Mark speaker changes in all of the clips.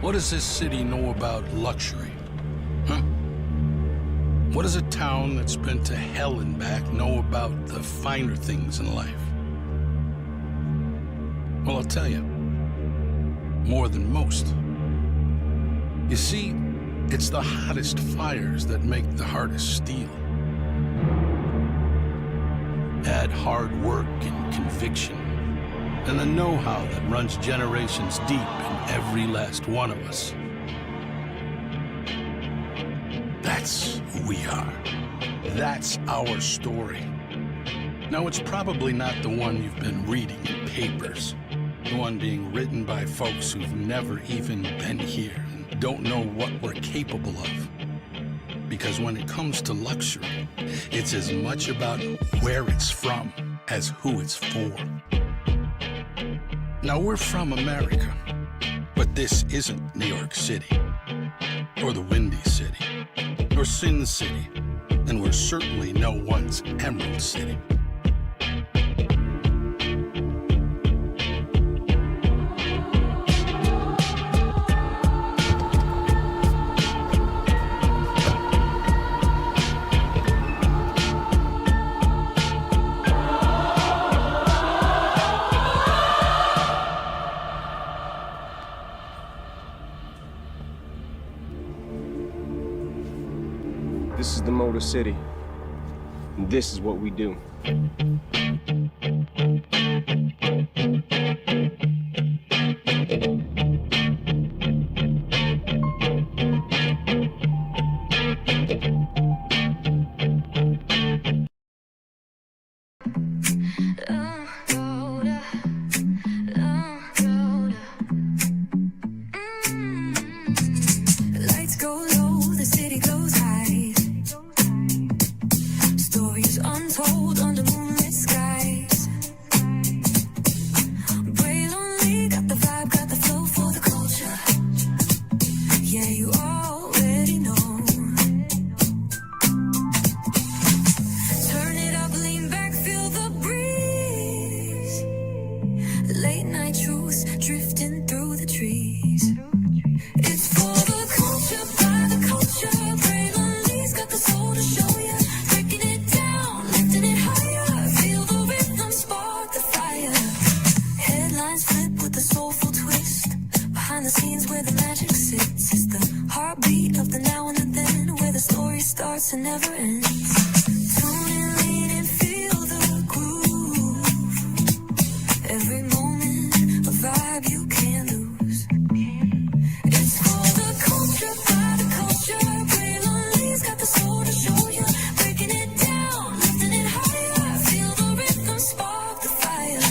Speaker 1: What does this city know about luxury? Huh? What does a town that's been to hell and back know about the finer things in life? Well, I'll tell you, more than most. You see, it's the hottest fires that make the hardest steel. Add hard work and conviction, and the know-how that runs generations deep in every last one of us. That's who we are. That's our story. Now, it's probably not the one you've been reading in papers. The one being written by folks who've never even been here and don't know what we're capable of. Because when it comes to luxury, it's as much about where it's from as who it's for. Now, we're from America, but this isn't New York City, or the Windy City, or Sin City, and we're certainly no one's Emerald City.
Speaker 2: This is the Motor City, and this is what we do.
Speaker 3: Lights go low, the city goes high. Stories untold under moonlit skies. Braylon Lee got the vibe, got the flow for the culture. Yeah, you already know. Turn it up, lean back, feel the breeze. Late night truths drifting through the trees. It's for the culture, by the culture. Braylon Lee's got the soul to show ya. Breaking it down, lifting it higher. Feel the rhythm, spark the fire. Headlines flip with a soulful twist. Behind the scenes where the magic sits. It's the heartbeat of the now and the then, where the story starts and never ends. Tune in, lean and feel the groove. Every moment, a vibe you can't lose. It's for the culture, by the culture. Braylon Lee's got the soul to show you. Breaking it down, lifting it higher. Feel the rhythm, spark the fire.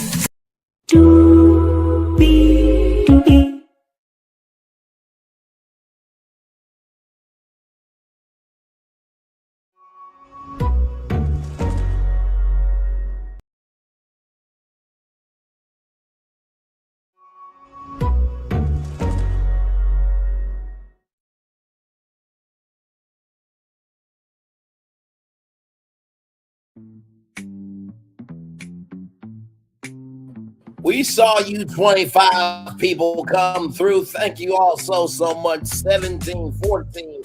Speaker 4: We saw you 25 people come through. Thank you all so much. 17, 14,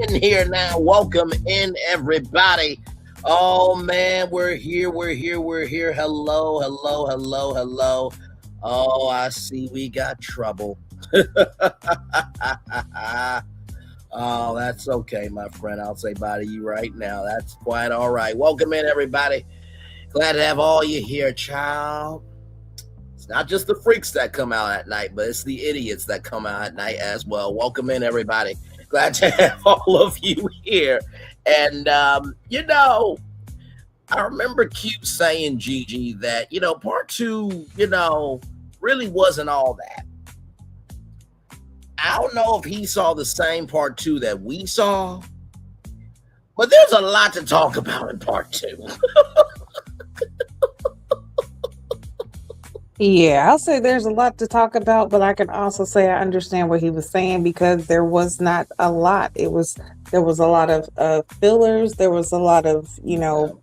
Speaker 4: 10 here now. Welcome in, everybody. Oh, man, we're here. Hello. Oh, I see we got trouble. Oh, that's okay, my friend. I'll say bye to you right now. That's quite all right. Welcome in, everybody. Glad to have all you here, child. It's not just the freaks that come out at night, but it's the idiots that come out at night as well. Welcome in, everybody. Glad to have all of you here. And, I remember Q saying, Gigi, that, part two, really wasn't all that. I don't know if he saw the same part two that we saw, but there's a lot to talk about in part two.
Speaker 5: Yeah, I'll say there's a lot to talk about, but I can also say I understand what he was saying because there was not a lot. There was a lot of fillers. There was a lot of,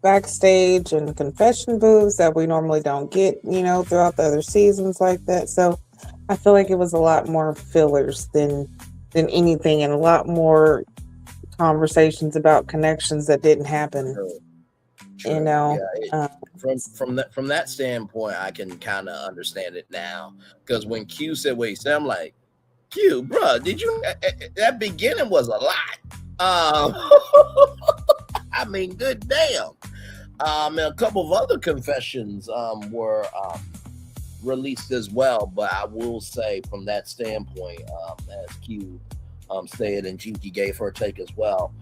Speaker 5: backstage and confession booths that we normally don't get, throughout the other seasons like that. So I feel like it was a lot more fillers than anything, and a lot more conversations about connections that didn't happen.
Speaker 4: True.
Speaker 5: You know,
Speaker 4: Yeah. From that standpoint, I can kind of understand it now. Because when Q said what he said, I'm like, Q, bro, did you? That beginning was a lot. I mean, good damn. And a couple of other confessions were released as well. But I will say, from that standpoint, as Q said, and Gigi gave her take as well,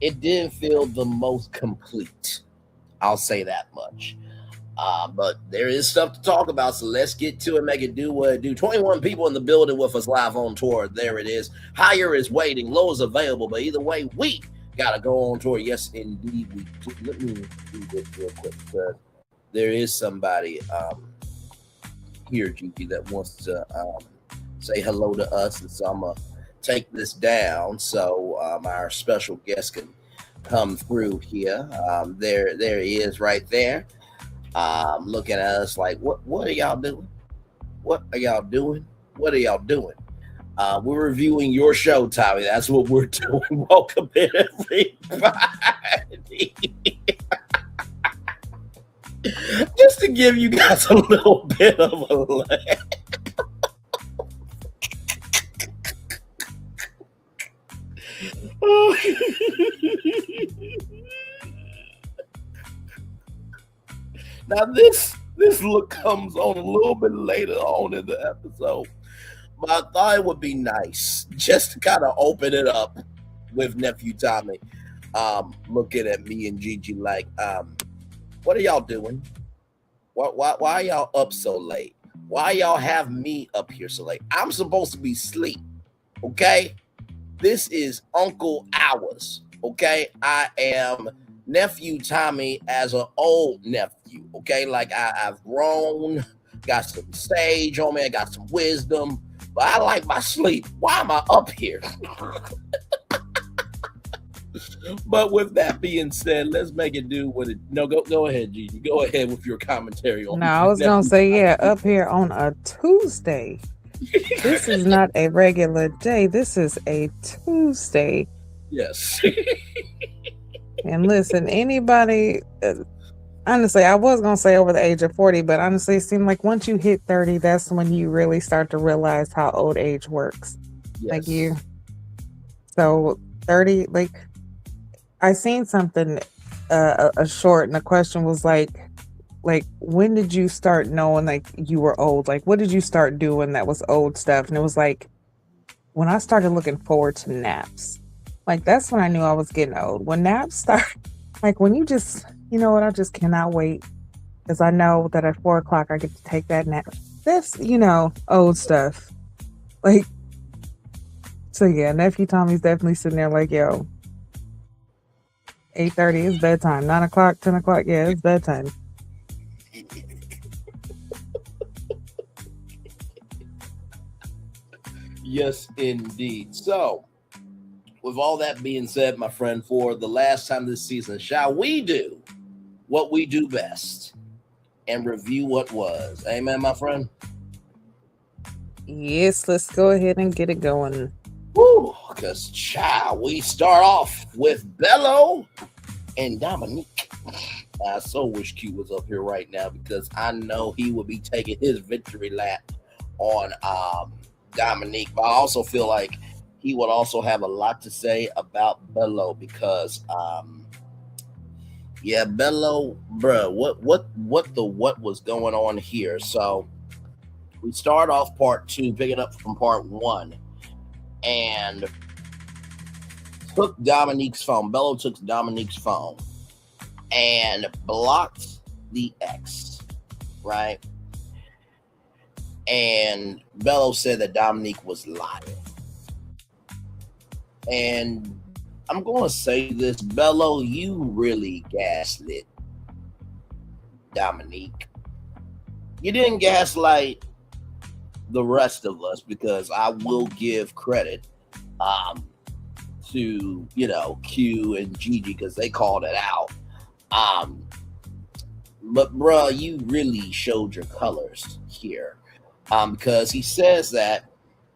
Speaker 4: it didn't feel the most complete. I'll say that much. But there is stuff to talk about, so let's get to it. Make it do what it do. 21 people in the building with us live on tour. There it is. Higher is waiting. Low is available. But either way, we got to go on tour. Yes, indeed. We do. Let me do this real quick, because there is somebody here, Gigi, that wants to say hello to us. And so I'm going to take this down so our special guest can come through here. There he is right there. Looking at us like, what are y'all doing? What are y'all doing? What are y'all doing? We're reviewing your show, Tommy. That's what we're doing. Welcome in, everybody. Just to give you guys a little bit of a laugh. Now this look comes on a little bit later on in the episode, but I thought it would be nice just to kind of open it up with nephew Tommy looking at me and Gigi like, what are y'all doing? Why are y'all up so late? Why y'all have me up here so late? I'm supposed to be asleep, okay? This is Uncle Hours, okay? I am nephew Tommy as an old nephew, okay? Like I've grown, got some sage on me, I got some wisdom, but I like my sleep. Why am I up here? But with that being said, let's make it do what it. No, go ahead, Gigi. Go ahead with your commentary on.
Speaker 5: No, I was gonna say, yeah, up here on a Tuesday. This is not a regular day. This is a Tuesday.
Speaker 4: Yes.
Speaker 5: And listen, anybody, honestly, I was going to say over the age of 40, but honestly, it seemed like once you hit 30, that's when you really start to realize how old age works.
Speaker 4: Yes.
Speaker 5: So 30, like, I seen something, a short, and the question was like, when did you start knowing like you were old? Like, what did you start doing that was old stuff? And it was like, when I started looking forward to naps. Like, that's when I knew I was getting old. When naps start, like when you just, you know what, I just cannot wait. Because I know that at 4 o'clock I get to take that nap. That's, old stuff. Like, so yeah, nephew Tommy's definitely sitting there like, yo, 8:30 is bedtime. 9 o'clock, 10 o'clock, yeah, it's bedtime.
Speaker 4: Yes, indeed. So, with all that being said, my friend, for the last time this season, shall we do what we do best and review what was? Amen, my friend?
Speaker 5: Yes, let's go ahead and get it going.
Speaker 4: Woo! Because, we start off with Bello and Dominique. I so wish Q was up here right now, because I know he would be taking his victory lap on Dominique. But I also feel like he would also have a lot to say about Bello, because Bello, bruh, what was going on here? So we start off part 2, picking up from part 1, and took Dominique's phone. Bello took Dominique's phone and blocked the ex, right? And Bello said that Dominique was lying. And I'm going to say this, Bello, you really gaslit Dominique. You didn't gaslight the rest of us, because I will give credit to, Q and Gigi, because they called it out. But bruh, you really showed your colors here. Because he says that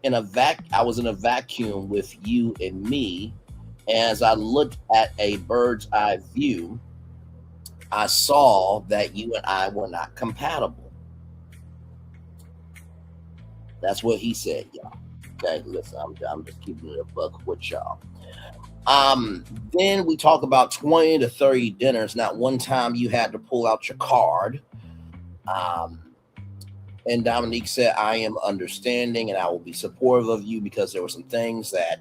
Speaker 4: I was in a vacuum with you and me. As I looked at a bird's eye view, I saw that you and I were not compatible. That's what he said, y'all. Okay, listen, I'm just keeping it a buck with y'all. Then we talk about 20 to 30 dinners. Not one time you had to pull out your card. And Dominique said, I am understanding and I will be supportive of you because there were some things that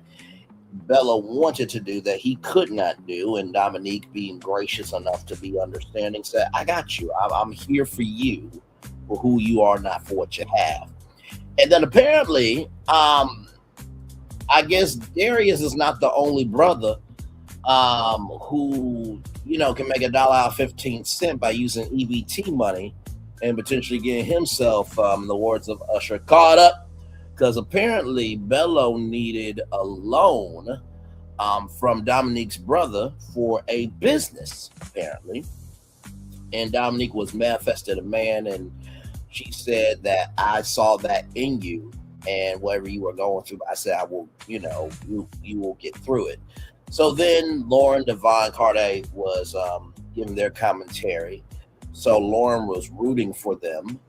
Speaker 4: Bello wanted to do that he could not do. And Dominique, being gracious enough to be understanding, said, I got you. I'm here for you, for who you are, not for what you have. And then apparently, I guess Darius is not the only brother who, can make $1 out of 15 cents by using EBT money and potentially getting himself, in the words of Usher, caught up. Because apparently Bello needed a loan from Dominique's brother for a business, apparently. And Dominique was manifested a man, and she said that I saw that in you, and whatever you were going through, I said I will, you will get through it. So then Lauren, Devon, Carday was giving their commentary. So Lauren was rooting for them.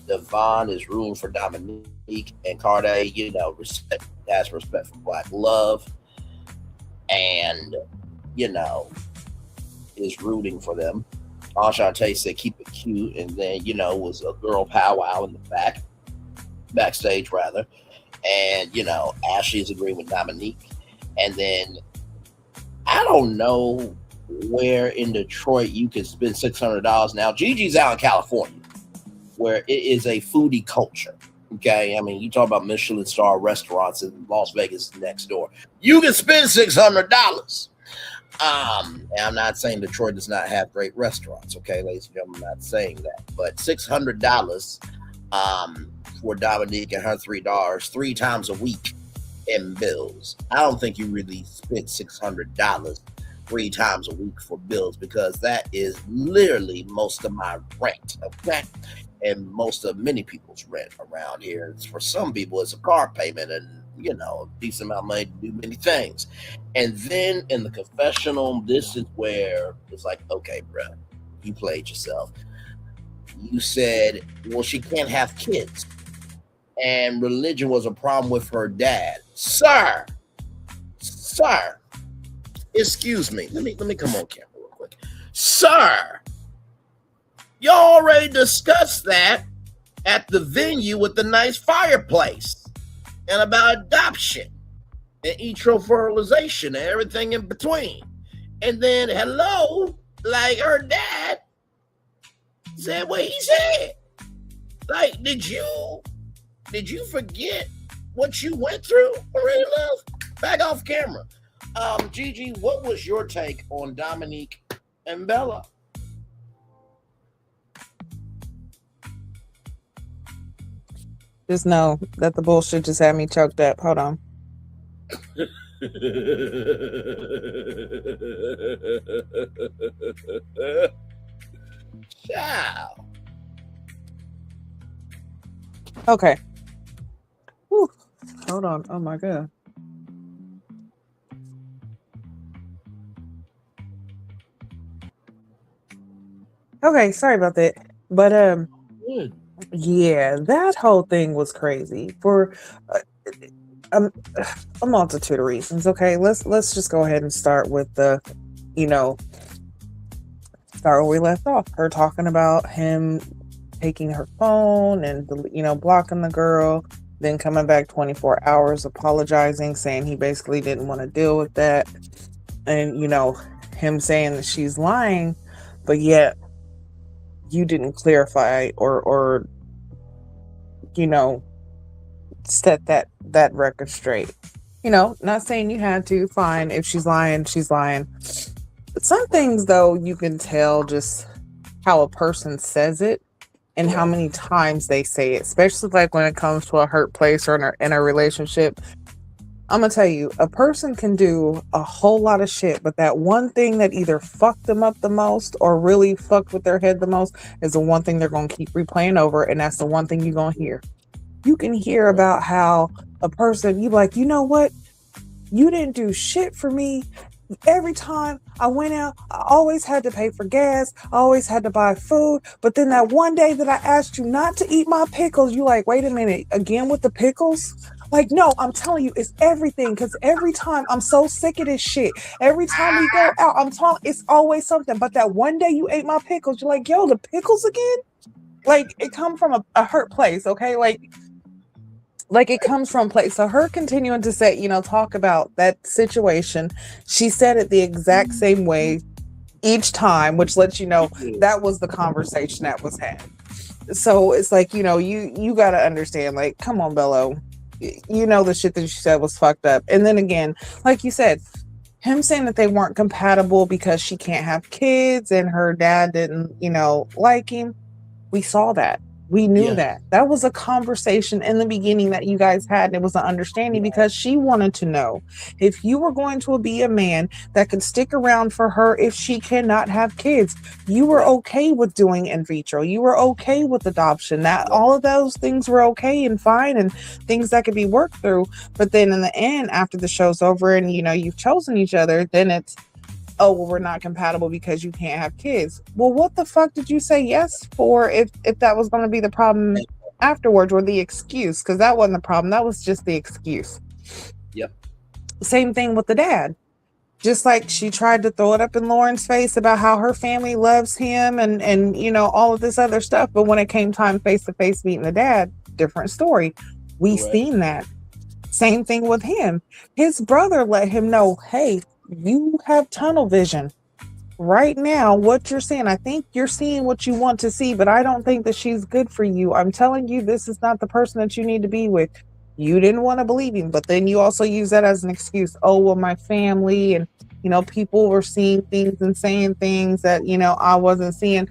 Speaker 4: Devon is rooting for Dominique, and Carday, has respect for Black love, and is rooting for them. Ashante said keep it cute, and then was a girl powwow in the backstage rather, and Ashley is agreeing with Dominique, and then I don't know where in Detroit you can spend $600 now. Gigi's out in California, where it is a foodie culture. Okay, I mean, you talk about Michelin star restaurants in Las Vegas next door. You can spend $600. And I'm not saying Detroit does not have great restaurants. Okay, ladies and gentlemen, I'm not saying that, but $600 for Dominique and her $3 3 times a week in bills. I don't think you really spent $600 3 times a week for bills, because that is literally most of my rent. Okay. And most of many people's rent around here. For some people, it's a car payment and, a decent amount of money to do many things. And then in the confessional, this is where it's like, okay, bro, you played yourself. You said, well, she can't have kids. And religion was a problem with her dad. Sir, excuse me. Let me come on camera real quick. Sir, you already discussed that at the venue with the nice fireplace and about adoption and vitro fertilization and everything in between. And then, hello, like her dad said what he said. Like, did you forget what you went through, already, love? Back off camera. Gigi, what was your take on Dominique and Bello?
Speaker 5: Just know that the bullshit just had me choked up. Hold on.
Speaker 4: Ciao.
Speaker 5: Okay. Whew. Hold on. Oh my God. Okay, sorry about that. But yeah, that whole thing was crazy for a multitude of reasons. Okay, let's just go ahead and start with the, start where we left off. Her talking about him taking her phone and blocking the girl, then coming back 24 hours apologizing, saying he basically didn't want to deal with that, and him saying that she's lying, but yet you didn't clarify or set that record straight. Not saying you had to. Fine, if she's lying, she's lying. But some things, though, you can tell just how a person says it and how many times they say it, especially like when it comes to a hurt place or in a relationship. I'm gonna tell you, a person can do a whole lot of shit, but that one thing that either fucked them up the most or really fucked with their head the most is the one thing they're gonna keep replaying over, and that's the one thing you're gonna hear. You can hear about how a person, you like, you know what? You didn't do shit for me. Every time I went out, I always had to pay for gas. I always had to buy food. But then that one day that I asked you not to eat my pickles, you like, wait a minute, again with the pickles? Like, no, I'm telling you, it's everything. Because every time I'm so sick of this shit. Every time we go out, I'm telling, it's always something. But that one day you ate my pickles, you're like, yo, the pickles again? Like, it come from a hurt place, okay? Like it comes from a place. So her continuing to say, talk about that situation, she said it the exact same way each time, which lets you know that was the conversation that was had. So it's like, you got to understand, like, come on, Bello, the shit that you said was fucked up. And then again, like you said, him saying that they weren't compatible because she can't have kids and her dad didn't, like him. We saw that. We knew that. That was a conversation in the beginning that you guys had. And it was an understanding because she wanted to know if you were going to be a man that could stick around for her if she cannot have kids. You were okay with doing in vitro. You were okay with adoption. That all of those things were okay and fine and things that could be worked through. But then in the end, after the show's over and, you've chosen each other, then it's, oh, well, we're not compatible because you can't have kids. Well, what the fuck did you say yes for if that was going to be the problem afterwards, or the excuse? Because that wasn't the problem. That was just the excuse.
Speaker 4: Yep.
Speaker 5: Same thing with the dad. Just like she tried to throw it up in Lauren's face about how her family loves him and all of this other stuff. But when it came time face-to-face meeting the dad, different story. We seen that. Same thing with him. His brother let him know, hey, you have tunnel vision right now. What you're seeing, I think you're seeing what you want to see, but I don't think that she's good for you. I'm telling you, this is not the person that you need to be with. You didn't want to believe him, but then you also use that as an excuse. Oh, well, my family and, people were seeing things and saying things that, I wasn't seeing.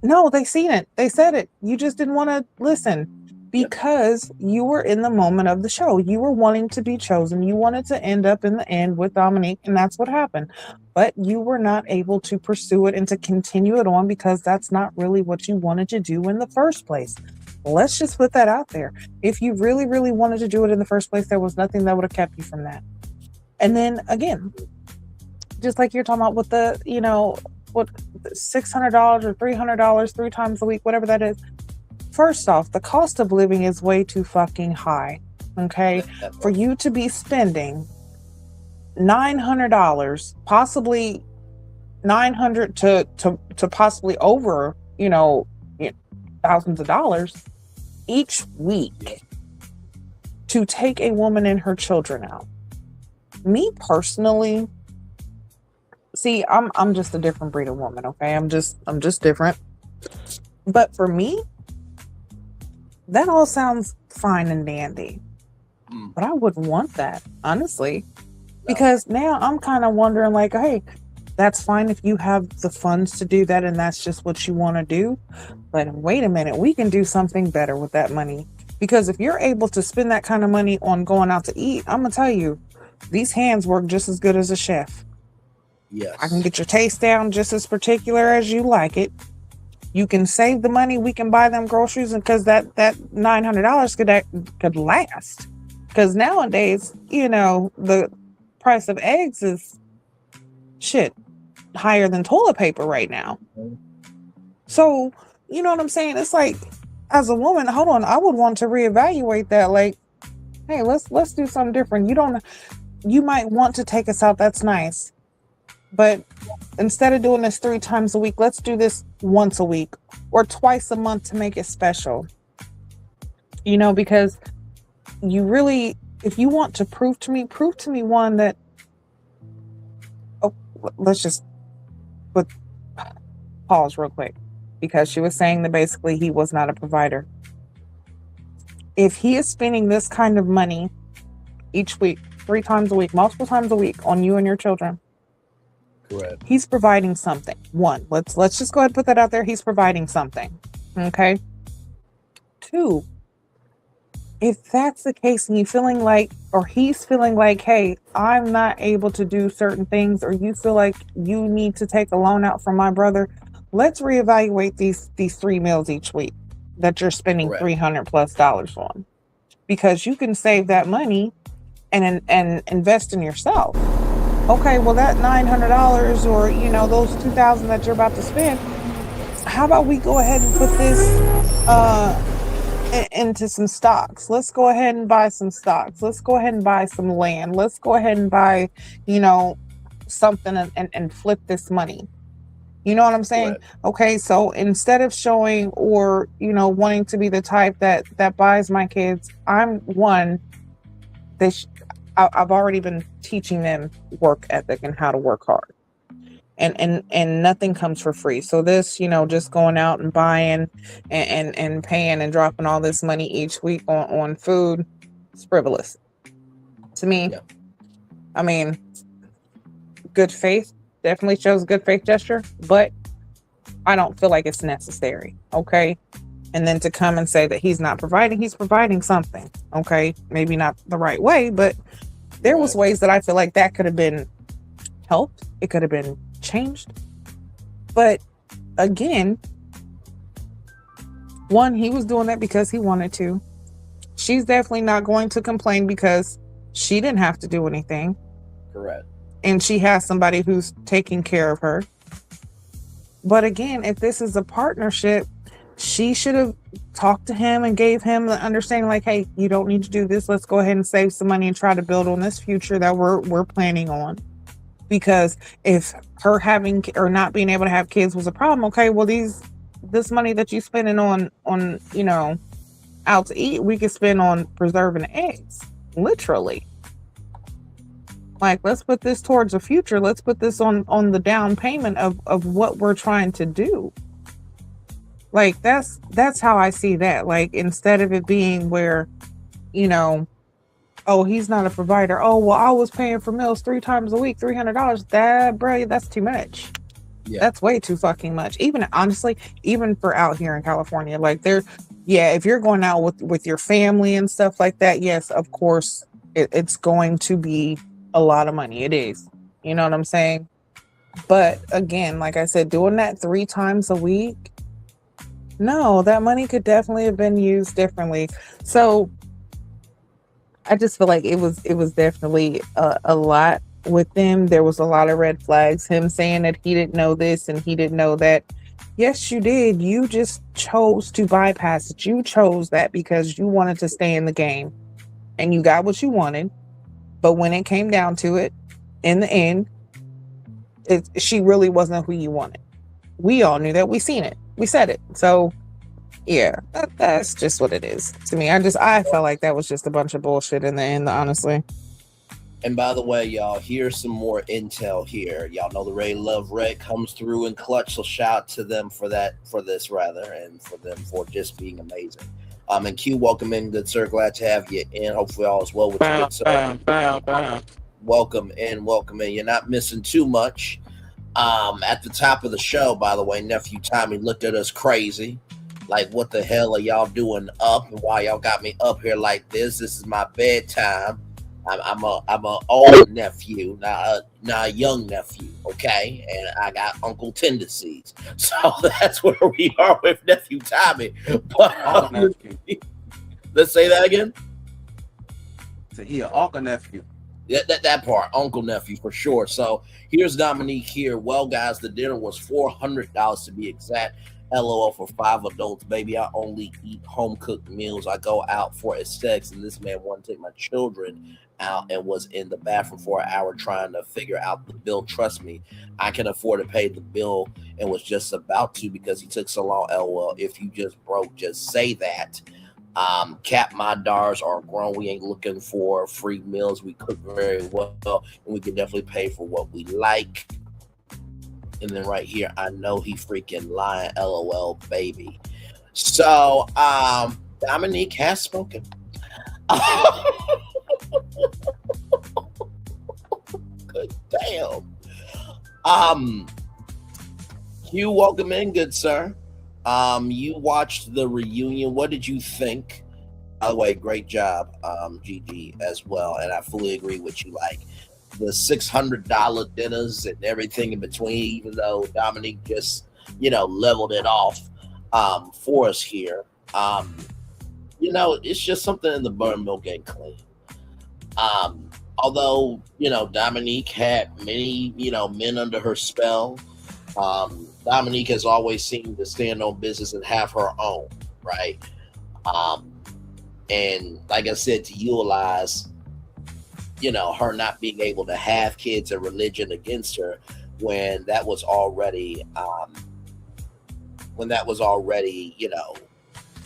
Speaker 5: No, they seen it. They said it. You just didn't want to listen. Because you were in the moment of the show. You were wanting to be chosen. You wanted to end up in the end with Dominique, and that's what happened. But you were not able to pursue it and to continue it on because that's not really what you wanted to do in the first place. Let's just put that out there. If you really, really wanted to do it in the first place, there was nothing that would have kept you from that. And then again, just like you're talking about with the, what, $600 or $300 3 times a week, whatever that is. First off, the cost of living is way too fucking high. Okay. For you to be spending $900, possibly $900 to possibly over, thousands of dollars each week to take a woman and her children out. Me personally, see, I'm just a different breed of woman. Okay. I'm just different. But for me, that all sounds fine and dandy, but I wouldn't want that, honestly, because now I'm kind of wondering, like, hey, that's fine if you have the funds to do that and that's just what you want to do. But wait a minute, we can do something better with that money, because if you're able to spend that kind of money on going out to eat, I'm going to tell you, these hands work just as good as a chef.
Speaker 4: Yes.
Speaker 5: I can get your taste down just as particular as you like it. You can save the money. We can buy them groceries, and because that $900 could last. Because nowadays, the price of eggs is higher than toilet paper right now. So you know what I'm saying? It's like, as a woman, hold on, I would want to reevaluate that. Like, hey, let's do something different. You might want to take us out. That's nice. But instead of doing this 3 times a week, let's do this once a week or twice a month to make it special. Because you really, if you want to prove to me one that, let's just pause real quick, because she was saying that basically he was not a provider. If he is spending this kind of money each week, 3 times a week, multiple times a week on you and your children,
Speaker 4: correct,
Speaker 5: he's providing something. One, let's just go ahead and put that out there. He's providing something. Okay. 2, if that's the case and you feeling like, or he's feeling like, hey, I'm not able to do certain things, or you feel like you need to take a loan out from my brother, let's reevaluate these 3 meals each week that you're spending
Speaker 4: Correct.
Speaker 5: $300+ on, because you can save that money and invest in yourself. Okay, well, that $900 or those $2,000 that you're about to spend, how about we go ahead and put this into some stocks? Let's go ahead and buy some stocks. Let's go ahead and buy some land. Let's go ahead and buy something and flip this money. You know what I'm saying?
Speaker 4: Correct.
Speaker 5: Okay, so instead of showing or wanting to be the type that buys my kids, I'm one that I've already been teaching them work ethic and how to work hard, and nothing comes for free. So this, just going out and buying and paying and dropping all this money each week on food, it's frivolous to me.
Speaker 4: Yeah.
Speaker 5: I mean, good faith, definitely shows good faith gesture, but I don't feel like it's necessary. Okay. And then to come and say that he's not providing, he's providing something. Okay. Maybe not the right way, but there was ways that I feel like that could have been helped. It could have been changed. But again, one, he was doing that because he wanted to. She's definitely not going to complain because she didn't have to do anything.
Speaker 4: Correct.
Speaker 5: And she has somebody who's taking care of her. But again, if this is a partnership, she should have talked to him and gave him the understanding, like, hey, you don't need to do this. Let's go ahead and save some money and try to build on this future that we're planning on. Because if her having or not being able to have kids was a problem, okay, well, this money that you spending on out to eat, we could spend on preserving eggs, literally. Like, let's put this towards the future. Let's put this on the down payment of what we're trying to do. Like, that's how I see that. Like, instead of it being where, oh, he's not a provider. Oh, well, I was paying for meals 3 times a week, $300. That's too much. Yeah. That's way too fucking much. Even honestly, even for out here in California, like if you're going out with your family and stuff like that, yes, of course, it's going to be a lot of money. It is. You know what I'm saying? But again, like I said, doing that 3 times a week, no, that money could definitely have been used differently. So I just feel like it was definitely a lot with them. There was a lot of red flags. Him saying that he didn't know this and he didn't know that. Yes, you did. You just chose to bypass it. You chose that because you wanted to stay in the game and you got what you wanted. But when it came down to it, in the end, she really wasn't who you wanted. We all knew that. We seen it. We said it. So yeah, that's just what it is to me. I felt like that was just a bunch of bullshit in the end, honestly.
Speaker 4: And by the way, y'all, here's some more intel here. Y'all know the Ray Love Red comes through in clutch, so shout out to them for this, and for them for just being amazing. And Q, welcome in, good sir. Glad to have you in. Hopefully all is well with you, good sir. Welcome in. You're not missing too much. At the top of the show, by the way, nephew Tommy looked at us crazy. Like, what the hell are y'all doing up? And why y'all got me up here like this? This is my bedtime. I'm a old nephew, not a young nephew, okay? And I got uncle tendencies. So that's where we are with nephew Tommy. But let's say that again.
Speaker 6: So he an uncle nephew.
Speaker 4: That part, uncle nephew for sure. So here's Dominique here. Well, guys, the dinner was $400 to be exact. LOL for 5 adults, baby. I only eat home cooked meals. I go out for aesthetics, and this man wanted to take my children out and was in the bathroom for an hour trying to figure out the bill. Trust me, I can afford to pay the bill and was just about to because he took so long. LOL. If you just broke, just say that. Cap, my daughters are grown. We ain't looking for free meals. We cook very well, and we can definitely pay for what we like. And then right here, I know he freaking lying. LOL, baby. So, Dominique has spoken. Good damn. You welcome in, good sir. You watched the reunion. What did you think? By the way, great job, Gigi, as well. And I fully agree with you. Like the $600 dinners and everything in between, even though Dominique just, leveled it off for us here. It's just something in the buttermilk ain't clean. Although, Dominique had many, men under her spell. Dominique has always seemed to stand on business and have her own, right? And like I said, to utilize, her not being able to have kids and religion against her when that was already,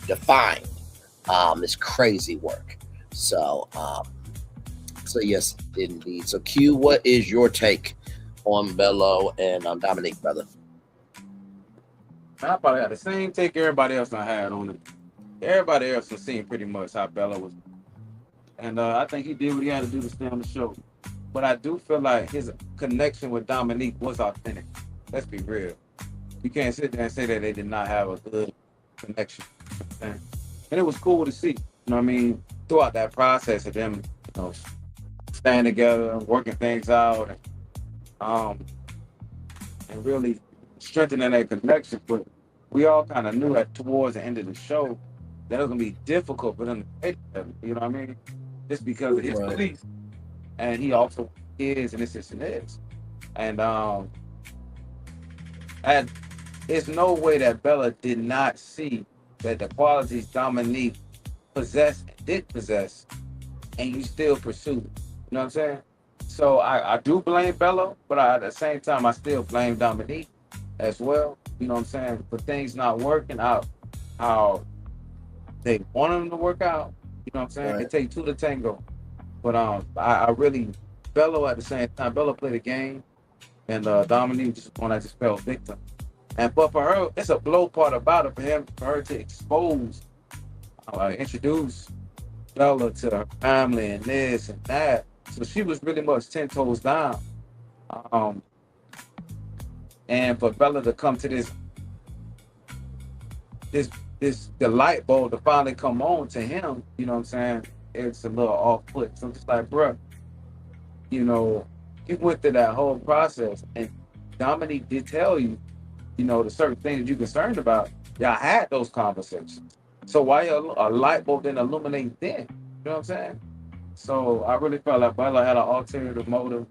Speaker 4: defined, is crazy work. So yes, indeed. So Q, what is your take on Bello and Dominique, brother?
Speaker 6: I probably had the same take everybody else I had on it. Everybody else was seeing pretty much how Bello was. And I think he did what he had to do to stay on the show. But I do feel like his connection with Dominique was authentic. Let's be real. You can't sit there and say that they did not have a good connection. And it was cool to see, throughout that process of them, staying together and working things out and really strengthening that connection. But we all kind of knew that towards the end of the show that it was going to be difficult for them to pay together, just because of his beliefs. And he also is, and this is. And there's no way that Bella did not see that the qualities Dominique possessed and did possess, and you still pursued it. You know what I'm saying? So I do blame Bello, but at the same time, I still blame Dominique as well. You know what I'm saying? For things not working out how they want them to work out. You know what I'm saying?
Speaker 4: Right.
Speaker 6: It takes two to tango. But I really, Bello at the same time, Bello played a game, and Dominique just one that just fell victim. But for her, it's a blow part about it for her to expose, introduce Bella to her family and this and that. So she was really much 10 toes down. And for Bella to come to the light bulb to finally come on to him, you know what I'm saying? It's a little off put. So I'm just like, bro, you went through that whole process, and Dominique did tell you, the certain things that you're concerned about. Y'all had those conversations. So why a light bulb didn't illuminate then? You know what I'm saying? So I really felt like Bella had an ulterior motive,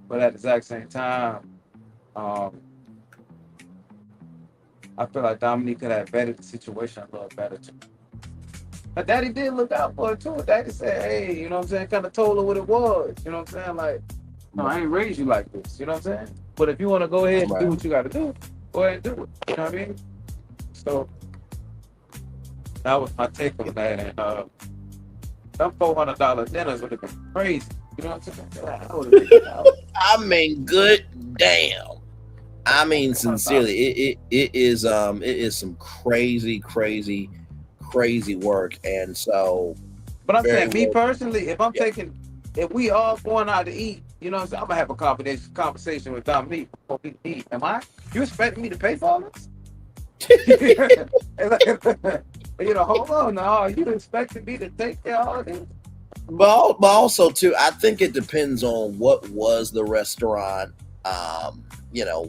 Speaker 6: but at the exact same time, I feel like Dominique could have vetted the situation a little better too. But Daddy did look out for her too. Daddy said, hey, you know what I'm saying? Kind of told her what it was. You know what I'm saying? Like, no, I ain't raised you like this. You know what I'm saying? But if you want to go ahead and do what you got to do, go ahead and do it. You know what I mean? So that was my take on that. And them $400 dinners would have been crazy. You know what I'm saying? That would have been
Speaker 4: I mean, good damn. I mean, sincerely, it is some crazy work. And so,
Speaker 6: but I'm saying, me personally, if we all going out to eat, you know what I'm saying, I'm gonna have a conversation with Dominique before we eat. You expecting me to pay for all this? Hold on now. You expecting me to take care of all of this?
Speaker 4: But also too, I think it depends on what was the restaurant.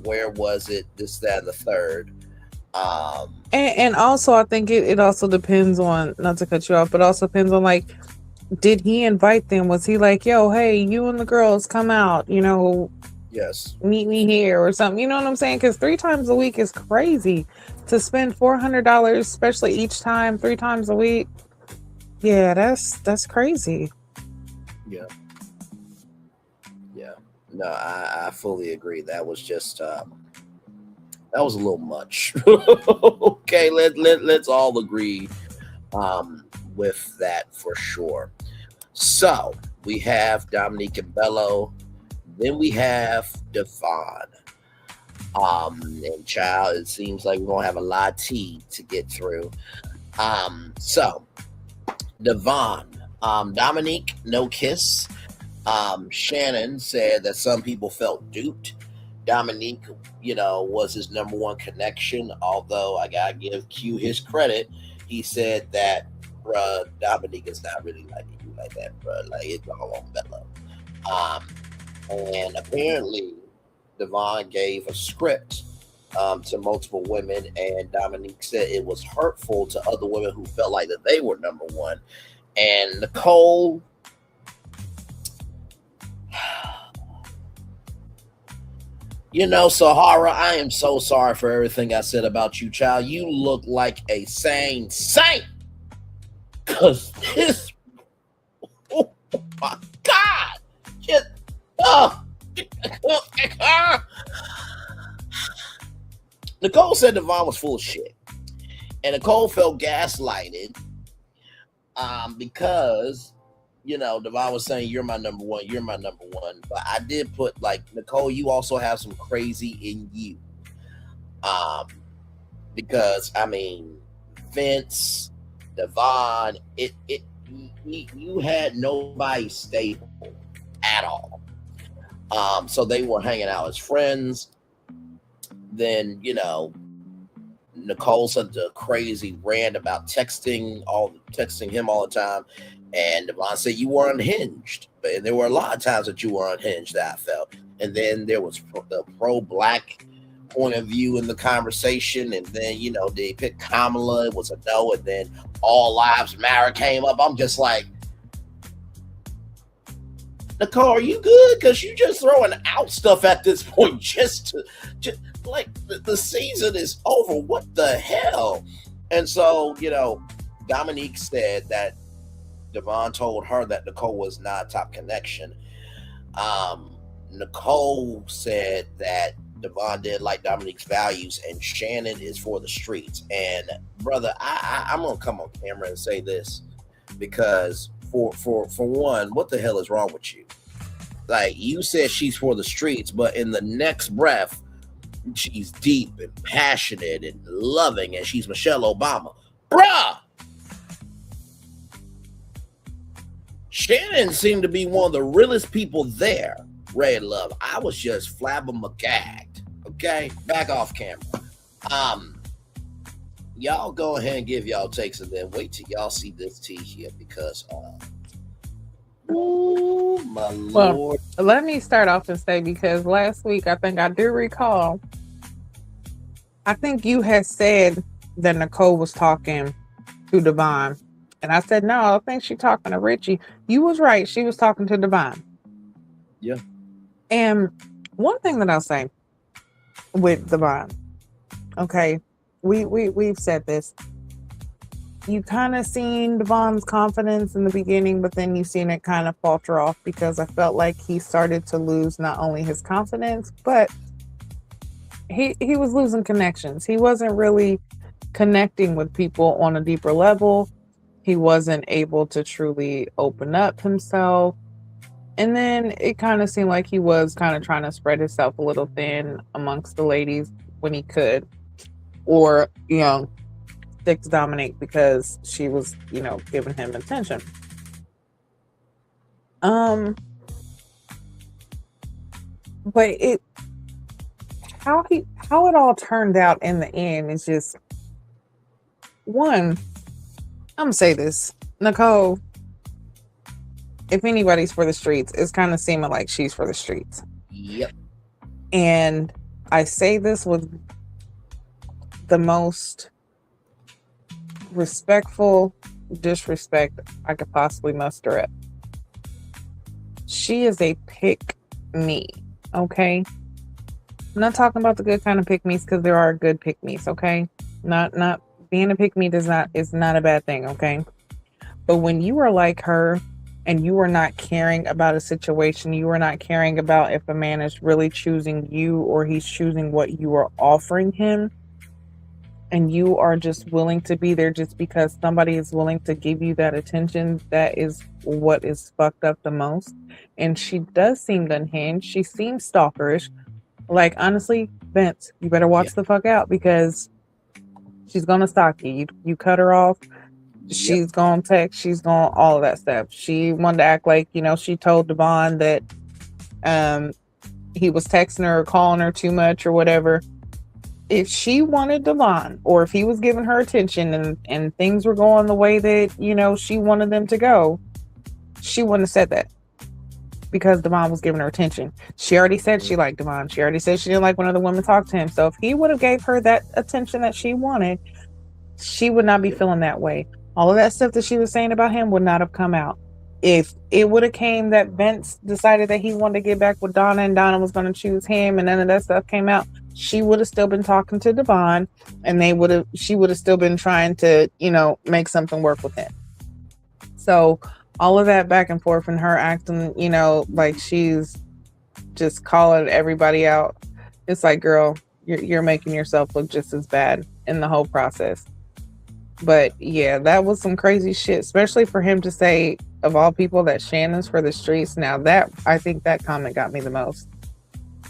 Speaker 4: Where was it? This, that, and the third.
Speaker 5: And also, I think it also depends on, not to cut you off, but also depends on, like, did he invite them? Was he like, yo, hey, you and the girls come out,
Speaker 4: yes,
Speaker 5: meet me here or something? You know what I'm saying? Because 3 times a week is crazy. To spend $400, especially each time, 3 times a week. Yeah, that's crazy.
Speaker 4: Yeah. No, I fully agree. That was just that was a little much. Okay, let's all agree with that for sure. So we have Dominique and Bello, then we have Devon. And child, it seems like we're gonna have a lot of tea to get through. So Devon, Dominique, no kiss. Shannon said that some people felt duped. Dominique, was his number one connection, although I gotta give Q his credit. He said that bruh, Dominique is not really liking you like that, bruh. Like, it's all on Bello. And apparently, Devon gave a script to multiple women, and Dominique said it was hurtful to other women who felt like that they were number one. And Nicole, Sahara, I am so sorry for everything I said about you, child. You look like a sane saint. Because this, oh my God. Just, Nicole said Devon was full of shit. And Nicole felt gaslighted because, Devon was saying, you're my number one. But I did put, like, Nicole, you also have some crazy in you. Because, I mean, Vince, Devon, you had nobody stable at all. So they were hanging out as friends. Then, Nicole sent a crazy rant about texting him all the time. And Devon said you were unhinged. But there were a lot of times that you were unhinged that I felt. And then there was the pro-black point of view in the conversation. And then, they picked Kamala. It was a no. And then All Lives Matter came up. I'm just like, Nicole, are you good? Because you just throwing out stuff at this point just like the season is over. What the hell? And so, Dominique said that Devon told her that Nicole was not top connection. Nicole said that Devon didn't like Dominique's values and Shannon is for the streets. And brother, I'm gonna come on camera and say this because for one, what the hell is wrong with you? Like, you said she's for the streets, but in the next breath, she's deep and passionate and loving, and she's Michelle Obama. Bruh! Shannon seemed to be one of the realest people there, Red Love. I was just flabbergagged. Okay? Back off camera. Y'all go ahead and give y'all takes and then wait till y'all see this tea here because oh my Lord.
Speaker 5: Let me start off and say, because last week I think I do recall, I think you had said that Nicole was talking to Devon. And I said, no, I think she's talking to Richie. You was right. She was talking to Devon.
Speaker 4: Yeah.
Speaker 5: And one thing that I'll say with Devon, okay, we've said this. You kind of seen Devon's confidence in the beginning, but then you seen it kind of falter off because I felt like he started to lose not only his confidence, but he was losing connections. He wasn't really connecting with people on a deeper level. He wasn't able to truly open up himself. And then it kind of seemed like he was kind of trying to spread himself a little thin amongst the ladies when he could. Or, stick to Dominique because she was, giving him attention. But how it all turned out in the end is just one. I'm gonna say this, Nicole. If anybody's for the streets, it's kind of seeming like she's for the streets.
Speaker 4: Yep.
Speaker 5: And I say this with the most respectful disrespect I could possibly muster up. She is a pick me, okay? I'm not talking about the good kind of pick me's because there are good pick me's, okay? Not being a pick me is not a bad thing, okay? But when you are like her and you are not caring about a situation, you are not caring about if a man is really choosing you or he's choosing what you are offering him, and you are just willing to be there just because somebody is willing to give you that attention, that is what is fucked up the most. And she does seem unhinged. She seems stalkerish. Like, honestly, Vince, you better watch the fuck out because she's gonna stalk you. You cut her off, she's gonna text, she's gonna all of that stuff. She wanted to act like, she told Devon that he was texting her or calling her too much or whatever. if she wanted Devon, or if he was giving her attention and things were going the way that, you know, she wanted them to go, she wouldn't have said that because Devon was giving her attention. She already said she liked Devon. She already said she didn't like when other women talked to him. So if he would have gave her that attention that she wanted, she would not be feeling that way. All of that stuff that she was saying about him would not have come out. If it would have came that Vince decided that he wanted to get back with Donna and Donna was going to choose him and none of that stuff came out, she would have still been talking to Devon and she would have still been trying to, you know, make something work with him. So all of that back and forth and her acting, you know, like she's just calling everybody out. It's like, girl, you're making yourself look just as bad in the whole process. But yeah, that was some crazy shit, especially for him to say, of all people, that Shannon's for the streets. Now that, I think that comment got me the most.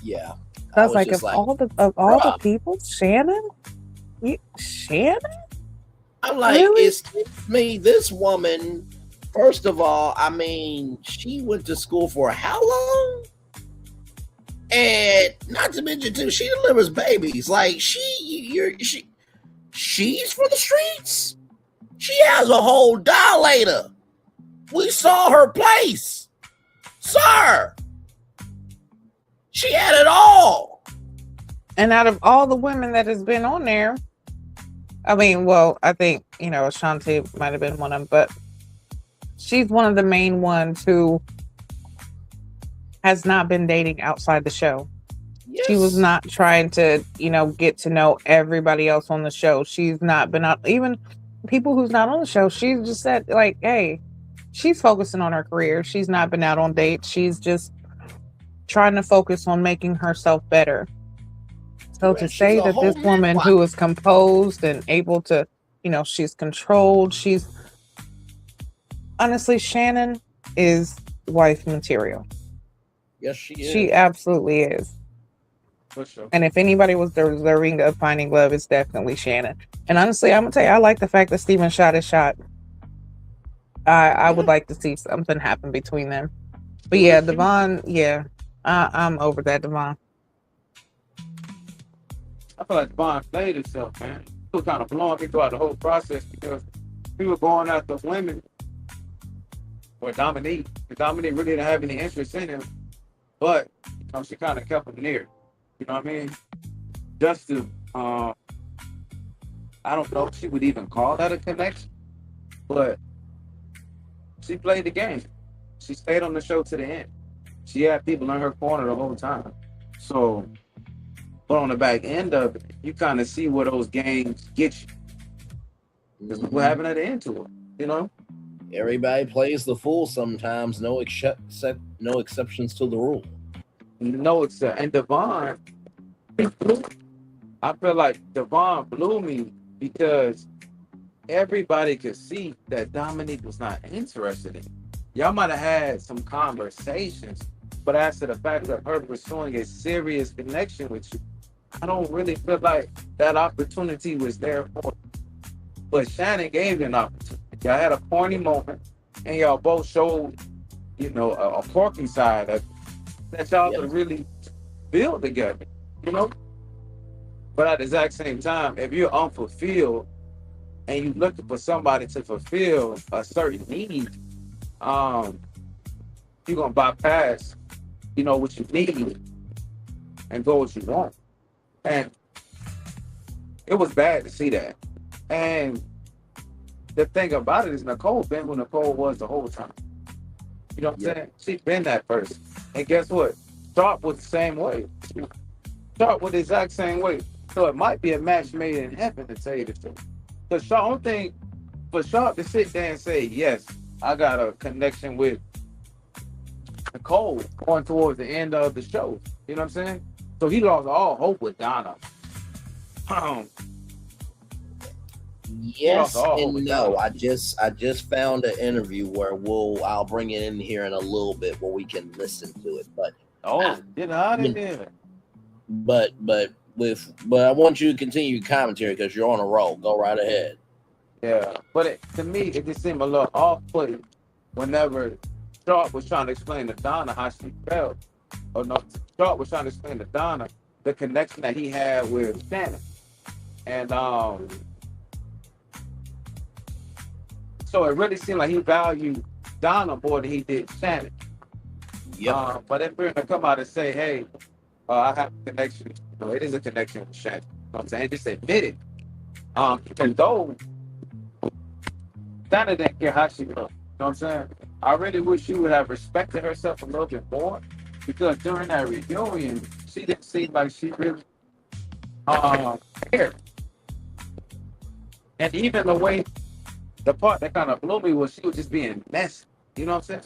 Speaker 4: Yeah.
Speaker 5: I was like, of all the people, Shannon? Shannon?
Speaker 4: I'm like,
Speaker 5: Really?
Speaker 4: It's me, this woman, first of all, I mean, she went to school for how long? And not to mention too, she delivers babies. Like she's for the streets. She has a whole dilator. We saw her place. Sir. She had it all.
Speaker 5: And out of all the women that has been on there, I mean, well, I think, you know, Ashanti might have been one of them, but she's one of the main ones who has not been dating outside the show. Yes. She was not trying to, you know, get to know everybody else on the show. She's not been out, even people who's not on the show. She's just said, like, hey, she's focusing on her career. She's not been out on dates. She's just trying to focus on making herself better. So to say that this woman who is composed and able to, you know, she's controlled, she's honestly, Shannon is wife material.
Speaker 4: Yes, she is.
Speaker 5: She absolutely is.
Speaker 6: For sure.
Speaker 5: And if anybody was deserving of finding love, it's definitely Shannon. And honestly, I'm gonna tell you, I like the fact that Steven shot his shot. I would like to see something happen between them. But yeah, Devon, yeah, I'm over that, Devon.
Speaker 6: I feel like Devon played himself, man. He was kind of blowing me throughout the whole process because he was going after women or Dominique. Dominique really didn't have any interest in him, but you know, she kind of kept him near. You know what I mean? Just to, I don't know if she would even call that a connection, but she played the game. She stayed on the show to the end. She had people in her corner the whole time. So, but on the back end of it, you kind of see where those games get you. Because what happened at the end to it, you know?
Speaker 4: Everybody plays the fool sometimes. No exceptions to the rule.
Speaker 6: No, and Devon, I feel like Devon blew me because everybody could see that Dominique was not interested in it. Y'all might have had some conversations, but as to the fact of her pursuing a serious connection with you, I don't really feel like that opportunity was there for you. But Shannon gave you an opportunity. Y'all had a corny moment, and y'all both showed, you know, a porky side of it that y'all could really build together, you know? But at the exact same time, if you're unfulfilled and you're looking for somebody to fulfill a certain need, you're gonna bypass, you know, what you need and go what you want. And it was bad to see that. And the thing about it is Nicole been who Nicole was the whole time. You know what I'm saying? She's been that person. And guess what? Sharp was the same way. Sharp was the exact same way. So it might be a match made in heaven, to tell you the truth. Because Sharp, I don't think for Sharp to sit there and say, yes, I got a connection with Nicole going towards the end of the show. You know what I'm saying? So he lost all hope with Donna.
Speaker 4: Yes and no. I just found an interview where I'll bring it in here in a little bit where we can listen to it. But But I want you to continue your commentary because you're on a roll. Go right ahead.
Speaker 6: Yeah, but to me, it just seemed a little off-putting whenever Sharp was trying to explain to Donna how she felt. Or no, Sharp was trying to explain to Donna the connection that he had with Shannon. And so it really seemed like he valued Donna more than he did Shannon.
Speaker 4: Yep.
Speaker 6: But then we're gonna come out and say, hey, I have a connection. It is a connection with Shannon. You know what I'm saying? Just admit it. And though Donna didn't care how she looked. You know what I'm saying? I really wish she would have respected herself a little bit more, because during that reunion, she didn't seem like she really cared. And even the way, the part that kind of blew me was she was just being messy. You know what I'm saying?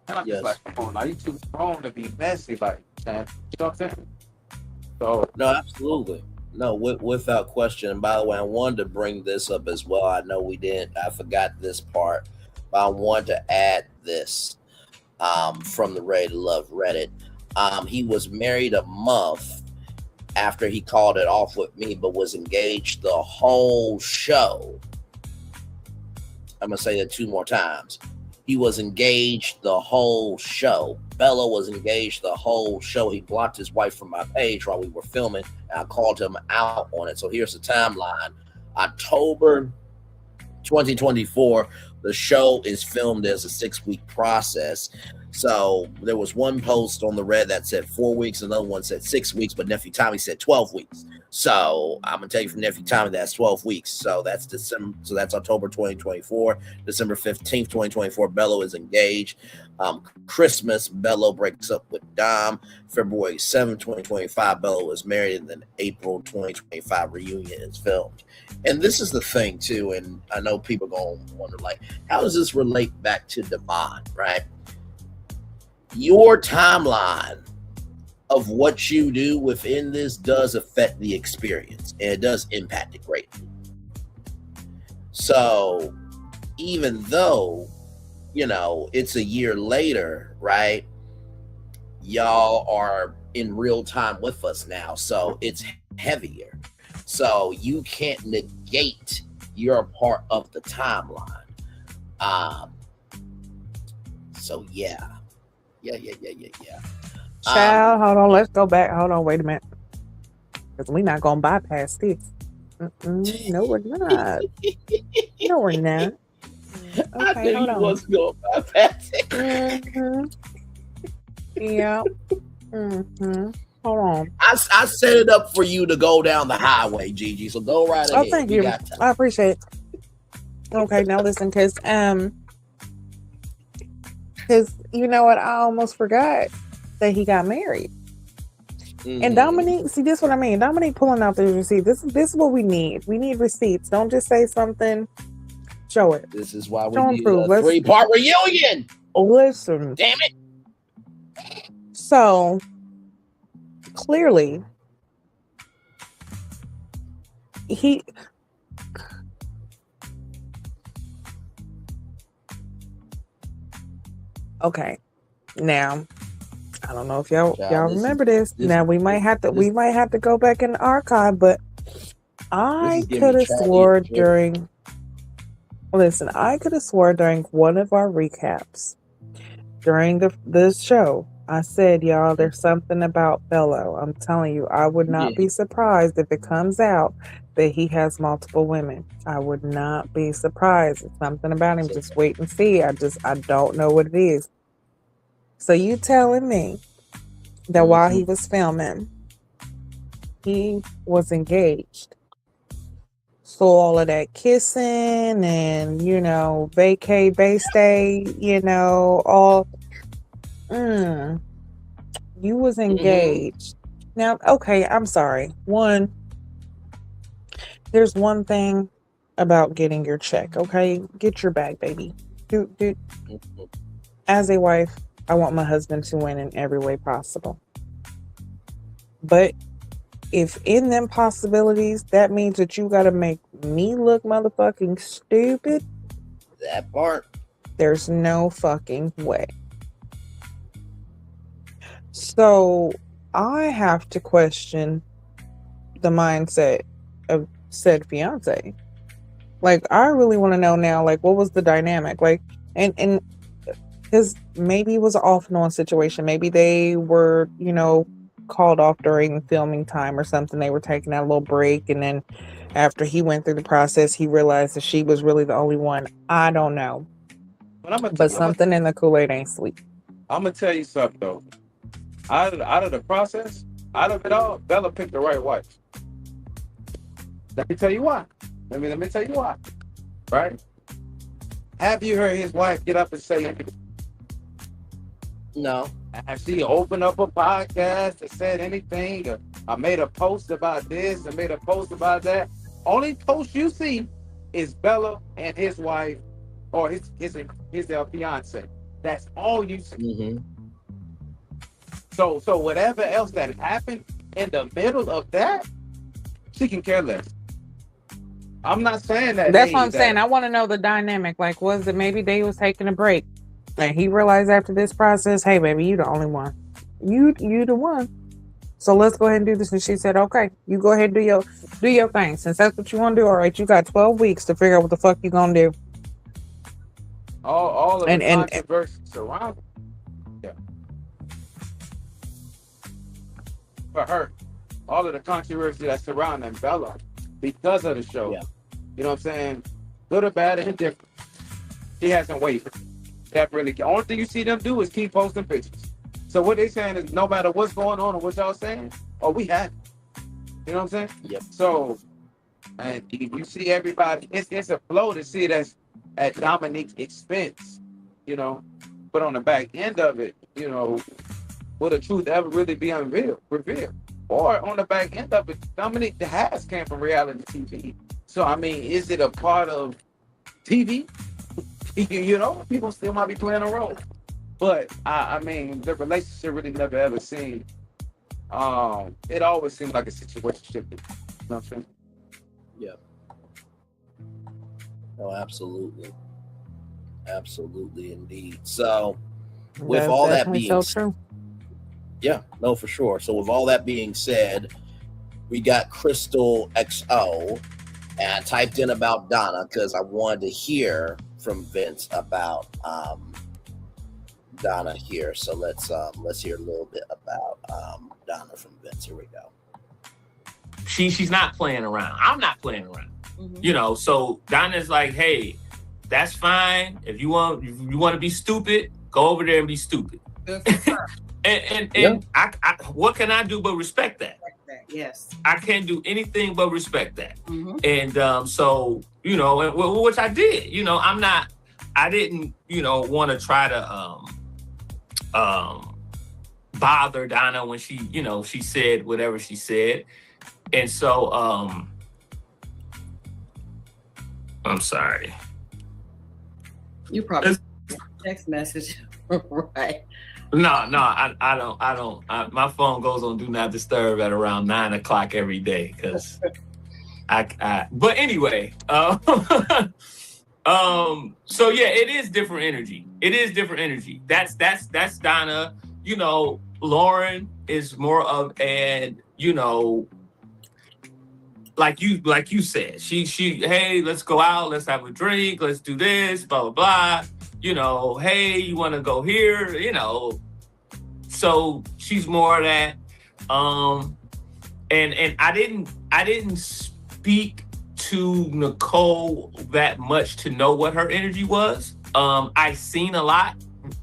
Speaker 6: And I'm
Speaker 4: Yes.
Speaker 6: just like, come on, now you too grown to be messy, like, man. You know what I'm saying? So
Speaker 4: No, absolutely. No, without question. And by the way, I wanted to bring this up as well. I know we didn't. I forgot this part, but I wanted to add this from the Ready to Love Reddit. He was married a month after he called it off with me, but was engaged the whole show. I'm going to say that 2 more times. He was engaged the whole show. Bello was engaged the whole show. He blocked his wife from my page while we were filming, and I called him out on it. So here's the timeline. October 2024, the show is filmed as a 6-week process. So there was one post on the Red that said 4 weeks, another one said 6 weeks, but Nephew Tommy said 12 weeks. So I'm gonna tell you from Nephew Tommy that's 12 weeks. So that's December. So that's October 2024. December 15th, 2024. Bello is engaged. Christmas, Bello breaks up with Dom. February 7th, 2025, Bello is married, and then April 2025 reunion is filmed. And this is the thing too, and I know people gonna wonder, like, how does this relate back to Devon, right? Your timeline of what you do within this does affect the experience, and it does impact it greatly. So even though, you know, it's a year later, right? Y'all are in real time with us now, so it's heavier. So you can't negate your part of the timeline. So yeah.
Speaker 5: Child, hold on. Let's go back. Hold on. Wait a minute. Because we're not going to bypass this. No, we're not. No, we're not.
Speaker 4: I
Speaker 5: Okay,
Speaker 4: knew
Speaker 5: hold
Speaker 4: you
Speaker 5: on.
Speaker 4: was going to bypass it.
Speaker 5: Yeah. Hold on.
Speaker 4: I set it up for you to go down the highway, Gigi. So go right ahead.
Speaker 5: Oh, thank
Speaker 4: We
Speaker 5: you.
Speaker 4: got time.
Speaker 5: I appreciate it. Okay, now listen, because you know what? I almost forgot that he got married. And Dominique, see, this is what I mean. Dominique pulling out the receipt. This is what we need. We need receipts. Don't just say something. Show it.
Speaker 4: This is why we
Speaker 5: Don't
Speaker 4: need
Speaker 5: prove.
Speaker 4: a 3-part reunion.
Speaker 5: Listen.
Speaker 4: Damn it.
Speaker 5: So clearly, okay. Now, I don't know if y'all remember this. Now we might have to go back in the archive, but I could have swore during one of our recaps during this show, I said, y'all, there's something about Bello. I'm telling you, I would not be surprised if it comes out that he has multiple women. I would not be surprised. It's something about him. Just wait and see. I don't know what it is. So you telling me that while he was filming, he was engaged. So all of that kissing and, vacay, base day, all, you was engaged. Now, okay, I'm sorry. There's one thing about getting your check, okay? Get your bag, baby. Dude. As a wife, I want my husband to win in every way possible. But if in them possibilities, that means that you got to make me look motherfucking stupid,
Speaker 4: that part,
Speaker 5: there's no fucking way. So I have to question the mindset of said fiance. Like, I really want to know now, like, what was the dynamic? Like, and because maybe it was an off and on situation. Maybe they were, called off during filming time or something. They were taking a little break, and then after he went through the process, he realized that she was really the only one. I don't know, but something in the Kool-Aid ain't sweet.
Speaker 6: I'm gonna tell you something though. Out of the process, out of it all, Bella picked the right wife. Let me tell you why. Let me tell you why. Right? Have you heard his wife get up and say anything?
Speaker 4: No.
Speaker 6: Have she opened up a podcast and said anything? Or I made a post about this, I made a post about that. Only post you see is Bella and his wife or his fiance. That's all you see.
Speaker 4: Mm-hmm.
Speaker 6: So whatever else that happened in the middle of that, she can care less. I'm not saying that.
Speaker 5: That's what I'm saying. I want to know the dynamic. Like, was it maybe they was taking a break, and he realized after this process, hey, baby, you the only one. You the one. So let's go ahead and do this. And she said, okay, you go ahead and do your thing. Since that's what you want to do, all right, you got 12 weeks to figure out what the fuck you gonna do.
Speaker 6: All of the controversy surrounding. Yeah. For her, all of the controversy that's surrounding Bella because of the show. Yeah. You know what I'm saying? Good or bad and indifferent. She hasn't wavered. That really. The only thing you see them do is keep posting pictures. So what they saying is no matter what's going on or what y'all saying, we have it. You know what I'm saying?
Speaker 4: Yep.
Speaker 6: So, and you see everybody, it's a flow to see that's at Dominique's expense, you know. But on the back end of it, you know, will the truth ever really be revealed? Or on the back end of it, Dominique has came from reality TV. So, I mean, is it a part of TV? You know, people still might be playing a role. But, I mean, the relationship really never ever seemed, it always seemed like a situation shifted. You know what I'm saying?
Speaker 4: Yeah. Oh, absolutely. Absolutely, indeed. So, with
Speaker 5: That's
Speaker 4: all that
Speaker 5: definitely
Speaker 4: being
Speaker 5: so true.
Speaker 4: Yeah, no, for sure. So with all that being said, we got Crystal XO, and I typed in about Donna because I wanted to hear from Vince about Donna here. So let's hear a little bit about Donna from Vince. Here we go.
Speaker 7: She's not playing around. I'm not playing around. Mm-hmm. You know, so Donna's like, hey, that's fine. If you want to be stupid, go over there and be stupid. And yeah. I what can I do but respect that?
Speaker 8: Yes.
Speaker 7: I can't do anything but respect that. Mm-hmm. And so, you know, which I did. You know, I didn't, you know, want to try to bother Donna when she, you know, she said whatever she said. And so I'm sorry.
Speaker 8: You probably text message. Right.
Speaker 7: No, I don't. My phone goes on do not disturb at around 9 o'clock every day because but anyway, so yeah, it is different energy. It is different energy. That's Donna. You know, Lauren is more of an, you know, like you said, she, hey, let's go out, let's have a drink, let's do this, blah, blah, blah. You know, hey, you want to go here, you know. So she's more of that. And I didn't speak to Nicole that much to know what her energy was. I seen a lot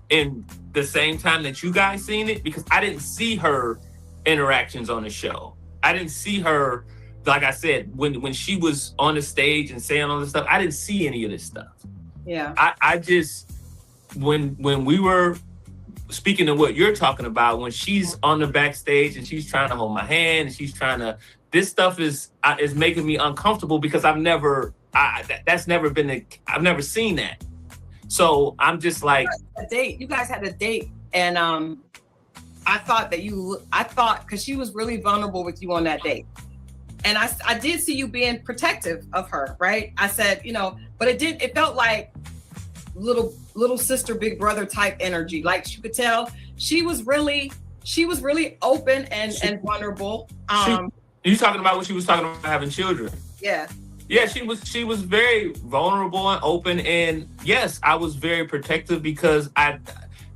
Speaker 7: in the same time that you guys seen it because I didn't see her interactions on the show. I didn't see her, like I said, when she was on the stage and saying all this stuff, I didn't see any of this stuff.
Speaker 8: Yeah.
Speaker 7: I just, when we were speaking of what you're talking about, when she's on the backstage and she's trying to hold my hand and she's trying to, this stuff is making me uncomfortable because I've never seen that. So I'm just like,
Speaker 8: a date. You guys had a date, and I thought because she was really vulnerable with you on that date. And I did see you being protective of her, right? I said, you know, but it felt like little sister, big brother type energy. Like you could tell she was really open and vulnerable.
Speaker 7: You talking about when she was talking about having children?
Speaker 8: Yeah.
Speaker 7: Yeah, she was very vulnerable and open, and yes, I was very protective because I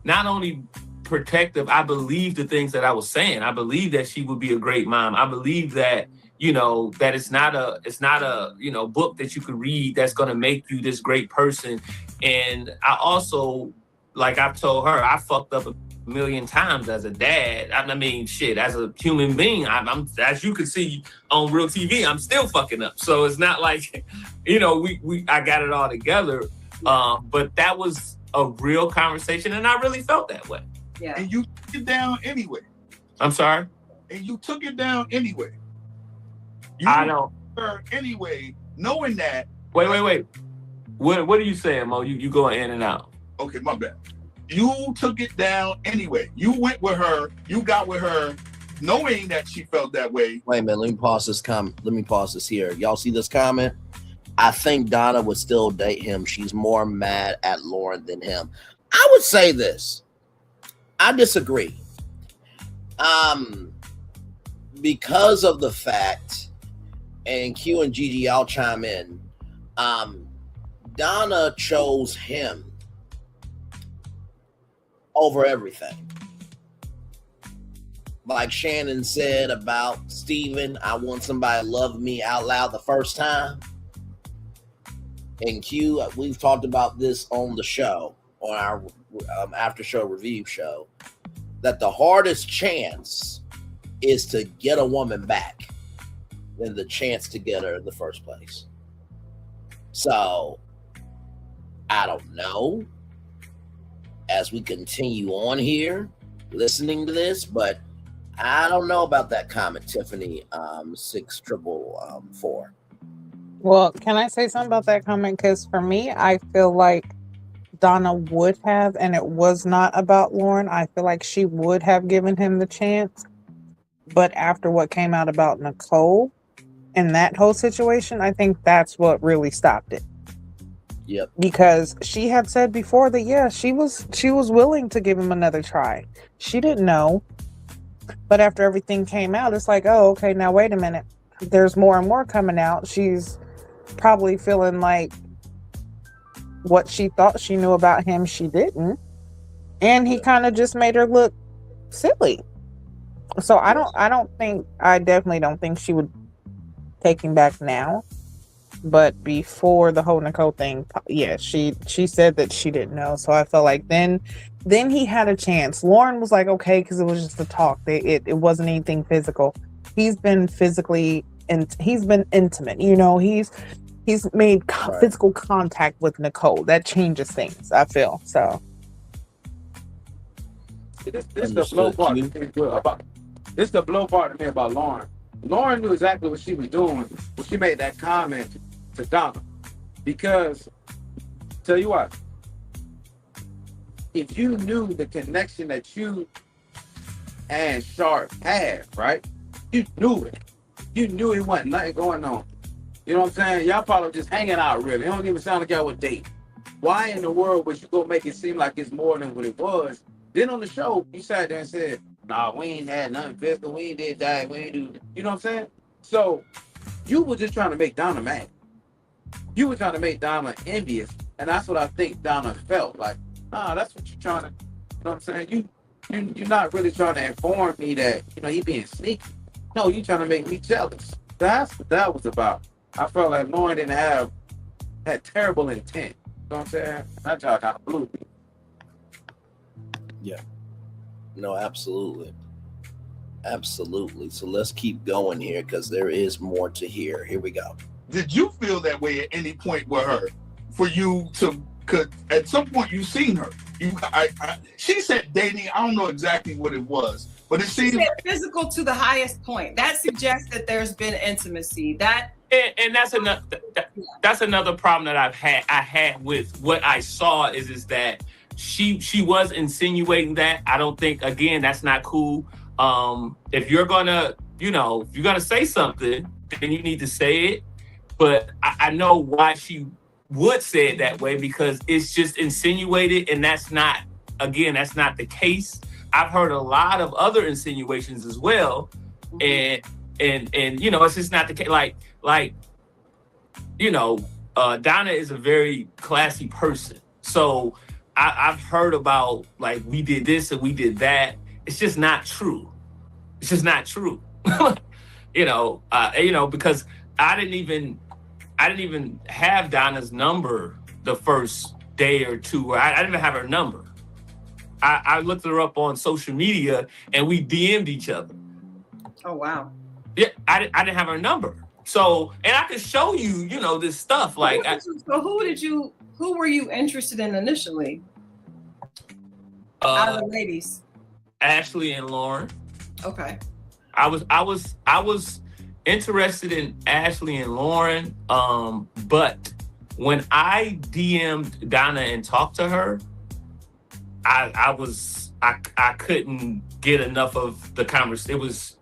Speaker 7: not only protective, I believe the things that I was saying. I believe that she would be a great mom. I believe that, that it's not a book that you could read that's going to make you this great person. And I also, like I've told her, I fucked up a million times as a dad. I mean, shit, as a human being, I'm as you can see on real TV, I'm still fucking up. So it's not like, I got it all together. But that was a real conversation, and I really felt that way.
Speaker 8: Yeah.
Speaker 9: And you took it down anyway.
Speaker 7: I'm sorry?
Speaker 9: And you took it down anyway.
Speaker 7: I know.
Speaker 9: Her anyway, knowing that.
Speaker 7: Wait. What are you saying, Mo? You going in and out.
Speaker 9: Okay, my bad. You took it down anyway. You went with her. You got with her, knowing that she felt that way.
Speaker 4: Wait a minute. Let me pause this comment. Let me pause this here. Y'all see this comment? I think Donna would still date him. She's more mad at Lauren than him. I would say this. I disagree. Because of the fact, and Q and Gigi, I'll chime in. Donna chose him over everything. Like Shannon said about Steven, I want somebody to love me out loud the first time. And Q, we've talked about this on the show, on our after show review show, that the hardest chance is to get a woman back than the chance to get her in the first place. So, I don't know as we continue on here listening to this, but I don't know about that comment, Tiffany 6444.
Speaker 5: Well, can I say something about that comment? Because for me, I feel like Donna would have, and it was not about Lauren. I feel like she would have given him the chance. But after what came out about Nicole and that whole situation, I think that's what really stopped it.
Speaker 4: Yep.
Speaker 5: Because she had said before that, yeah, she was willing to give him another try. She didn't know. But after everything came out, it's like, oh, okay, now wait a minute. There's more and more coming out. She's probably feeling like what she thought she knew about him, she didn't. And he kind of just made her look silly. So I definitely don't think she would take him back now. But before the whole Nicole thing, yeah, she said that she didn't know. So I felt like then he had a chance. Lauren was like, okay, because it was just a talk. It wasn't anything physical. He's been physically and he's been intimate. He's made physical contact with Nicole. That changes things, I feel. So
Speaker 6: this the blow part to me about. This the blow part to me about Lauren. Lauren knew exactly what she was doing when she made that comment to Donna. Because, tell you what, if you knew the connection that you and Sharp had, right? You knew it. You knew it wasn't nothing going on. You know what I'm saying? Y'all probably just hanging out, really. It don't even sound like y'all would date. Why in the world would you go make it seem like it's more than what it was? Then on the show, you sat there and said, nah, we ain't had nothing physical. We ain't did that. We ain't do that. You know what I'm saying? So you were just trying to make Donna mad. You were trying to make Donna envious. And that's what I think Donna felt like. Nah, that's what you're trying to, you know what I'm saying? You're not really trying to inform me that, he being sneaky. No, you trying to make me jealous. That's what that was about. I felt like Lauren didn't have that terrible intent. You know what I'm saying? That job kind of blew me.
Speaker 4: Yeah. No, absolutely. Absolutely. So let's keep going here because there is more to hear. Here we go.
Speaker 9: Did you feel that way at any point with her? For you to, cause at some point you seen her. She said dating. I don't know exactly what it was, but it seemed
Speaker 8: physical to the highest point. That suggests that there's been intimacy.
Speaker 7: And that's another problem that I had with what I saw is that she was insinuating that. I don't think, again, that's not cool. If you're gonna say something, then you need to say it. But I know why she would say it that way, because it's just insinuated, and that's not the case. I've heard a lot of other insinuations as well, and it's just not the case. Donna is a very classy person, so I've heard about like we did this and we did that. It's just not true. It's just not true. Because I didn't even have Donna's number the first day or two. I didn't even have her number. I looked her up on social media and we DM'd each other.
Speaker 8: Oh wow.
Speaker 7: Yeah, I didn't have her number. So, and I could show you, this stuff. Like,
Speaker 8: who were you interested in initially? Out of the ladies,
Speaker 7: Ashley and Lauren.
Speaker 8: Okay.
Speaker 7: I was interested in Ashley and Lauren, but when I DM'd Donna and talked to her, I couldn't get enough of the conversation. It was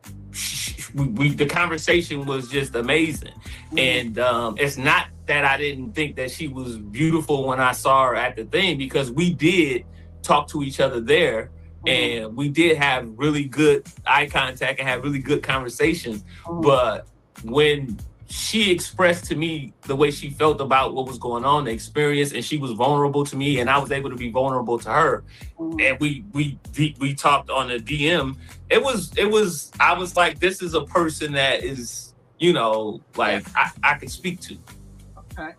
Speaker 7: the conversation was just amazing, and it's not that I didn't think that she was beautiful when I saw her at the thing, because we did talk to each other there. And we did have really good eye contact and have really good conversations. But when she expressed to me the way she felt about what was going on, the experience, and she was vulnerable to me, and I was able to be vulnerable to her, and we talked on a DM. It was. I was like, this is a person that is, I could speak to.
Speaker 8: Okay.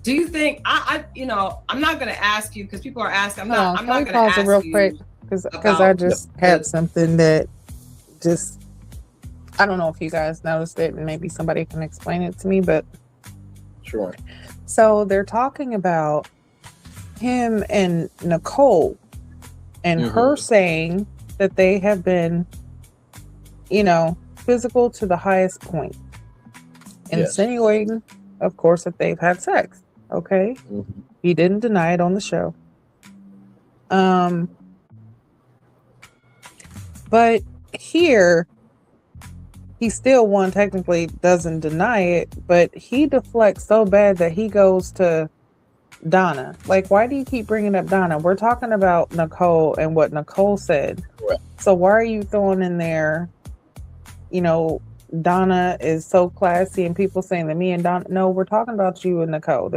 Speaker 8: Do you think I'm not going to ask you because people are asking. I'm not going to ask
Speaker 5: real
Speaker 8: you
Speaker 5: quick. Because I just had something that just, I don't know if you guys noticed it, and maybe somebody can explain it to me, but
Speaker 4: Sure.
Speaker 5: So they're talking about him and Nicole and her saying that they have been, physical to the highest point, insinuating, of course, that they've had sex. Okay. He didn't deny it on the show. But here, he still, technically doesn't deny it, but he deflects so bad that he goes to Donna. Like, why do you keep bringing up Donna? We're talking about Nicole and what Nicole said.
Speaker 4: Right.
Speaker 5: So why are you throwing in there, Donna is so classy and people saying that me and Donna? No, we're talking about you and Nicole.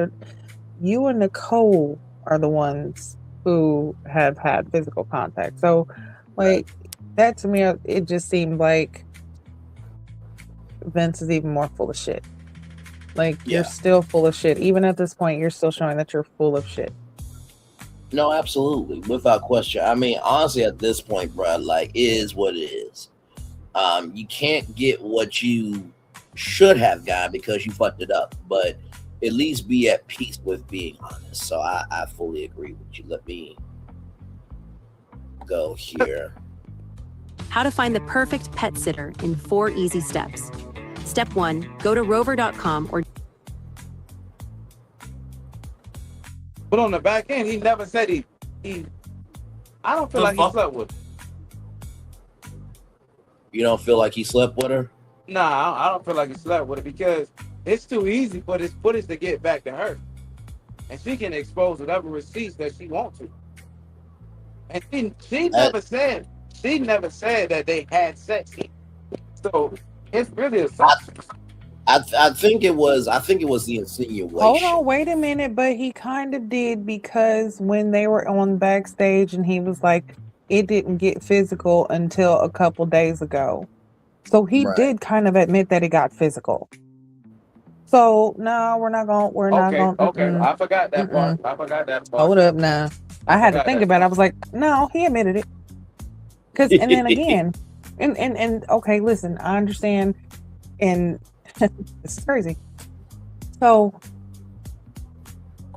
Speaker 5: You and Nicole are the ones who have had physical contact. So, that to me, it just seemed like Vince is even more full of shit. You're still full of shit. Even at this point, you're still showing that you're full of shit.
Speaker 4: No, absolutely. Without question. I mean, honestly, at this point, bro, it is what it is. You can't get what you should have gotten because you fucked it up. But at least be at peace with being honest. So I fully agree with you. Let me go here.
Speaker 10: How to find the perfect pet sitter in 4 easy steps. Step 1, go to rover.com or.
Speaker 6: But on the back end, he never said he I don't feel like he slept with her.
Speaker 4: You don't feel like he slept with her?
Speaker 6: Nah, I don't feel like he slept with her because it's too easy for this footage to get back to her. And she can expose whatever receipts that she wants to. And she never said that they had sex. So it's really a
Speaker 4: I think it was the insinuation.
Speaker 5: Hold on, wait a minute, but he kind of did, because when they were on backstage and he was like, it didn't get physical until a couple days ago. So he did kind of admit that it got physical. So no, we're not going.
Speaker 6: Okay, I forgot that part.
Speaker 5: Hold up now. I had to think about it. I was like, no, he admitted it. And then again, and okay, listen, I understand, and this is crazy. So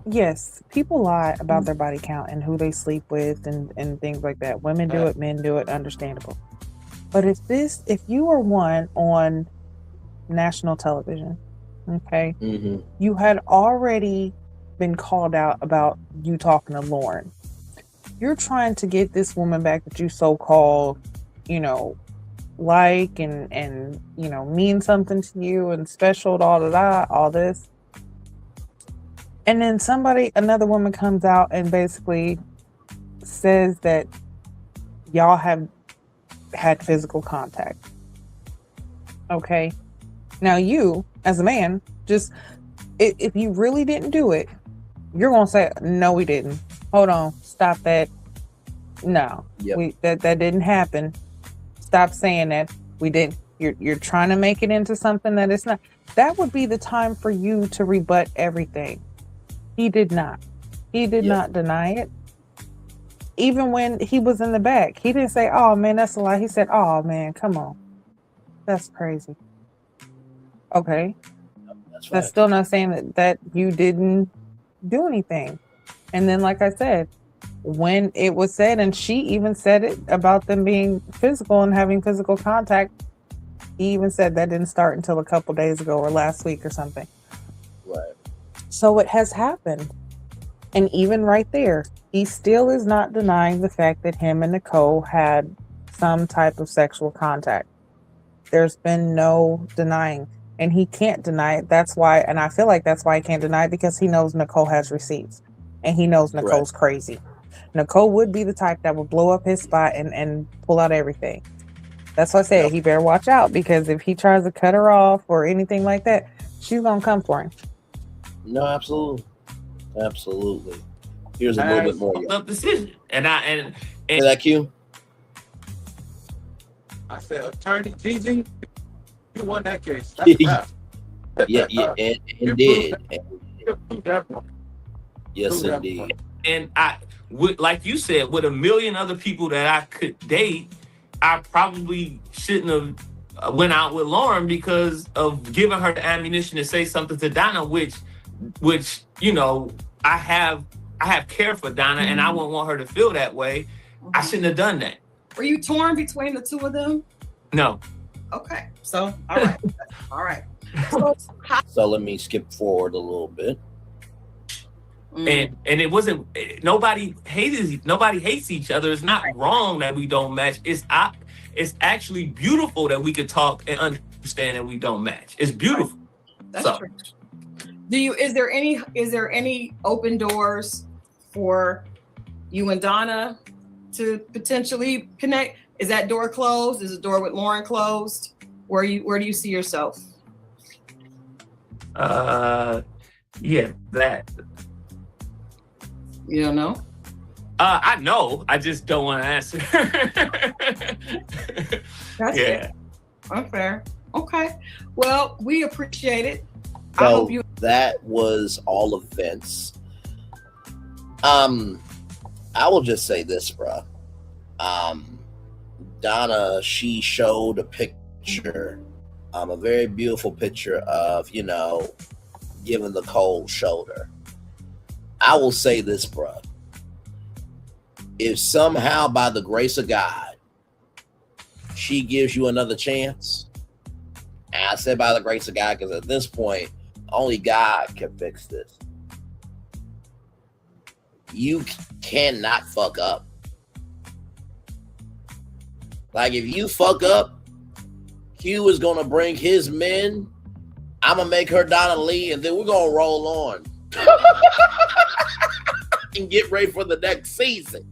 Speaker 5: yes, people lie about their body count and who they sleep with and things like that. Women do it, men do it, understandable. But if you were one on national television, okay, you had already been called out about you talking to Lauren. You're trying to get this woman back that you so-called, like and mean something to you and special, all this. And then another woman comes out and basically says that y'all have had physical contact. Okay. Now you, as a man, just if you really didn't do it, you're going to say, no, we didn't. hold on, stop that. No,
Speaker 4: Yep.
Speaker 5: that didn't happen. Stop saying that. We didn't. You're trying to make it into something that it's not. That would be the time for you to rebut everything. He did not. He did not deny it. Even when he was in the back, he didn't say, "Oh man, that's a lie." He said, "Oh man, come on, that's crazy." Okay, that's still not saying that you didn't do anything. And then, like I said, when it was said, and she even said it about them being physical and having physical contact, he even said that didn't start until a couple days ago or last week or something.
Speaker 4: Right.
Speaker 5: So it has happened. And even right there, he still is not denying the fact that him and Nicole had some type of sexual contact. There's been no denying. And he can't deny it. That's why, and I feel like that's why he can't deny it, because he knows Nicole has receipts. And he knows Nicole's crazy. Nicole would be the type that would blow up his spot and pull out everything. That's why I said he better watch out, because if he tries to cut her off or anything like that, she's going to come for him.
Speaker 4: No, absolutely. Absolutely. Here's a little bit more.
Speaker 7: Up decision. And
Speaker 4: is that Q?
Speaker 6: I said, Attorney Gigi, you won that case.
Speaker 4: yeah, and did. Yes, indeed.
Speaker 7: And I would, like you said, with a million other people that I could date, I probably shouldn't have went out with Lauren because of giving her the ammunition to say something to Donna, which you know, I have care for Donna, and I wouldn't want her to feel that way. I shouldn't have done that.
Speaker 8: Were you torn between the two of them?
Speaker 7: No.
Speaker 8: Okay, so all right, all right.
Speaker 4: So let me skip forward a little bit.
Speaker 7: And it wasn't, nobody hates each other. It's not wrong that we don't match. It's actually beautiful that we could talk and understand that we don't match. It's beautiful.
Speaker 8: That's true. Is there any open doors for you and Donna to potentially connect? Is that door closed? Is the door with Lauren closed? Where do you see yourself?
Speaker 7: Yeah, that.
Speaker 8: You don't know?
Speaker 7: I know. I just don't want to answer.
Speaker 8: That's
Speaker 7: yeah.
Speaker 8: Unfair. Okay. Well, we appreciate it.
Speaker 4: So
Speaker 8: I hope
Speaker 4: that was all of Vince. I will just say this, bro. Donna, she showed a picture, a very beautiful picture of, you know, giving the cold shoulder. I will say this, bro. If somehow, by the grace of God, she gives you another chance, and I said by the grace of God, because at this point, only God can fix this. You cannot fuck up. Like, if you fuck up, Q is going to bring his men. I'm going to make her Donna Lee, and then we're going to roll on. And get ready for the next season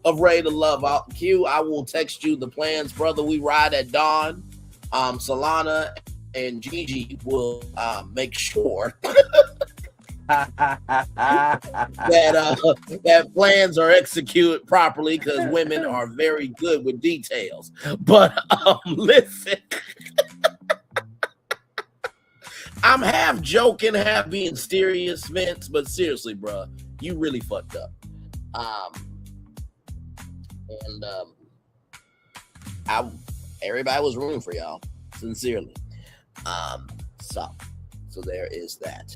Speaker 4: of Ready to Love. Q, I will text you the plans, brother. We ride at dawn. Solana and Gigi will make sure that plans are executed properly, because women are very good with details. But listen, I'm half joking, half being serious, Vince, but seriously, bro, you really fucked up. Everybody was rooting for y'all, sincerely. So there is that.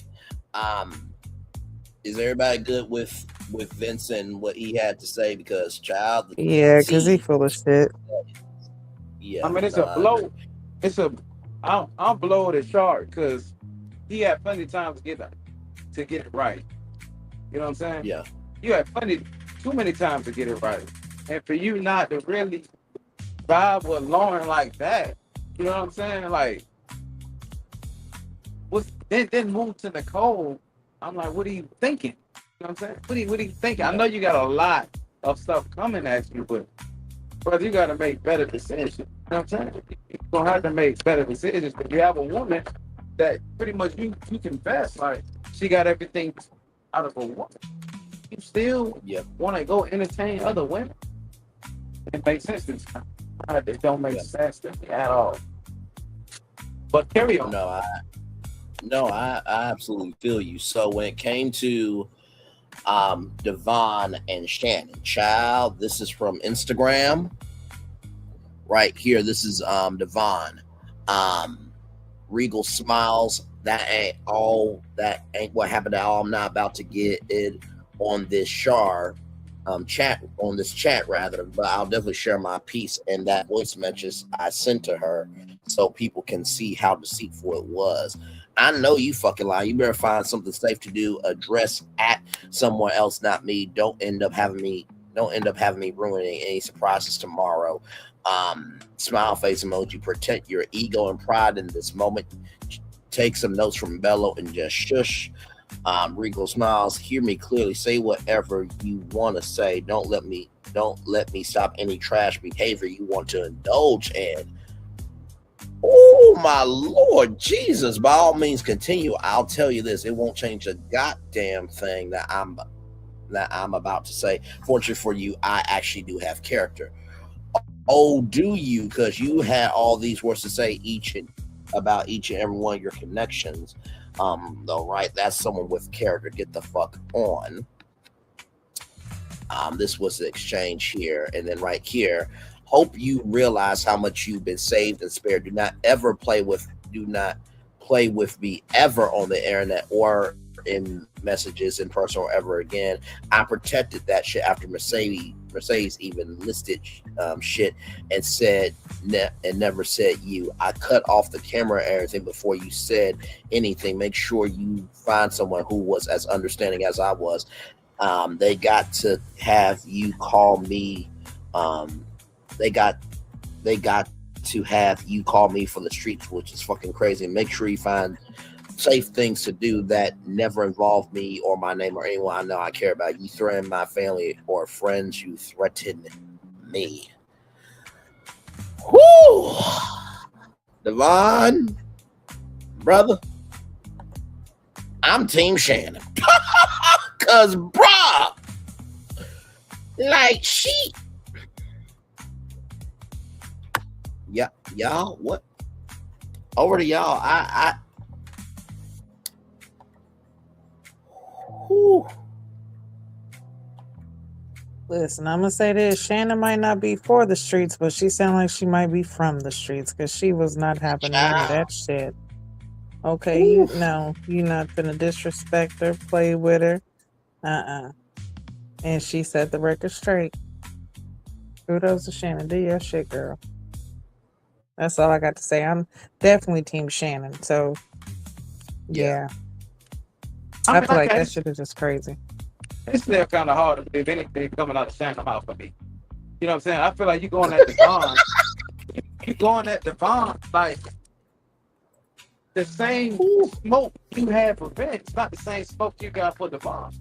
Speaker 4: Is everybody good with Vince and what he had to say? Because
Speaker 5: yeah, because he full of shit.
Speaker 6: Yeah, I mean, it's a blow. I'll blow the shark, because he had plenty of time to get it right. You know what I'm saying?
Speaker 4: Yeah.
Speaker 6: You had too many times to get it right, and for you not to really vibe with Lauren like that, you know what I'm saying? Like, then move to Nicole. I'm like, what are you thinking? You know what I'm saying? What are you thinking? I know you got a lot of stuff coming at you, but you got to make better decisions. You know what I'm saying? You're going to have to make better decisions, because you have a woman that pretty much you confess, like, she got everything out of a woman. you still
Speaker 4: Yeah.
Speaker 6: want to go entertain other women? It makes sense to me. It don't make sense to me at all. But carry on.
Speaker 4: I absolutely feel you. So when it came to Devon and Shannon, child, this is from Instagram. Right here, this is Devon. Regal smiles. That ain't what happened at all. I'm not about to get it on this chat rather, but I'll definitely share my piece and that voice message I sent to her so people can see how deceitful it was. I know you fucking lie. You better find something safe to do. Address at someone else, not me. Don't end up having me ruining any surprises tomorrow. Smile face emoji. Protect your ego and pride in this moment. Take some notes from Bello and just shush. Regal smiles. Hear me clearly. Say whatever you want to say. Don't let me stop any trash behavior you want to indulge in. Oh my Lord Jesus! By all means, continue. I'll tell you this: it won't change a goddamn thing that I'm about to say. Fortunately for you, I actually do have character. Oh, do you? Because you had all these words to say about each and every one of your connections. Though, right? That's someone with character. Get the fuck on. This was the exchange here, and then right here. Hope you realize how much you've been saved and spared. Do not play with me ever on the internet or in messages in person or ever again. I protected that shit after Mercedes even listed shit and said and never said you. I cut off the camera and everything before you said anything. Make sure you find someone who was as understanding as I was. They got to have you call me. They got to have you call me from the streets, which is fucking crazy. Make sure you find safe things to do that never involve me or my name or anyone I know I care about. You threaten my family or friends. You threaten me. Whoo! Devon, brother, I'm Team Shannon. Cause bruh, like she. Yeah, y'all, what? Over to y'all. Whew.
Speaker 5: Listen, I'm gonna say this: Shannon might not be for the streets, but she sounds like she might be from the streets because she was not having none of that shit. Okay, you're not gonna disrespect her, play with her, And she set the record straight. Kudos to Shannon. Do your shit, girl. That's all I got to say. I'm definitely Team Shannon. So, yeah. I feel like that shit is just crazy.
Speaker 6: It's still kind of hard to believe anything coming out of Shannon mouth for me. You know what I'm saying? I feel like you're going at Devon. You're going at Devon like the same smoke you had for Vince, not the same smoke you got for Devon.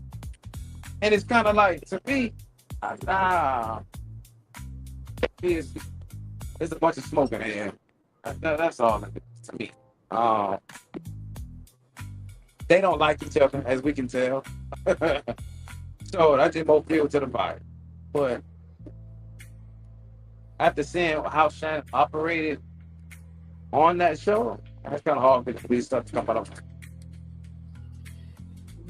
Speaker 6: And it's kind of like, to me, there's a bunch of smoke in here. That's all it is to me. They don't like each other, as we can tell. So that just more fuel to the fire. But after seeing how Shannon operated on that show, that's kind of hard for these stuff to come out of.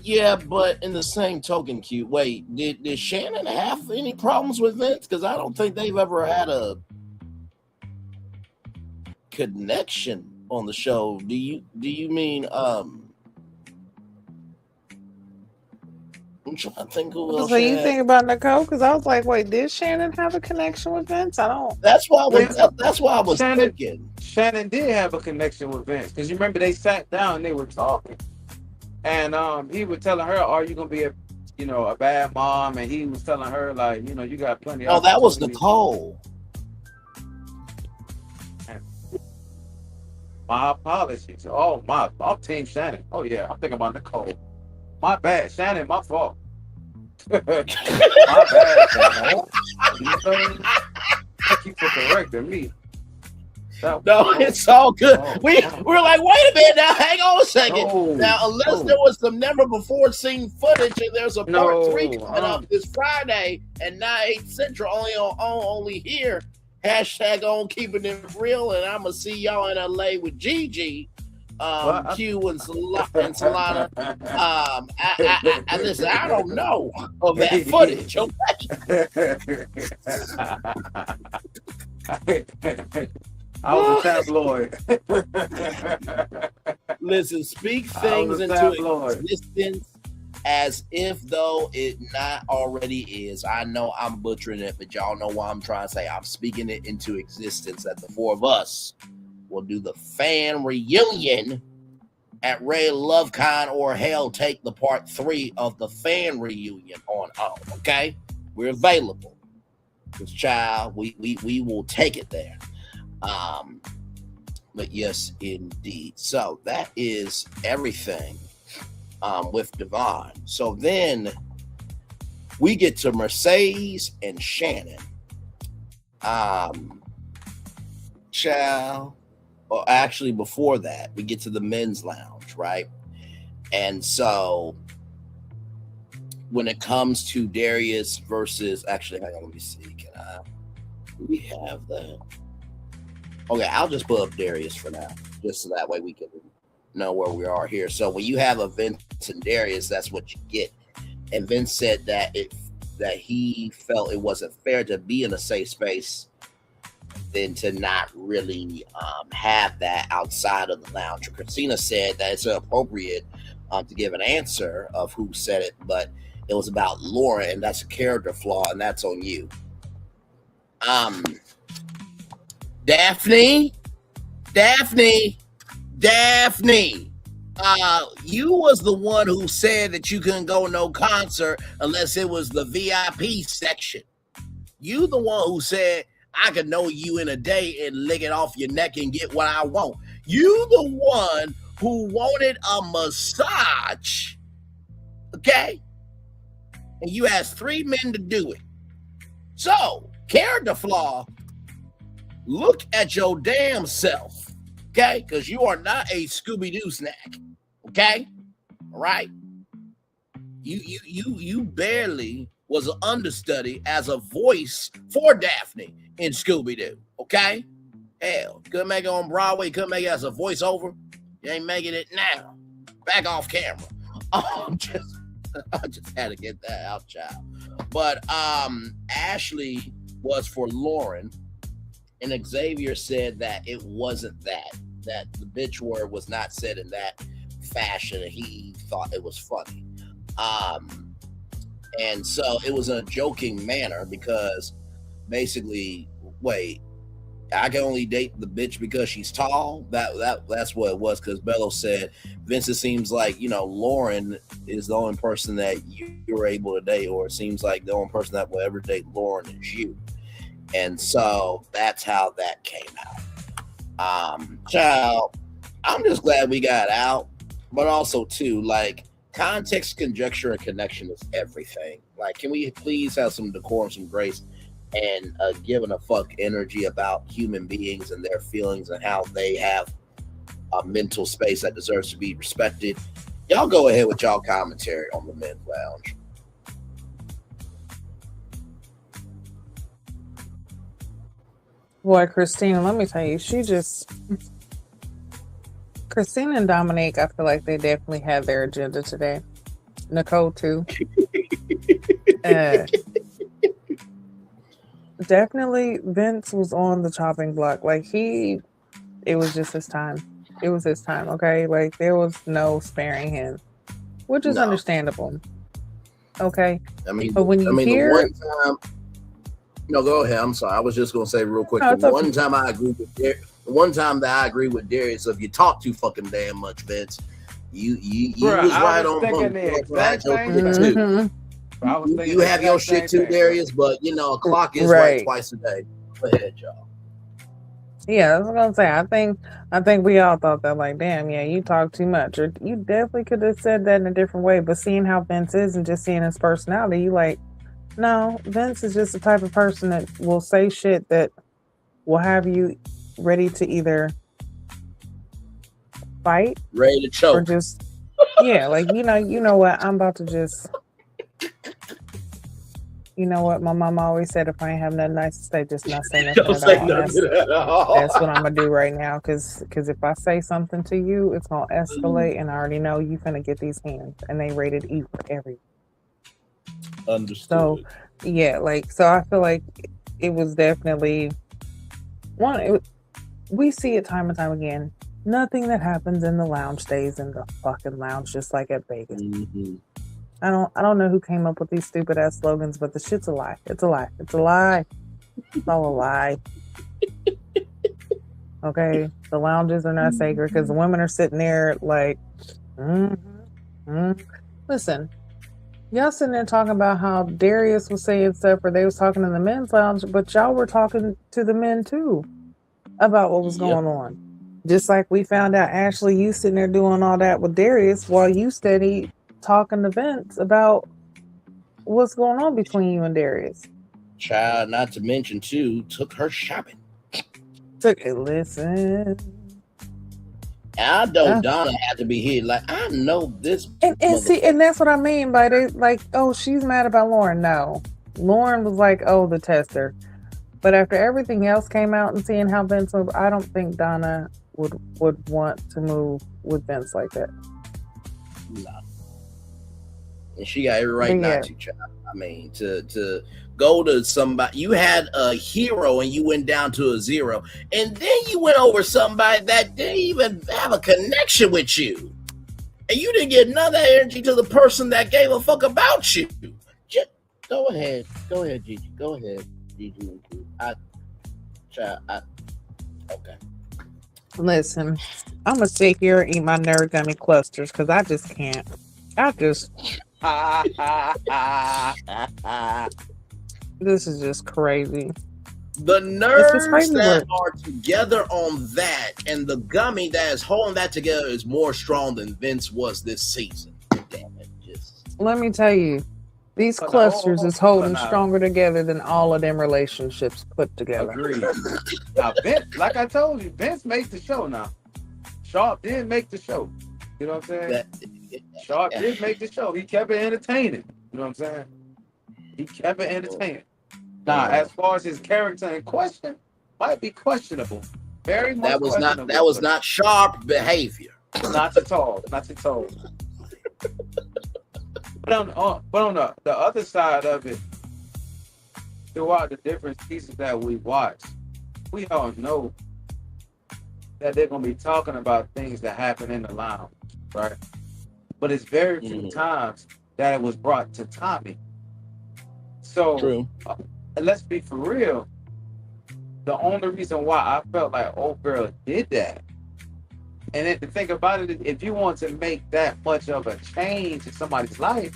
Speaker 4: Yeah, but in the same token, Q, wait, did Shannon have any problems with Vince? Because I don't think they've ever had a connection on the show. Do you mean I'm trying to think who else.
Speaker 5: So you think about Nicole? Because I was like, wait, did Shannon have a connection with Vince? I don't.
Speaker 4: That's why I was thinking.
Speaker 6: Shannon did have a connection with Vince because you remember they sat down and they were talking, and he was telling her, "Are you gonna be a bad mom?" And he was telling her like, you got plenty.
Speaker 4: Oh, that was Nicole.
Speaker 6: My apologies. Oh I'm Team Shannon. Oh yeah, I'm thinking about Nicole. My bad, Shannon. My fault. My bad, Shannon. Thank you for correcting me.
Speaker 4: No, it's all good. We're like, wait a minute now, hang on a second. Now, unless there was some never before seen footage, and there's a part 3 coming up this Friday at 9/8 Central, only here. Hashtag on keeping it real, and I'm gonna see y'all in LA with Gigi, Q and Solana. Listen, I don't know of that footage.
Speaker 6: I was a tabloid.
Speaker 4: Listen, speak things into existence as if though it not already is. I know I'm butchering it, but y'all know what I'm trying to say. I'm speaking it into existence that the 4 of us will do the fan reunion at Ray LoveCon or hell take the part 3 of the fan reunion on. Okay? We're available. Because child, we will take it there. But yes, indeed. So that is everything with Devon. So then we get to Mercedes and Shannon. Child, or actually before that, we get to the men's lounge, right? And so when it comes to Darius versus, actually, hang on, let me see. Do we have that? Okay, I'll just put up Darius for now, just so that way we can know where we are here. So when you have a Vince and Darius, that's what you get. And Vince said that he felt it wasn't fair to be in a safe space than to not really have that outside of the lounge. Christina said that it's appropriate to give an answer of who said it, but it was about Lauren, and that's a character flaw, and that's on you. Daphne, you was the one who said that you couldn't go no concert unless it was the VIP section. You the one who said I could know you in a day and lick it off your neck and get what I want. You the one who wanted a massage, okay? And you asked 3 men to do it. So, character flaw, look at your damn self, okay? Because you are not a Scooby-Doo snack, okay? All right? You barely was an understudy as a voice for Daphne in Scooby-Doo, okay? Hell, couldn't make it on Broadway, couldn't make it as a voiceover. You ain't making it now. Back off camera. I just had to get that out, child. But Ashley was for Lauren, and Xavier said that it wasn't that the bitch word was not said in that fashion, and he thought it was funny. And so it was in a joking manner because basically, wait, I can only date the bitch because she's tall. That's what it was, because Bello said, Vince, it seems like, Lauren is the only person that you're able to date, or it seems like the only person that will ever date Lauren is you. And so that's how that came out. Child, I'm just glad we got out, but also too, like, context, conjecture, and connection is everything. Like, can we please have some decorum, some grace, and giving a fuck energy about human beings and their feelings and how they have a mental space that deserves to be respected? Y'all go ahead with y'all commentary on the men's lounge.
Speaker 5: Boy, Christina, let me tell you, Christina and Dominique, I feel like they definitely had their agenda today. Nicole, too. Definitely, Vince was on the chopping block. Like, it was just his time. It was his time, okay? Like, there was no sparing him, which is understandable. Okay?
Speaker 4: I mean,
Speaker 5: but when you hear...
Speaker 4: the one time... No, go ahead. I'm sorry. I was just going to say real quick. The one time that I agree with Darius, if you talk too fucking damn much, Vince, you was right on point. You have your shit too, Darius, but a clock is right twice a day. Go ahead, y'all.
Speaker 5: Yeah, that's what I'm saying. I think we all thought that, like, damn, yeah, you talk too much, or you definitely could have said that in a different way. But seeing how Vince is and just seeing his personality, you like, no, Vince is just the type of person that will say shit that will have you ready to either fight
Speaker 4: Ready to
Speaker 5: or
Speaker 4: choke.
Speaker 5: just, yeah, like, you know what? I'm about to just, you know what? My mom always said, if I ain't have nothing nice to say, just not say nothing
Speaker 4: Don't
Speaker 5: at
Speaker 4: say
Speaker 5: all. And
Speaker 4: nothing at all.
Speaker 5: that's what I'm gonna do right now. Cause if I say something to you, it's gonna escalate, and I already know you finna get these hands, and they rated E for everything.
Speaker 4: Understood.
Speaker 5: So yeah, like, so I feel like it was definitely one. We see it time and time again. Nothing that happens in the lounge stays in the fucking lounge, just like at Vegas.
Speaker 4: Mhm.
Speaker 5: I don't know who came up with these stupid ass slogans, but the shit's a lie. It's a lie. It's a lie. It's all a lie. Okay, the lounges are not sacred because the women are sitting there like, listen, y'all sitting there talking about how Darius was saying stuff, or they was talking in the men's lounge, but y'all were talking to the men too about what was going on. Just like we found out, Ashley, you sitting there doing all that with Darius while you steady talking to Vince about what's going on between you and Darius.
Speaker 4: Child, not to mention too, took her shopping.
Speaker 5: Listen.
Speaker 4: I know Donna had to be here. Like, I know this.
Speaker 5: And see, and that's what I mean by they like, oh, she's mad about Lauren. No. Lauren was like, oh, the tester. But after everything else came out and seeing how Vince moved, I don't think Donna would want to move with Vince like that.
Speaker 4: No. And she got every right not to, child. I mean, to go to somebody. You had a hero and you went down to a zero. And then you went over somebody that didn't even have a connection with you. And you didn't get none of that energy to the person that gave a fuck about you. Just, go ahead. Go ahead, Gigi. Go ahead, Gigi. Okay.
Speaker 5: Listen, I'm going to sit here and eat my nerd gummy clusters because I just can't. This is just crazy.
Speaker 4: The nerds that are together on that and the gummy that is holding that together is more strong than Vince was this season. Damn it.
Speaker 5: Let me tell you, these clusters is holding stronger together than all of them relationships put together.
Speaker 6: Agreed. Now, Vince, like I told you, Vince makes the show now. Sharp did make the show. You know what I'm saying? Sharp did make the show. He kept it entertaining. You know what I'm saying? He kept it entertaining. Now, as far as his character in question, might be questionable. Very much questionable.
Speaker 4: That was not sharp behavior.
Speaker 6: Not at all. Not at all. But on the other side of it, throughout the different seasons that we watch, we all know that they're going to be talking about things that happen in the lounge, right? But it's very few times that it was brought to Tommy. So, let's be for real. The only reason why I felt like old girl did that, and then to think about it, if you want to make that much of a change in somebody's life,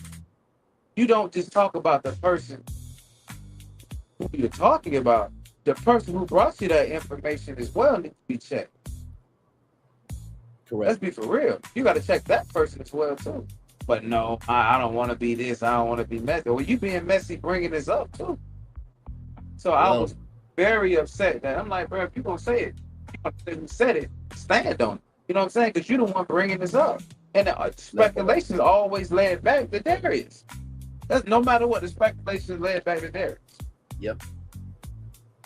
Speaker 6: you don't just talk about the person who you're talking about. The person who brought you that information as well needs to be checked.
Speaker 4: Correct.
Speaker 6: Let's be for real. You got to check that person as well too. But no, I don't want to be this. I don't want to be messy. Well, you being messy, bringing this up too. So I was very upset that I'm like, bro, if you're going to say it, you said it, stand on it. You know what I'm saying? Because you're the one bringing this up. And the speculation is always led back to Darius. That's, no matter what, the speculation is led back to Darius.
Speaker 4: Yep.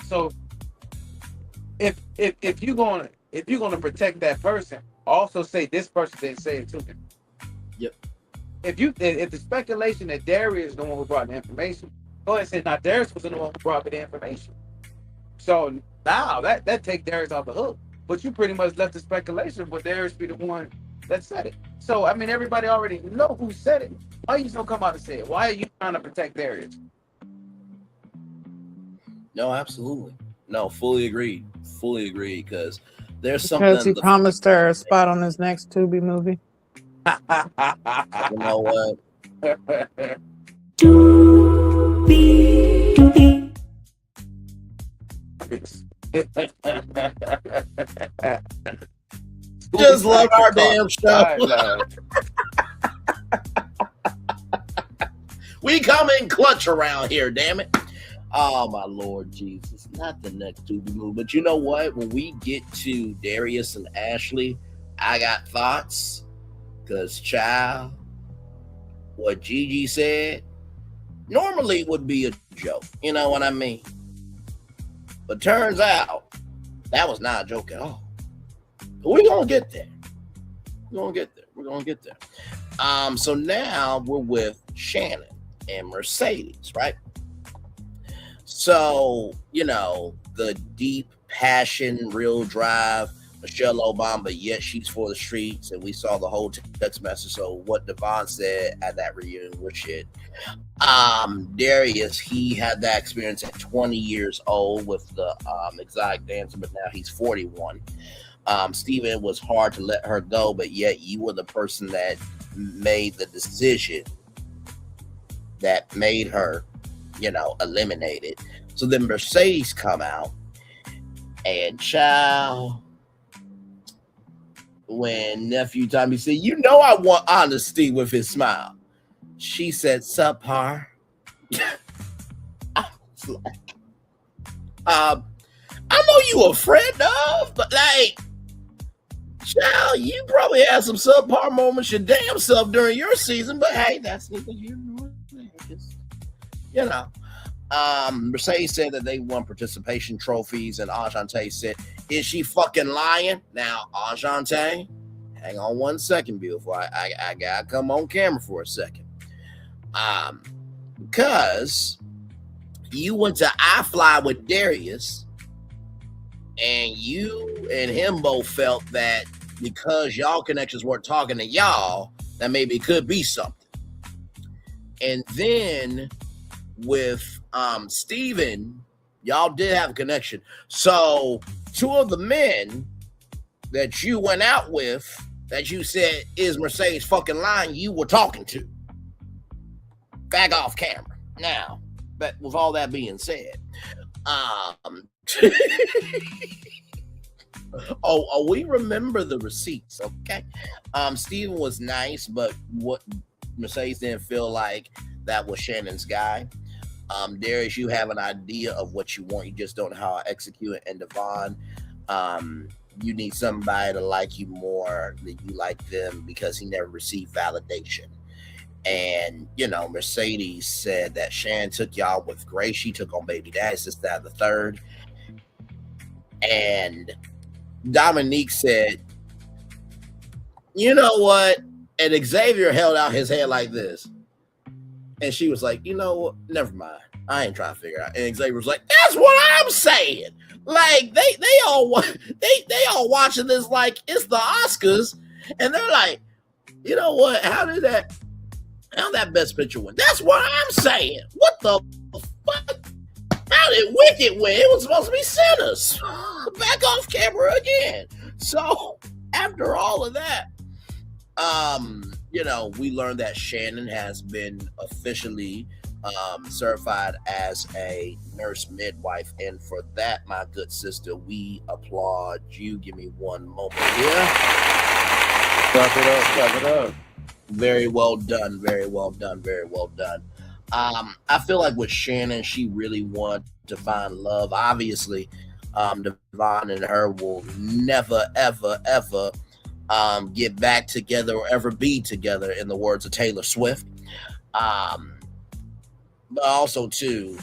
Speaker 6: So if you're gonna protect that person, also say this person didn't say it to him.
Speaker 4: Yep.
Speaker 6: If the speculation that Darius is the one who brought the information, go ahead and say, now Darius was the one who brought me the information. So now that take Darius off the hook. But you pretty much left the speculation for Darius be the one that said it. So I mean, everybody already know who said it. Why you don't come out and say it? Why are you trying to protect Darius?
Speaker 4: No, absolutely. No, fully agreed. Fully agreed. Because there's something.
Speaker 5: Because he promised her a spot on his next Tubi movie.
Speaker 4: You know what? Just like our damn show. We come in clutch around here, damn it. Oh my Lord Jesus, not the next Tubi move. But you know what? When we get to Darius and Ashley, I got thoughts. Cause child, what Gigi said normally would be a joke. You know what I mean? But turns out that was not a joke at all. We're gonna get there. We're gonna get there. So now we're with Shannon and Mercedes, right? So, you know, the deep passion, real drive, Michelle Obama, yet she's for the streets, and we saw the whole text message. So what Devon said at that reunion was shit. Darius, he had that experience at 20 years old with the exotic dancer, but now he's 41. Steven, it was hard to let her go, but yet you were the person that made the decision that made her, you know, eliminated. So then Mercedes come out, and child, when nephew Tommy said, "You know I want honesty," with his smile, she said, "Subpar." I was like, I know you a friend of, but like, child, you probably had some subpar moments your damn self during your season. But hey, that's neither here nor there. Just, you know. Mercedes said that they won participation trophies, and Ajante said, "Is she fucking lying?" Now, Ajante, hang on one second, beautiful. I gotta come on camera for a second. Because you went to iFly with Darius, and you and him both felt that because y'all connections weren't talking to y'all, that maybe it could be something. And then with Steven, y'all did have a connection. So two of the men that you went out with, that you said is Mercedes fucking lying, you were talking to back off camera. Now, but with all that being said, we remember the receipts, okay? Steven was nice, but what Mercedes didn't feel like that was Shannon's guy. Darius, you have an idea of what you want, you just don't know how to execute it. And Devon, you need somebody to like you more than you like them because he never received validation. And, you know, Mercedes said that Shannon took y'all with grace. She took on baby daddy, sister, that, the third. And Dominique said, "You know what?" And Xavier held out his hand like this. And she was like, "You know what? Never mind. I ain't trying to figure it out." And Xavier was like, "That's what I'm saying." Like they all watching this like it's the Oscars, and they're like, "You know what? How that best picture win?" That's what I'm saying. What the fuck? How did Wicked win? It was supposed to be Sinners. Back off camera again. So after all of that, you know, we learned that Shannon has been officially certified as a nurse midwife, and for that, my good sister, we applaud you. Give me one moment here.
Speaker 6: Clap it up.
Speaker 4: Very well done. Very well done. Very well done. I feel like with Shannon, she really wanted to find love. Obviously, Devon and her will never, ever, ever get back together or ever be together, in the words of Taylor Swift. But also, too,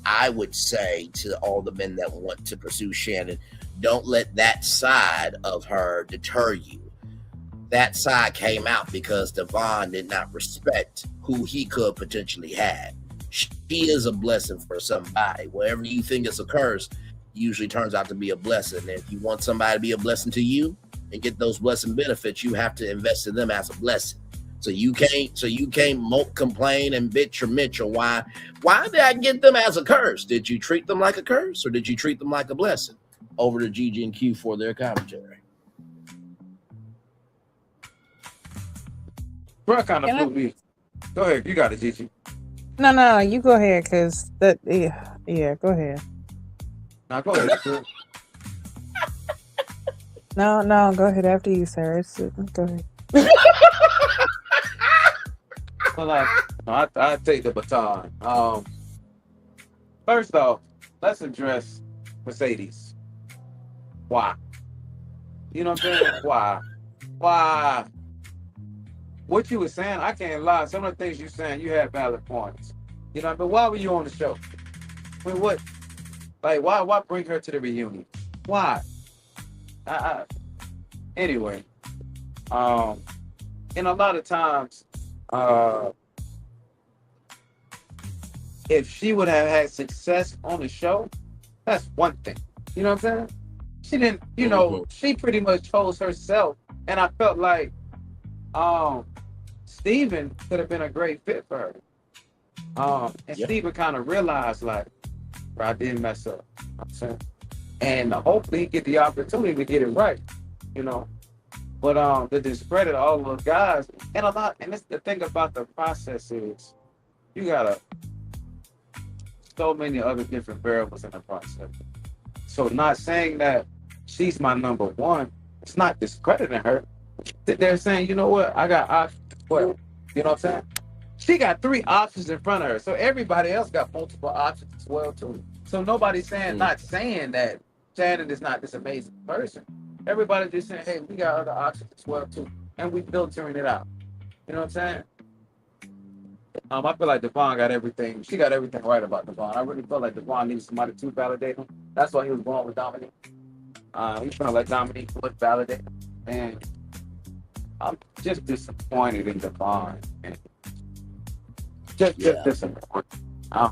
Speaker 4: I would say to all the men that want to pursue Shannon, don't let that side of her deter you. That side came out because Devon did not respect who he could potentially have. She is a blessing for somebody. Wherever you think it's a curse, usually turns out to be a blessing. And if you want somebody to be a blessing to you and get those blessing benefits, you have to invest in them as a blessing. So you can't mope, complain, and bitch or mitch or why did I get them as a curse? Did you treat them like a curse or did you treat them like a blessing? Over to Gigi and Q for their commentary.
Speaker 6: Bro, kind of flew me. Go ahead, you got it, Gigi.
Speaker 5: No, you go ahead, cause that yeah, go ahead.
Speaker 6: Now go ahead.
Speaker 5: No, go ahead after you, sir. Go ahead.
Speaker 6: Well, I take the baton. First off, let's address Mercedes. Why? You know what I'm saying? Why? Why? What you were saying, I can't lie. Some of the things you saying, you had valid points. You know, but why were you on the show? I mean, what? Like, why bring her to the reunion? Why? Anyway, and a lot of times, if she would have had success on the show, that's one thing. You know what I'm saying? She didn't, you know, she pretty much chose herself. And I felt like Steven could have been a great fit for her. And Steven kind of realized, like, bro, I didn't mess up. You know what I'm saying? And hopefully he get the opportunity to get it right, you know. But to discredit all those guys, and this the thing about the process is you gotta so many other different variables in the process. So not saying that she's my number one, it's not discrediting her. They're saying, you know what, I got options as well. You know what I'm saying? She got 3 options in front of her, so everybody else got multiple options as well too. So nobody's saying, not saying that Shannon is not this amazing person. Everybody's just saying, hey, we got other options as well too, and we filtering it out. You know what I'm saying? I feel like Devon got everything. She got everything right about Devon. I really feel like Devon needs somebody to validate him. That's why he was going with Dominique. He felt like Dominique would validate him. And I'm just disappointed in Devon. And just disappointed. I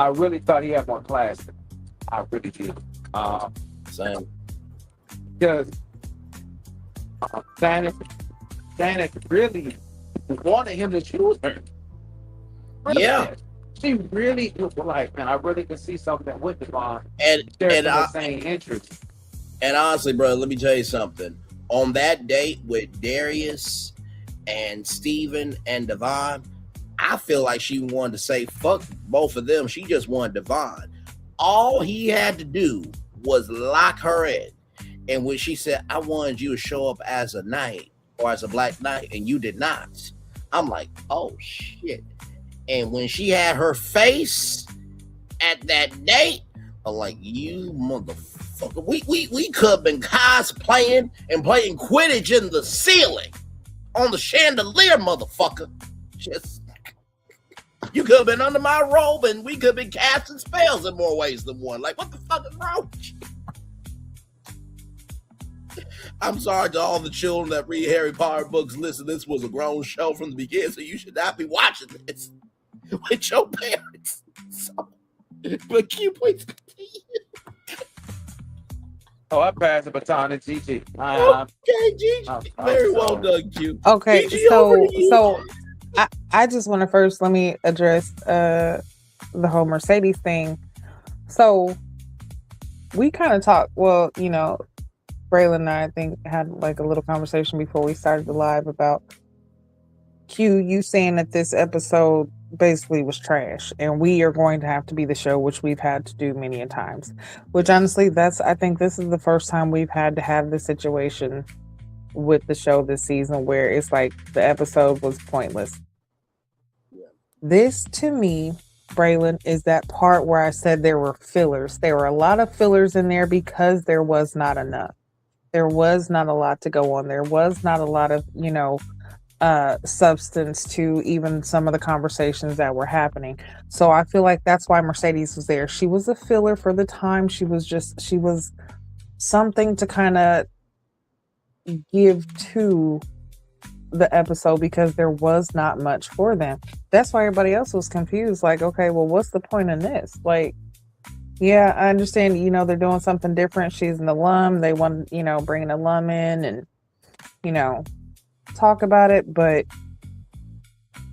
Speaker 6: really thought he had more class. I really did.
Speaker 4: Same.
Speaker 6: Because Shannon really wanted him to choose her. Really did. She really was like, man, I really could see something with Devon. And the same interest.
Speaker 4: And honestly, bro, let me tell you something. On that date with Darius and Steven and Devon, I feel like she wanted to say fuck both of them. She just wanted Devon. All he had to do was lock her in. And when she said, I wanted you to show up as a knight or as a black knight, and you did not, I'm like, oh shit. And when she had her face at that date, I'm like, you motherfucker. We could have been cosplaying and playing Quidditch in the ceiling on the chandelier, motherfucker. Just, you could have been under my robe and we could have been casting spells in more ways than one. Like, what the fuck is wrong with you? I'm sorry to all the children that read Harry Potter books. Listen, this was a grown show from the beginning, so you should not be watching this with your parents. So, but can you please continue?
Speaker 6: Oh, I passed the baton to Gigi.
Speaker 4: Okay, Gigi. Very well done, Q.
Speaker 5: Okay,
Speaker 4: Gigi,
Speaker 5: so I just want to first let me address the whole Mercedes thing. So we kind of talked. Well, you know, Braylon and I think had like a little conversation before we started the live about Q. You saying that this episode basically was trash, and we are going to have to be the show, which we've had to do many a times. Which honestly, I think this is the first time we've had to have the situation with the show this season where it's like the episode was pointless. This to me, Braylon, is that part where I said there were fillers. There were a lot of fillers in there because there was not enough. There was not a lot to go on. There was not a lot of, you know, substance to even some of the conversations that were happening. So I feel like that's why Mercedes was there. She was a filler for the time. She was something to kind of give to the episode because there was not much for them. That's why everybody else was confused. Like, okay, well, what's the point in this? Like, yeah, I understand, you know, they're doing something different. She's an alum. They want, you know, bring an alum in and, you know, talk about it. But,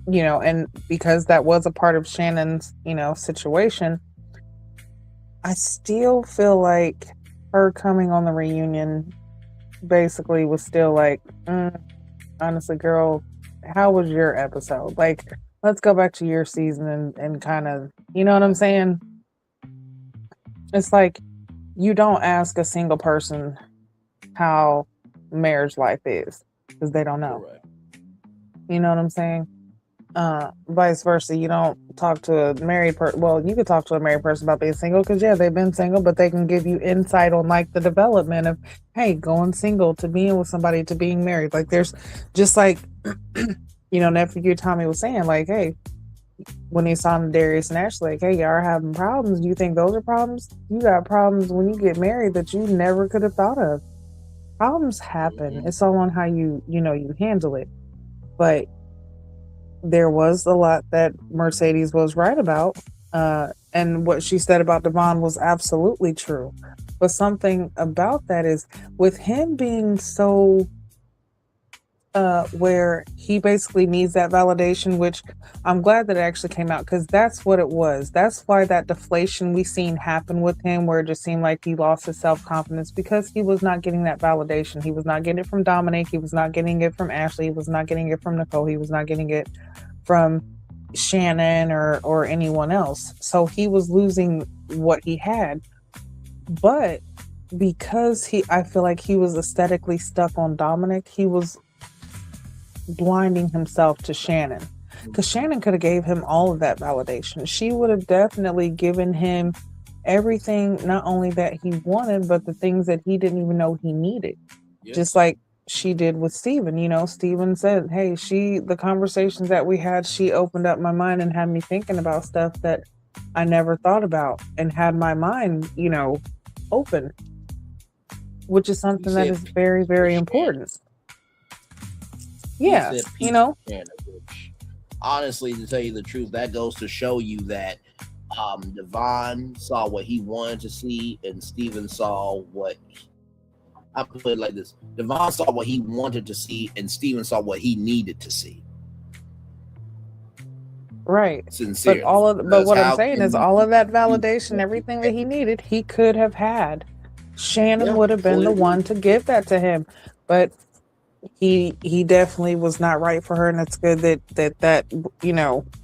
Speaker 5: you know, and because that was a part of Shannon's, you know, situation, I still feel like her coming on the reunion basically was still like, honestly, girl, how was your episode? Like, let's go back to your season and kind of, you know what I'm saying? It's like you don't ask a single person how marriage life is because they don't know.
Speaker 4: Correct.
Speaker 5: You know what I'm saying? vice versa. You don't talk to a married person. Well, you could talk to a married person about being single because yeah, they've been single, but they can give you insight on like the development of, hey, going single to being with somebody to being married. Like there's just like, nephew Tommy was saying, like, hey, when he saw Darius and Ashley, like, hey, y'all are having problems. Do you think those are problems? You got problems when you get married that you never could have thought of. Problems happen. It's all on how you handle it. But there was a lot that Mercedes was right about. And what she said about Devon was absolutely true. But something about that is with him being so where he basically needs that validation, which I'm glad that it actually came out because that's what it was. That's why that deflation we seen happen with him, where it just seemed like he lost his self-confidence because he was not getting that validation. He was not getting it from Dominique. He was not getting it from Ashley. He was not getting it from Nicole. He was not getting it from Shannon or anyone else. So he was losing what he had. But because I feel like he was aesthetically stuck on Dominic, he was blinding himself to Shannon, because Shannon could have gave him all of that validation. She would have definitely given him everything, not only that he wanted, but the things that he didn't even know he needed. Just like she did with Steven. Steven said, hey, the conversations that we had, she opened up my mind and had me thinking about stuff that I never thought about and had my mind, open, which is something that is very, very important. Yeah,
Speaker 4: Which, honestly, to tell you the truth, that goes to show you that Devon saw what he wanted to see, and Steven saw what I put it like this: Devon saw what he wanted to see, and Steven saw what he needed to see.
Speaker 5: Right.
Speaker 4: Sincerely.
Speaker 5: But what I'm saying is all of that validation, everything that he needed, he could have had. Shannon would have been the one to give that to him, but he definitely was not right for her, and it's good that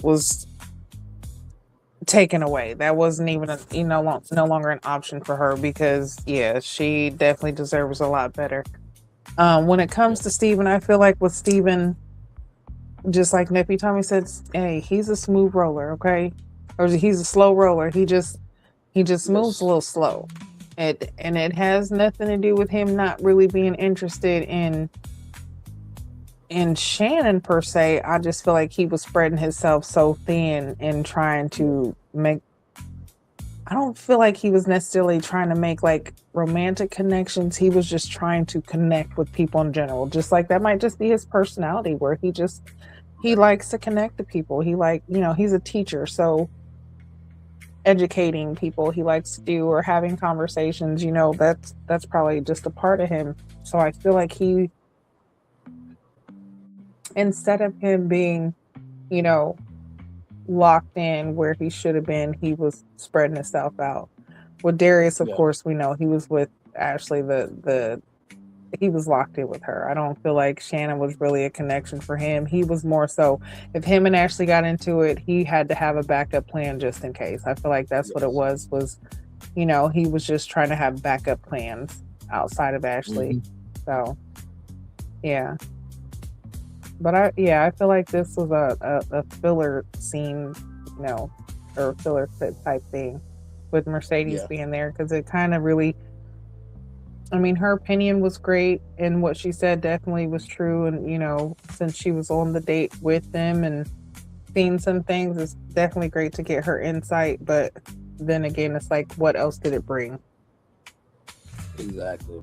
Speaker 5: was taken away. That wasn't even no longer an option for her, because she definitely deserves a lot better. When it comes to Steven, I feel like with Steven, just like Nephew Tommy said, hey, he's a smooth roller, okay? Or he's a slow roller. He just moves a little slow. And it has nothing to do with him not really being interested in Shannon per se. I just feel like he was spreading himself so thin and trying to make, I don't feel like he was necessarily trying to make like romantic connections. He was just trying to connect with people in general. Just like that might just be his personality, where he likes to connect to people. He's a teacher, so educating people he likes to do, or having conversations, that's probably just a part of him. So I feel like instead of him being, locked in where he should have been, he was spreading himself out. With Darius, of course, we know he was with Ashley. He was locked in with her. I don't feel like Shannon was really a connection for him. He was more so, if him and Ashley got into it, he had to have a backup plan just in case. I feel like that's what it was, he was just trying to have backup plans outside of Ashley. So, yeah. But I feel like this was a filler scene, or filler type thing with Mercedes being there, because it kind of really, her opinion was great, and what she said definitely was true. And, since she was on the date with them and seen some things, it's definitely great to get her insight. But then again, it's like, what else did it bring?
Speaker 4: Exactly.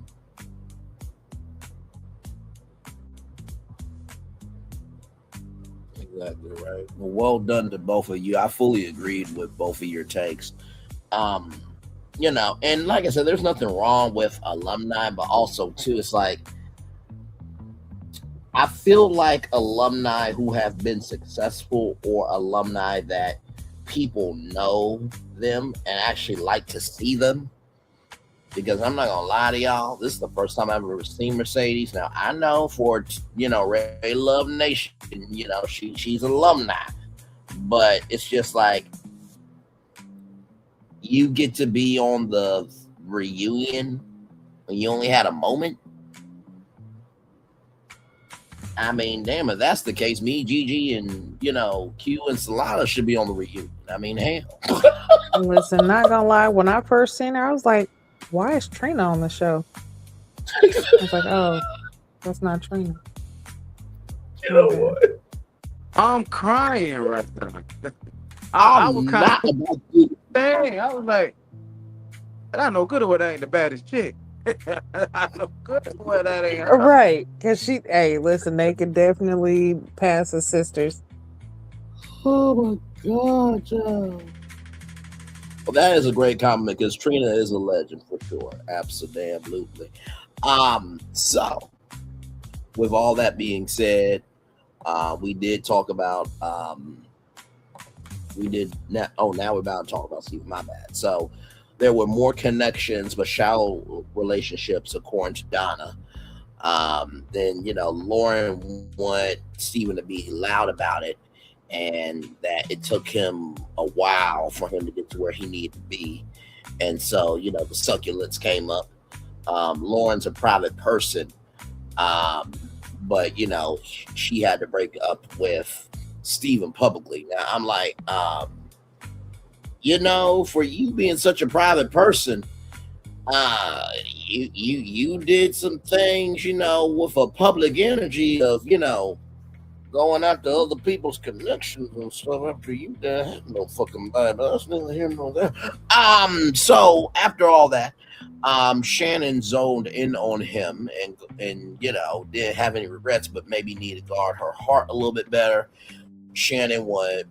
Speaker 4: Exactly right. Well done to both of you. I fully agreed with both of your takes. And like I said, there's nothing wrong with alumni, but also too, it's like, I feel like alumni who have been successful, or alumni that people know them and actually like to see them, because I'm not gonna lie to y'all, this is the first time I've ever seen Mercedes. Now I know for Ray Love Nation, she's alumni, but it's just like, you get to be on the reunion when you only had a moment. I mean, damn, if that's the case, me, Gigi, and Q and Solana should be on the reunion. I mean, hell.
Speaker 5: Listen, not gonna lie, when I first seen her, I was like, why is Trina on the show? I was like, oh, that's not Trina.
Speaker 4: You know what?
Speaker 6: I'm crying right now.
Speaker 4: I
Speaker 6: was
Speaker 4: was
Speaker 6: kind
Speaker 4: not
Speaker 6: of
Speaker 4: about to.
Speaker 6: dang. I was like, I know good well that ain't the baddest chick. I know good well that ain't her.
Speaker 5: Right, because listen, they could definitely pass as sisters.
Speaker 4: Oh my God, Joe. Well, that is a great compliment because Trina is a legend for sure. Absolutely. So with all that being said, we did talk about now we're about to talk about Steve. My bad. So there were more connections but shallow relationships according to Donna. Then Lauren wanted Steven to be loud about it, and that it took him a while for him to get to where he needed to be. And so the succulents came up. Lauren's a private person, but she had to break up with Steven publicly. Now I'm like, for you being such a private person, you did some things, with a public energy of, going after other people's connections and stuff after you died. No fucking bad us, neither here nor there. So after all that, Shannon zoned in on him and didn't have any regrets, but maybe needed to guard her heart a little bit better. Shannon would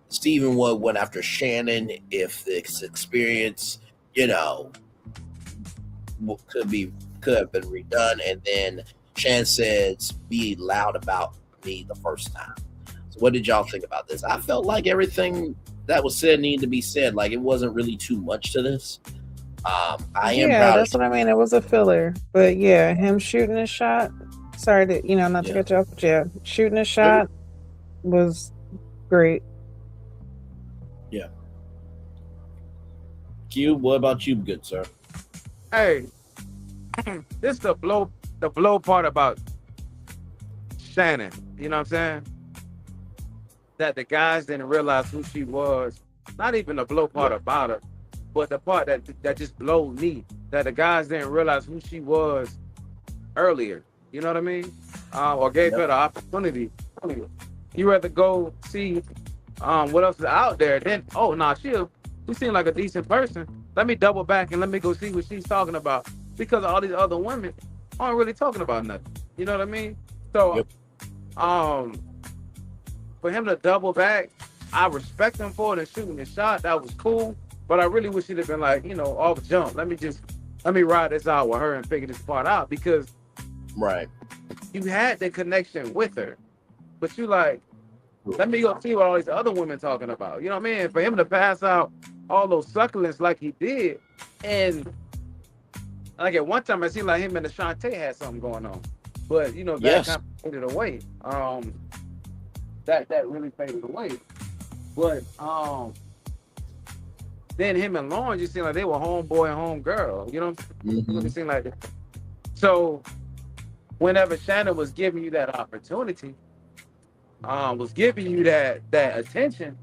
Speaker 4: Stephen Wood went after Shannon if this experience, could have been redone. And then Shannon says, be loud about me the first time. So what did y'all think about this? I felt like everything that was said needed to be said. Like it wasn't really too much to this. I am proud.
Speaker 5: That's what I mean. It was a filler. But yeah, him shooting a shot. Sorry to, not to cut you off, but shooting a shot was great.
Speaker 4: Yeah. Q, what about you, good sir?
Speaker 6: Hey, this the blow part about Shannon. You know what I'm saying? That the guys didn't realize who she was. Not even the blow part about her, but the part that just blowed me. That the guys didn't realize who she was earlier. You know what I mean? Or gave her the opportunity. You rather go see what else is out there. Then, she seemed like a decent person. Let me double back and let me go see what she's talking about. Because all these other women aren't really talking about nothing. You know what I mean? So, for him to double back, I respect him for it and shooting the shot. That was cool. But I really wish he'd have been like, off jump. Let me ride this out with her and figure this part out. Because you had the connection with her. But you like, let me go see what all these other women talking about. You know what I mean? For him to pass out all those succulents like he did, and like at one time I seemed like him and Ashante had something going on. But that kind of faded away. That really faded away. But then him and Lauren just seemed like they were homeboy and homegirl. You know what I'm saying? It seemed like that. So whenever Shannon was giving you that opportunity, was giving you that attention,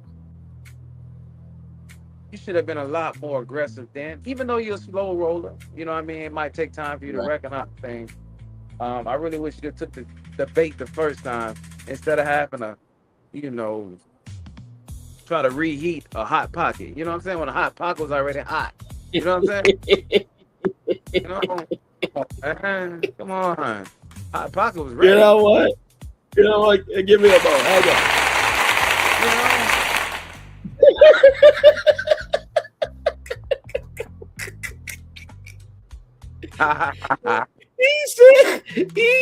Speaker 6: you should have been a lot more aggressive then. Even though you're a slow roller, you know what I mean? It might take time for you to recognize things. I really wish you took the bait the first time instead of having to, try to reheat a hot pocket. You know what I'm saying? When a hot pocket was already hot. You know what I'm saying? Come on. Hot pocket was ready.
Speaker 4: You know what? Give me a bone. Hang on. He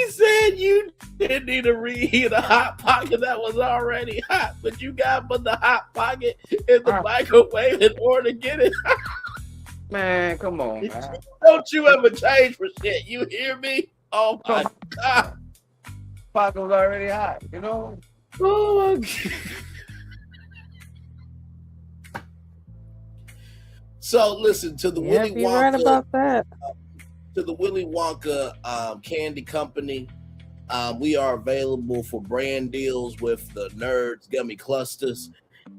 Speaker 4: said you didn't need to reheat a hot pocket that was already hot, but you got to put the hot pocket in the microwave in order to get it hot.
Speaker 6: Man, come on, man.
Speaker 4: Don't you ever change for shit. You hear me? Oh my God.
Speaker 6: Pocket was already hot,
Speaker 4: Oh my God. So listen to the Willy Wonka.
Speaker 5: Right about that.
Speaker 4: To the Willy Wonka candy company. We are available for brand deals with the Nerds Gummy Clusters,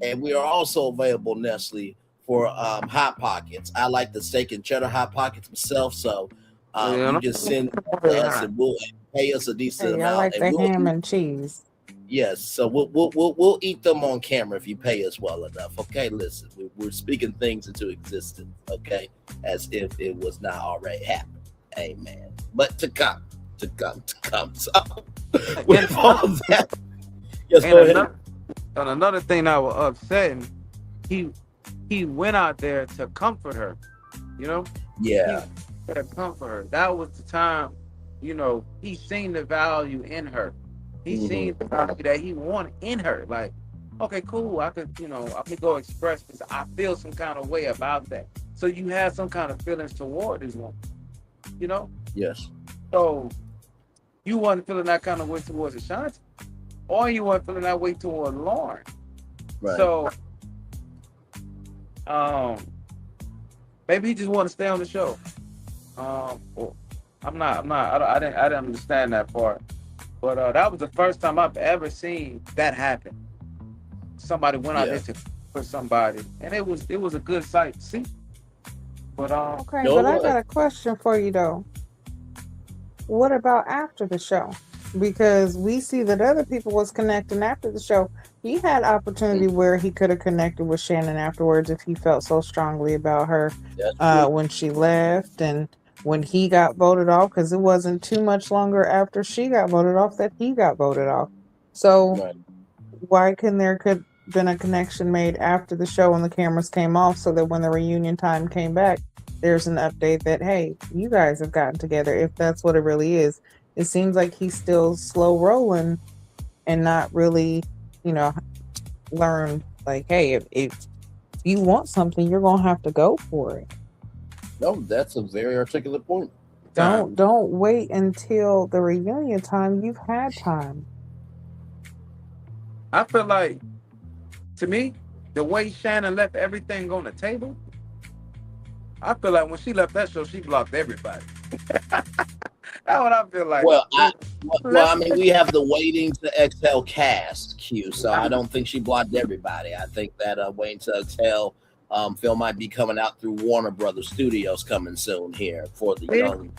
Speaker 4: and we are also available, Nestle, for Hot Pockets. I like the steak and cheddar Hot Pockets myself, so you just send to us and we'll pay us a decent
Speaker 5: Hey, I
Speaker 4: amount,
Speaker 5: like
Speaker 4: and
Speaker 5: the
Speaker 4: we'll
Speaker 5: ham and cheese.
Speaker 4: yes, so we'll eat them on camera if you pay us well enough. Okay, listen, we're speaking things into existence, okay, as if it was not already happened. Amen. But to come. So with all that, yes, go ahead.
Speaker 6: And another thing that was upsetting, he went out there to comfort her, you know?
Speaker 4: Yeah.
Speaker 6: To comfort her. That was the time, you know, he seen the value in her. He seen the value that he wanted in her. Like, okay, cool. I could go express this. I feel some kind of way about that. So you have some kind of feelings toward this woman, you know?
Speaker 4: Yes.
Speaker 6: So you wasn't feeling that kind of way towards Ashanti, or you weren't feeling that way toward Lauren.
Speaker 4: Right.
Speaker 6: So maybe he just want to stay on the show. I didn't understand that part. But that was the first time I've ever seen that happen. Somebody went out there to for somebody, and it was a good sight to see. But
Speaker 5: okay, but I got a question for you though. What about after the show? Because we see that other people was connecting after the show. He had opportunity where he could have connected with Shannon afterwards if he felt so strongly about her when she left and when he got voted off, because it wasn't too much longer after she got voted off that he got voted off. So why couldn't there could been a connection made after the show when the cameras came off, so that when the reunion time came back, there's an update that, hey, you guys have gotten together, if that's what it really is. It seems like he's still slow rolling and not really, learn, like, hey, if you want something, you're going to have to go for it.
Speaker 4: No, that's a very articulate point.
Speaker 5: Don't wait until the reunion time. You've had time.
Speaker 6: I feel like, to me, the way Shannon left everything on the table, I feel like when she left that show, she blocked everybody. That's what I feel like.
Speaker 4: Well, I mean, we have the Waiting to Exhale cast, Q, so I don't think she blocked everybody. I think that Waiting to Exhale film might be coming out through Warner Brothers Studios coming soon here for the young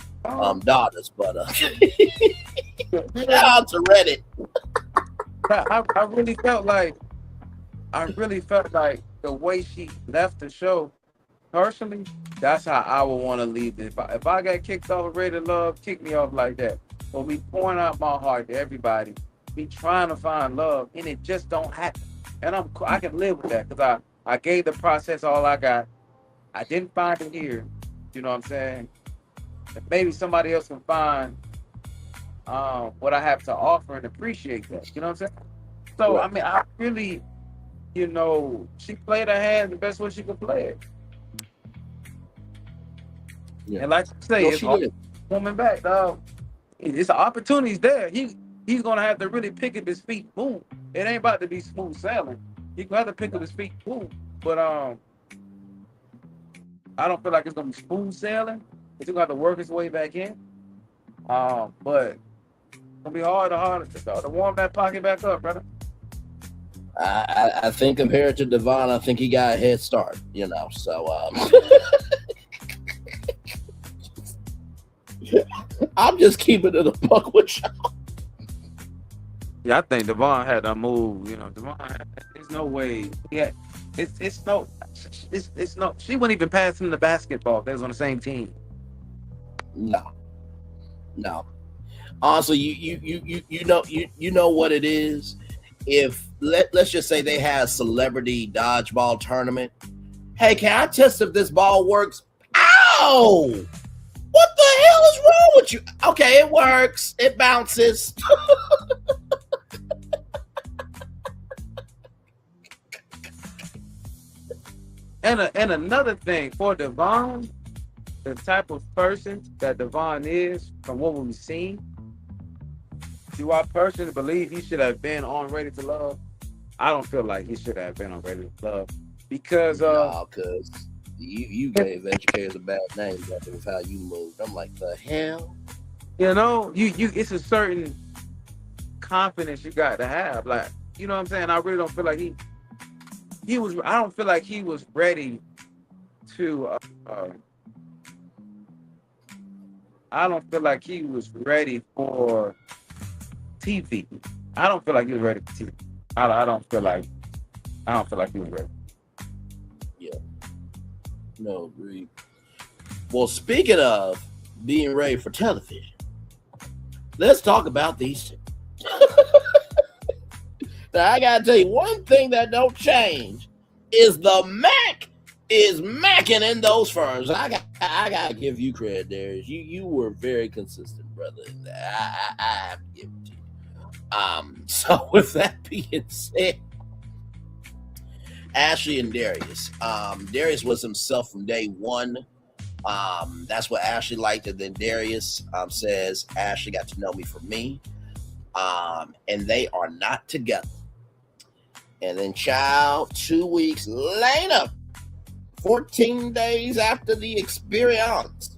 Speaker 4: daughters. But shout out to Reddit.
Speaker 6: I really felt like the way she left the show, personally, that's how I would want to leave it. If I got kicked off of Rated Love, kick me off like that. But me pouring out my heart to everybody, me trying to find love, and it just don't happen. And I can live with that because I gave the process all I got. I didn't find it here. You know what I'm saying? And maybe somebody else can find what I have to offer and appreciate that. You know what I'm saying? So, right. I mean, I really, she played her hand the best way she could play it. Yeah. And like you say, it's coming back, dog. It's opportunities there. He's gonna have to really pick up his feet, boom. It ain't about to be smooth sailing. He's gonna have to pick up his feet, boom. But I don't feel like it's gonna be smooth sailing. He's gonna have to work his way back in. But it's gonna be hard to warm that pocket back up, brother.
Speaker 4: I think compared to Devon, I think he got a head start, so I'm just keeping it a buck with y'all.
Speaker 6: Yeah, I think Devon had to move. Devon, there's no way. Yeah, it's no. She wouldn't even pass him the basketball if they was on the same team.
Speaker 4: No. Also, you know what it is. If let's just say they had a celebrity dodgeball tournament. Hey, can I test if this ball works? Ow! What the hell is wrong with you? Okay, it works. It bounces.
Speaker 6: And another thing for Devon, the type of person that Devon is, from what we've seen, do I personally believe he should have been on Ready to Love? I don't feel like he should have been on Ready to Love because
Speaker 4: because you gave educators a bad name with how you moved. I'm like, the hell?
Speaker 6: You it's a certain confidence you got to have. Like, you know what I'm saying? I really don't feel like he was. I don't feel like he was ready to. I don't feel like he was ready for TV. I don't feel like he was ready for TV. I don't feel like he was ready.
Speaker 4: Yeah. No, agreed. Well, speaking of being ready for television, let's talk about these. Now, I gotta tell you, one thing that don't change is the Mac is macking in those firms. I gotta give you credit, Darius. You were very consistent, brother. In that. I have to give it to you. So with that being said, Ashley and Darius. Darius was himself from day one. That's what Ashley liked, and then Darius says Ashley got to know me for me. And they are not together. And then, child, 2 weeks later, 14 days after the experience,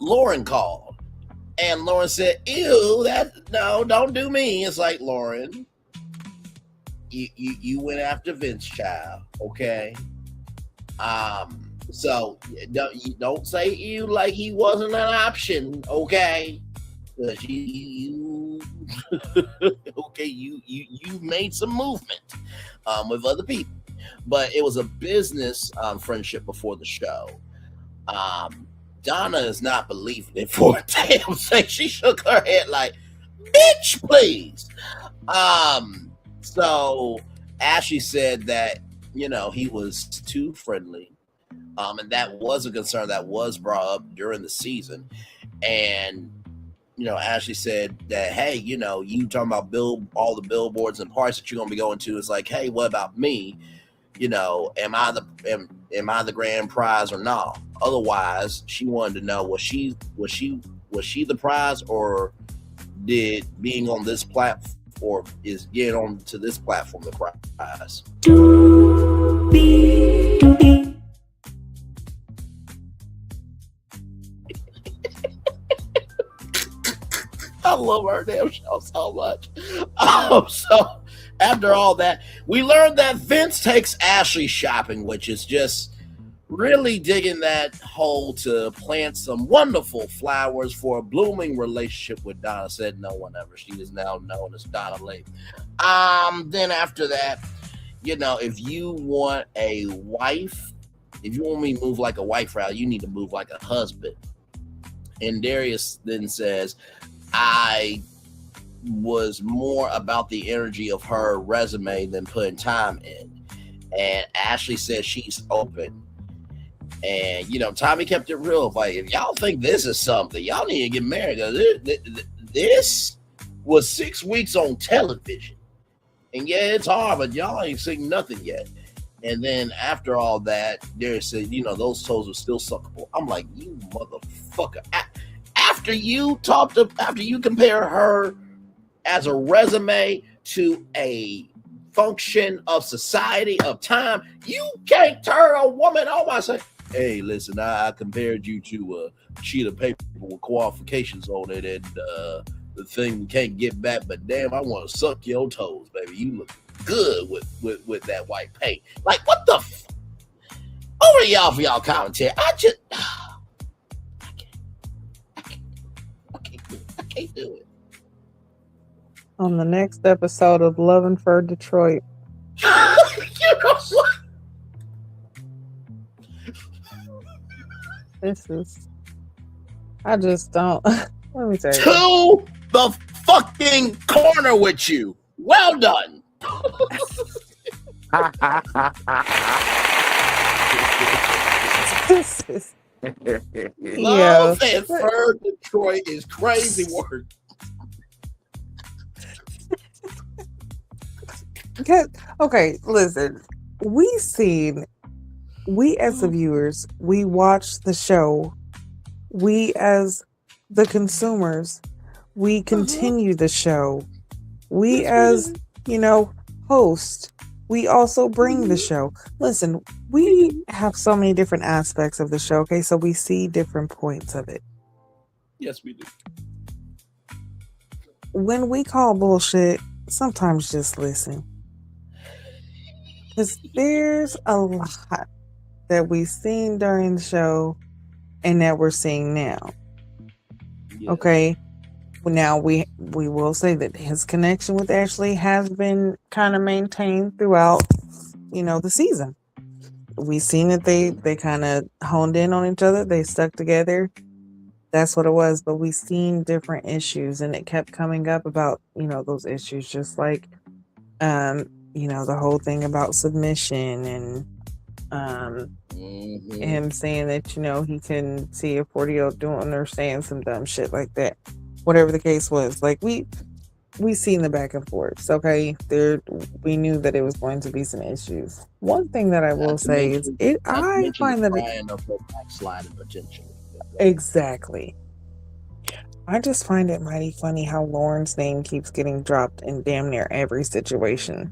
Speaker 4: Lauren called. And Lauren said, ew, no, don't do me. It's like, Lauren, you went after Vince, child, okay? So don't say ew like he wasn't an option, okay? Because you okay, you made some movement with other people, but it was a business friendship before the show. Donna is not believing it for a damn thing. She shook her head like, bitch, please. So Ashley said that, he was too friendly. And that was a concern that was brought up during the season. And Ashley said that, hey, you talking about all the billboards and parts that you're gonna be going to. It's like, hey, what about me? Am I the grand prize or not? Otherwise, she wanted to know, was she the prize, or did being on this platform, or is getting on to this platform the prize? I love our damn show so much. So after all that, we learned that Vince takes Ashley shopping, which is just really digging that hole to plant some wonderful flowers for a blooming relationship with Donna. Said no one ever. She is now known as Donna Lee. Then after that, if you want a wife, if you want me to move like a wife route, you need to move like a husband. And Darius then says, I was more about the energy of her resume than putting time in. And Ashley says she's open. And, Tommy kept it real. Like, if y'all think this is something, y'all need to get married. This was 6 weeks on television. And yeah, it's hard, but y'all ain't seen nothing yet. And then after all that, Darius said, those toes are still suckable. I'm like, you motherfucker. After you compare her as a resume to a function of society, of time, you can't turn a woman on and say, hey, listen, I compared you to a sheet of paper with qualifications on it, and the thing can't get back, but damn, I want to suck your toes, baby. You look good with that white paint. Like, what the over to y'all for y'all commentary. I can't do it.
Speaker 5: On the next episode of Loving for Detroit.
Speaker 4: You know what?
Speaker 5: I just don't. Let me tell you.
Speaker 4: To the fucking corner with you. Well done. Love and for Detroit is crazy work.
Speaker 5: Okay, listen. We as the viewers, we watch the show. We as the consumers, we continue the show. We as, host, we also bring the show. Listen, we have so many different aspects of the show, okay? So we see different points of it.
Speaker 4: Yes, we do.
Speaker 5: when we call bullshit, sometimes just listen. Because there's a lot that we've seen during the show and that we're seeing now.
Speaker 4: Yes.
Speaker 5: Okay. Now we will say that his connection with Ashley has been kind of maintained throughout, the season. We've seen that they kind of honed in on each other. They stuck together. That's what it was. But we've seen different issues, and it kept coming up about, those issues, just like, the whole thing about submission and him saying that, he can see a 40-year-old doing or saying some dumb shit like that. Whatever the case was, like we seen the back and forth. Okay, we knew that it was going to be some issues. One thing that I will say is I find that
Speaker 4: backsliding potentially.
Speaker 5: Exactly. I just find it mighty funny how Lauren's name keeps getting dropped in damn near every situation.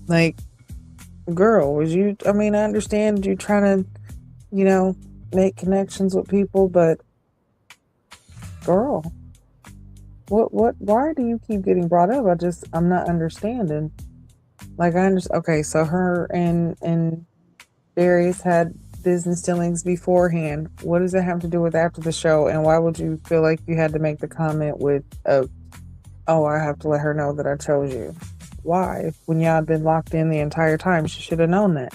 Speaker 5: Like, girl, I understand you trying to, make connections with people, but girl, why do you keep getting brought up? I'm not understanding. Like, okay, so her and Darius had business dealings beforehand. What does it have to do with after the show? And why would you feel like you had to make the comment with, I have to let her know that I chose you? Why? When y'all had been locked in the entire time, she should have known that.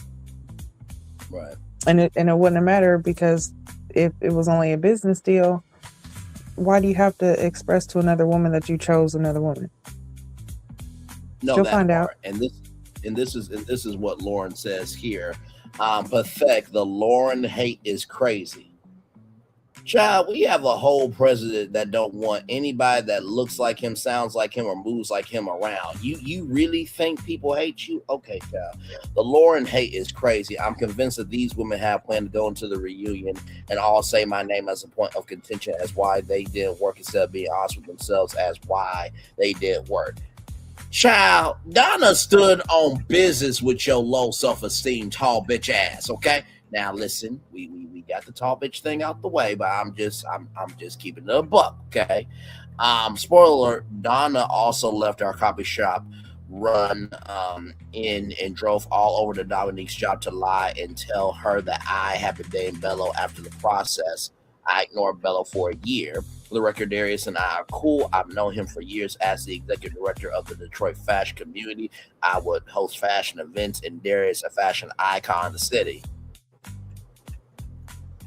Speaker 4: Right.
Speaker 5: And it wouldn't have mattered, because if it was only a business deal, why do you have to express to another woman that you chose another woman?
Speaker 4: No,
Speaker 5: she'll find out.
Speaker 4: And this is what Lauren says here. Pathetic. The Lauren hate is crazy. Child, we have a whole president that don't want anybody that looks like him, sounds like him, or moves like him around. You really think people hate you? Okay, child. The Lauren hate is crazy. I'm convinced that these women have planned to go into the reunion and all say my name as a point of contention as why they didn't work, instead of being honest with themselves as why they didn't work. Child, Donna stood on business with your low self-esteem, tall bitch ass. Okay, now listen, we got the tall bitch thing out the way, but I'm just keeping it a buck. Okay. Spoiler alert: Donna also left our copy shop run in and drove all over to Dominique's job to lie and tell her that I have been dating Bello. After the process, I ignored Bello for a year. For the record, Darius and I are cool. I've known him for years as the executive director of the Detroit fashion community. I would host fashion events, and Darius a fashion icon in the city.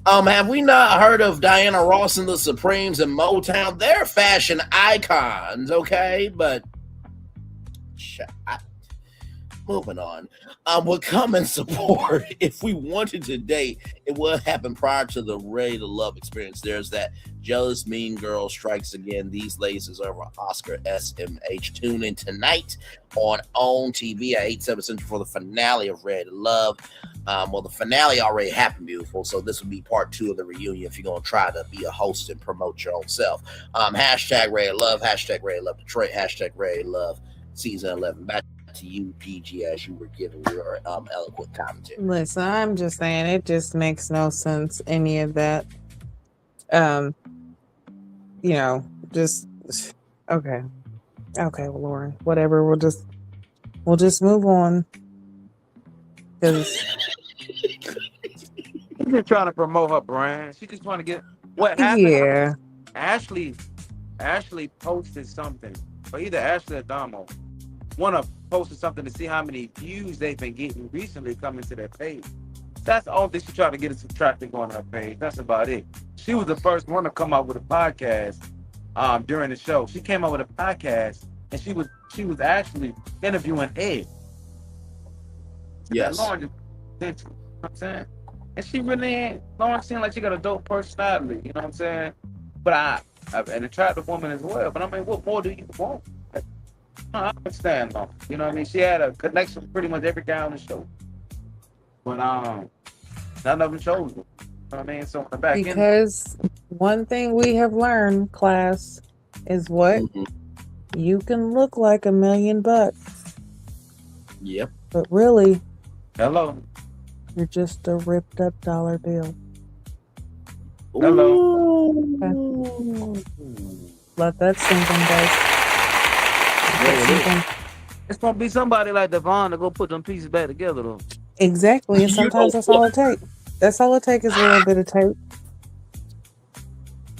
Speaker 4: Have we not heard of Diana Ross and the Supremes and Motown? They're fashion icons, okay? But moving on. Would come and support if we wanted to date. It would happen prior to the Ready to Love experience. There's that jealous mean girl strikes again. These ladies deserve an Oscar SMH. Tune in tonight on OWN TV at 8/7 Central for the finale of Ready to Love. Well, the finale already happened, beautiful. So this would be part 2 of the reunion if you're going to try to be a host and promote your own self. Hashtag Ready to Love, hashtag Ready to Love Detroit, hashtag Ready to Love Season 11. Back to you, PG, as you were giving your eloquent commentary.
Speaker 5: Listen, I'm just saying, it just makes no sense, any of that. Just okay, well, Lauren, whatever. We'll just move on, because
Speaker 6: She's just trying to promote her brand. She's just trying to get what happened.
Speaker 5: Yeah.
Speaker 6: Ashley posted something, or either Ashley or Damo. One of posted something to see how many views they've been getting recently coming to their page. That's all that she tried to get us some traffic on her page. That's about it. She was the first one to come out with a podcast during the show. She came out with a podcast, and she was actually interviewing Ed.
Speaker 4: Yes.
Speaker 6: Lauren, you know what I'm saying? And she really Lauren seemed like she got a dope personality, you know what I'm saying? But I an attractive woman as well. But I mean, what more do you want? I understand though. You know what I mean? She had a connection with pretty much every guy on the show. But none of them chose her. You know what I mean? So back
Speaker 5: because one thing we have learned, class, is what you can look like $1 million.
Speaker 4: Yep.
Speaker 5: But really,
Speaker 6: hello,
Speaker 5: you're just a ripped up $1 bill.
Speaker 6: Hello.
Speaker 5: Okay. Let that sink in, guys.
Speaker 6: It's gonna be somebody like Devon to go put them pieces back together, though.
Speaker 5: Exactly, and sometimes that's all it takes. That's all it takes is a little bit of tape.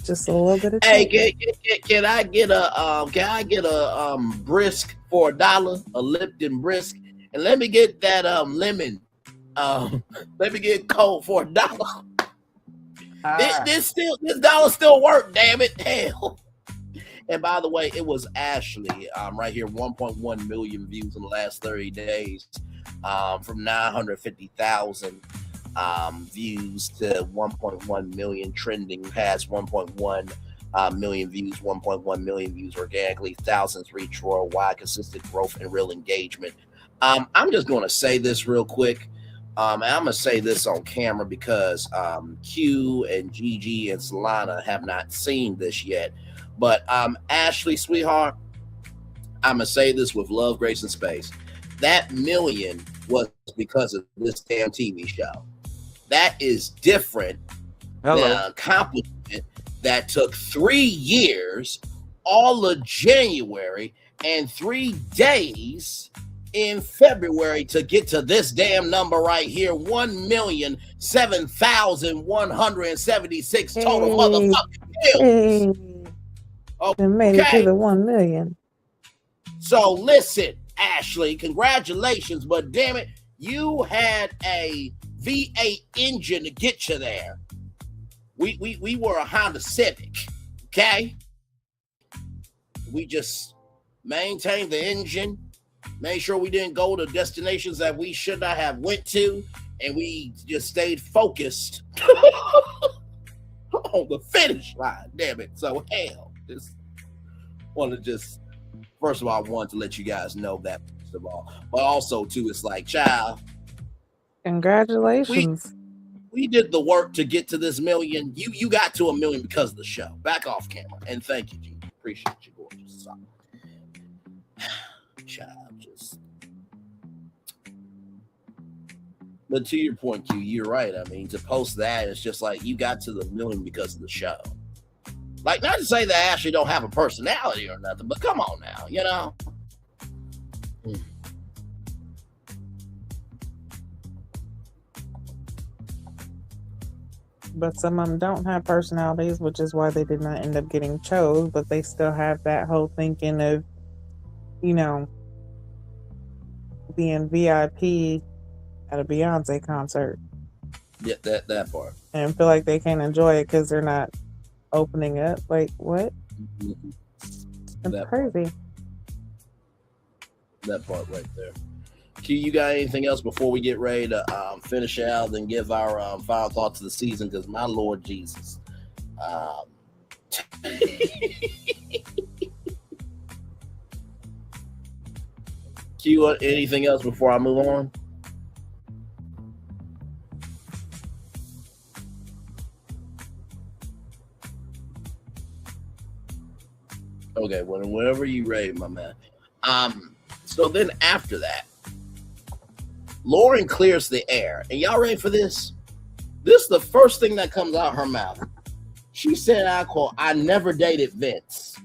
Speaker 5: Just a little bit of tape.
Speaker 4: Hey, can I get a brisk for $1, a Lipton brisk, and let me get that lemon. Let me get Coke for $1. This dollar still work, damn it, hell. And by the way, it was Ashley right here, 1.1 million views in the last 30 days, from 950,000 views to 1.1 million, trending past 1.1 million views, 1.1 million views organically, thousands reach worldwide, consistent growth and real engagement. I'm just going to say this real quick. And I'm going to say this on camera because Q and Gigi and Solana have not seen this yet. But Ashley, sweetheart, I'm going to say this with love, grace, and space. That million was because of this damn TV show. That is different than an accomplishment that took 3 years, all of January, and 3 days in February to get to this damn number right here, 1,007,176 total motherfucking views.
Speaker 5: Okay. Made it to the 1 million.
Speaker 4: So listen, Ashley, congratulations, but damn it, you had a V8 engine to get you there. We were a Honda Civic, okay? We just maintained the engine, made sure we didn't go to destinations that we should not have went to, and we just stayed focused on the finish line. Damn it! So hell, first of all, I wanted to let you guys know that first of all, but also too, it's like, child,
Speaker 5: congratulations.
Speaker 4: We did the work to get to this million. You got to 1 million because of the show. Back off camera, and thank you, G. Appreciate you, gorgeous. Child, but to your point, Q, you're right. I mean, to post that, it's just like you got to the million because of the show. Like, not to say that Ashley don't have a personality or nothing, but come on now, you know?
Speaker 5: But some of them don't have personalities, which is why they did not end up getting chose, but they still have that whole thinking of, you know, being VIP at a Beyonce concert.
Speaker 4: Yeah, that part.
Speaker 5: And feel like they can't enjoy it because they're not opening up. Like, what? That's crazy.
Speaker 4: That part right there. Q, you got anything else before we get ready to finish out and give our final thoughts of the season? Because my Lord Jesus. Q, anything else before I move on? Okay, whenever you're ready, my man. So then after that, Lauren clears the air. And y'all ready for this? This is the first thing that comes out of her mouth. She said, I never dated Vince.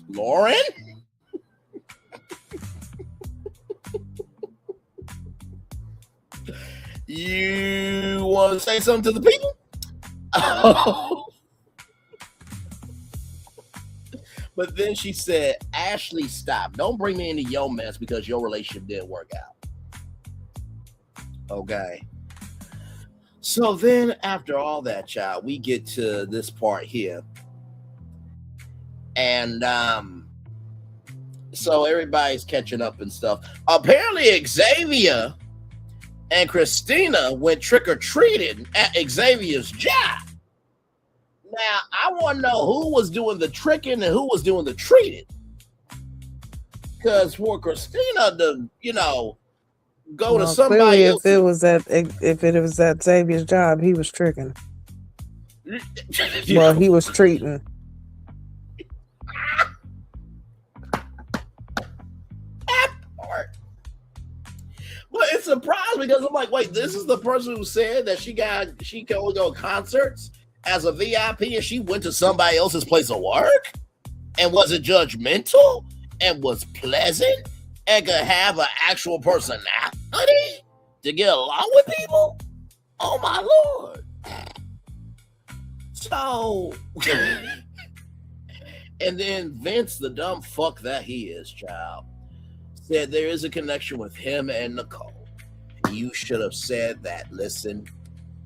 Speaker 4: Lauren? You want to say something to the people? But then she said, Ashley, stop. Don't bring me into your mess because your relationship didn't work out. Okay. So then after all that, child, we get to this part here. And so everybody's catching up and stuff. Apparently Xavier and Christina went trick-or-treating at Xavier's job. Now, I want to know who was doing the tricking and who was doing the treating. Because for Christina to, go to somebody else.
Speaker 5: If it was at Xavier's job, he was tricking. Well, he was treating.
Speaker 4: Well, it surprised me because I'm like, wait, this is the person who said that she can only go to concerts as a VIP and she went to somebody else's place of work and wasn't judgmental and was pleasant and could have an actual personality to get along with people. Oh my Lord. So and then Vince, the dumb fuck that he is, child, said there is a connection with him and Nicole. You should have said that, listen,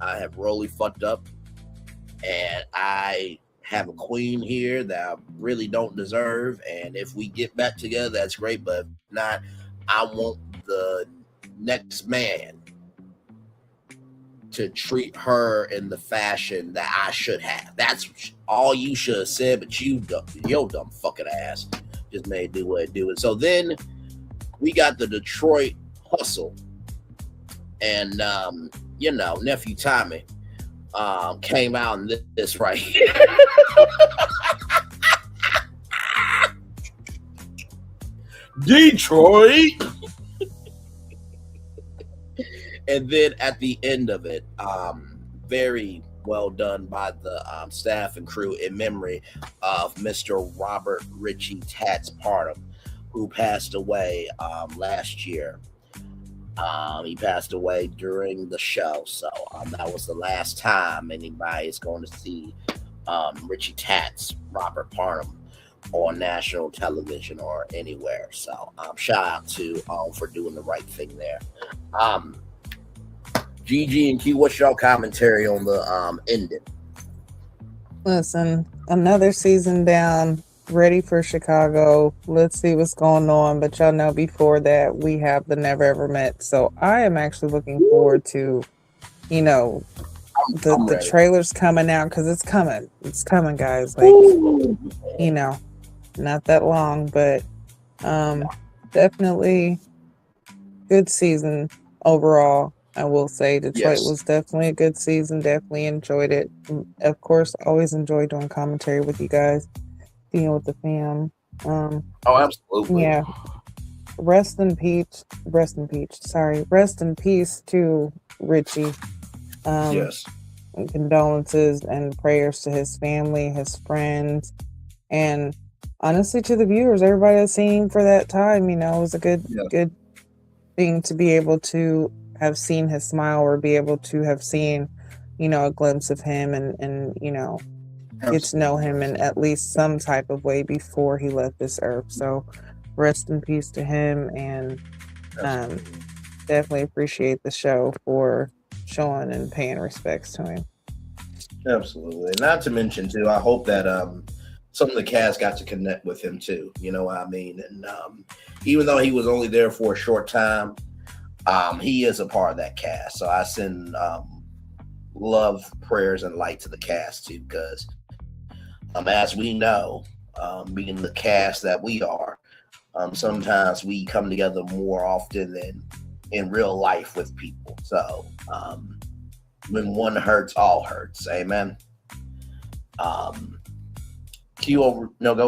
Speaker 4: I have really fucked up and I have a queen here that I really don't deserve. And if we get back together, that's great. But if not, I want the next man to treat her in the fashion that I should have. That's all you should have said, but your dumb fucking ass just made do what it do. And so then we got the Detroit hustle, and nephew Tommy came out in this right here. Detroit. And then at the end of it, very well done by the staff and crew in memory of Mr. Robert Richie Tats Parham, who passed away last year. He passed away during the show, so that was the last time anybody is going to see Richie Tats, Robert Parham, on national television or anywhere. So shout out to for doing the right thing there. GG and Q, what's your commentary on the ending?
Speaker 5: Listen, another season down, ready for Chicago. Let's see what's going on. But y'all know before that, we have the Never Ever Met. So I am actually looking forward to, the trailers coming out, because it's coming. It's coming, guys. Like, not that long, but definitely good season overall. I will say Detroit was definitely a good season. Definitely enjoyed it. Of course, always enjoy doing commentary with you guys, dealing with the fam.
Speaker 4: Oh, absolutely.
Speaker 5: Yeah. Rest in peace. Sorry. Rest in peace to Richie.
Speaker 4: Yes.
Speaker 5: And condolences and prayers to his family, his friends, and honestly to the viewers, everybody that's seen for that time. It was a good thing to be able to have seen his smile, or be able to have seen, a glimpse of him and get to know him in at least some type of way before he left this earth. So rest in peace to him, and definitely appreciate the show for showing and paying respects to him.
Speaker 4: Absolutely. Not to mention too, I hope that some of the cast got to connect with him too. You know what I mean? And even though he was only there for a short time, he is a part of that cast. So I send love, prayers, and light to the cast too, because as we know, being the cast that we are, sometimes we come together more often than in real life with people. So when one hurts, all hurts. Amen. Go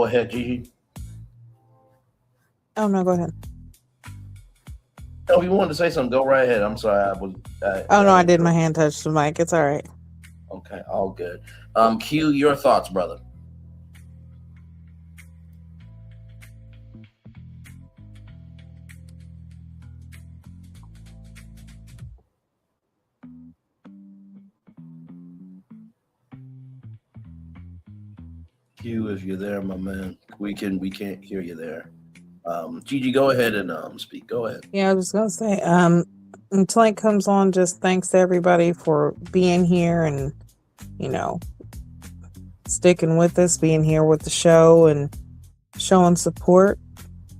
Speaker 4: ahead, Gigi.
Speaker 5: Oh no, go ahead.
Speaker 4: Oh, you wanted to say something? Go right ahead. I'm sorry.
Speaker 5: I did. My hand touched the mic. It's all right.
Speaker 4: Okay, all good. Q, your thoughts, brother. Q, if you're there, my man, we can't hear you there. Gigi, go ahead and speak. Go ahead.
Speaker 5: Yeah, I was gonna say, until it comes on, just thanks to everybody for being here and sticking with us, being here with the show and showing support.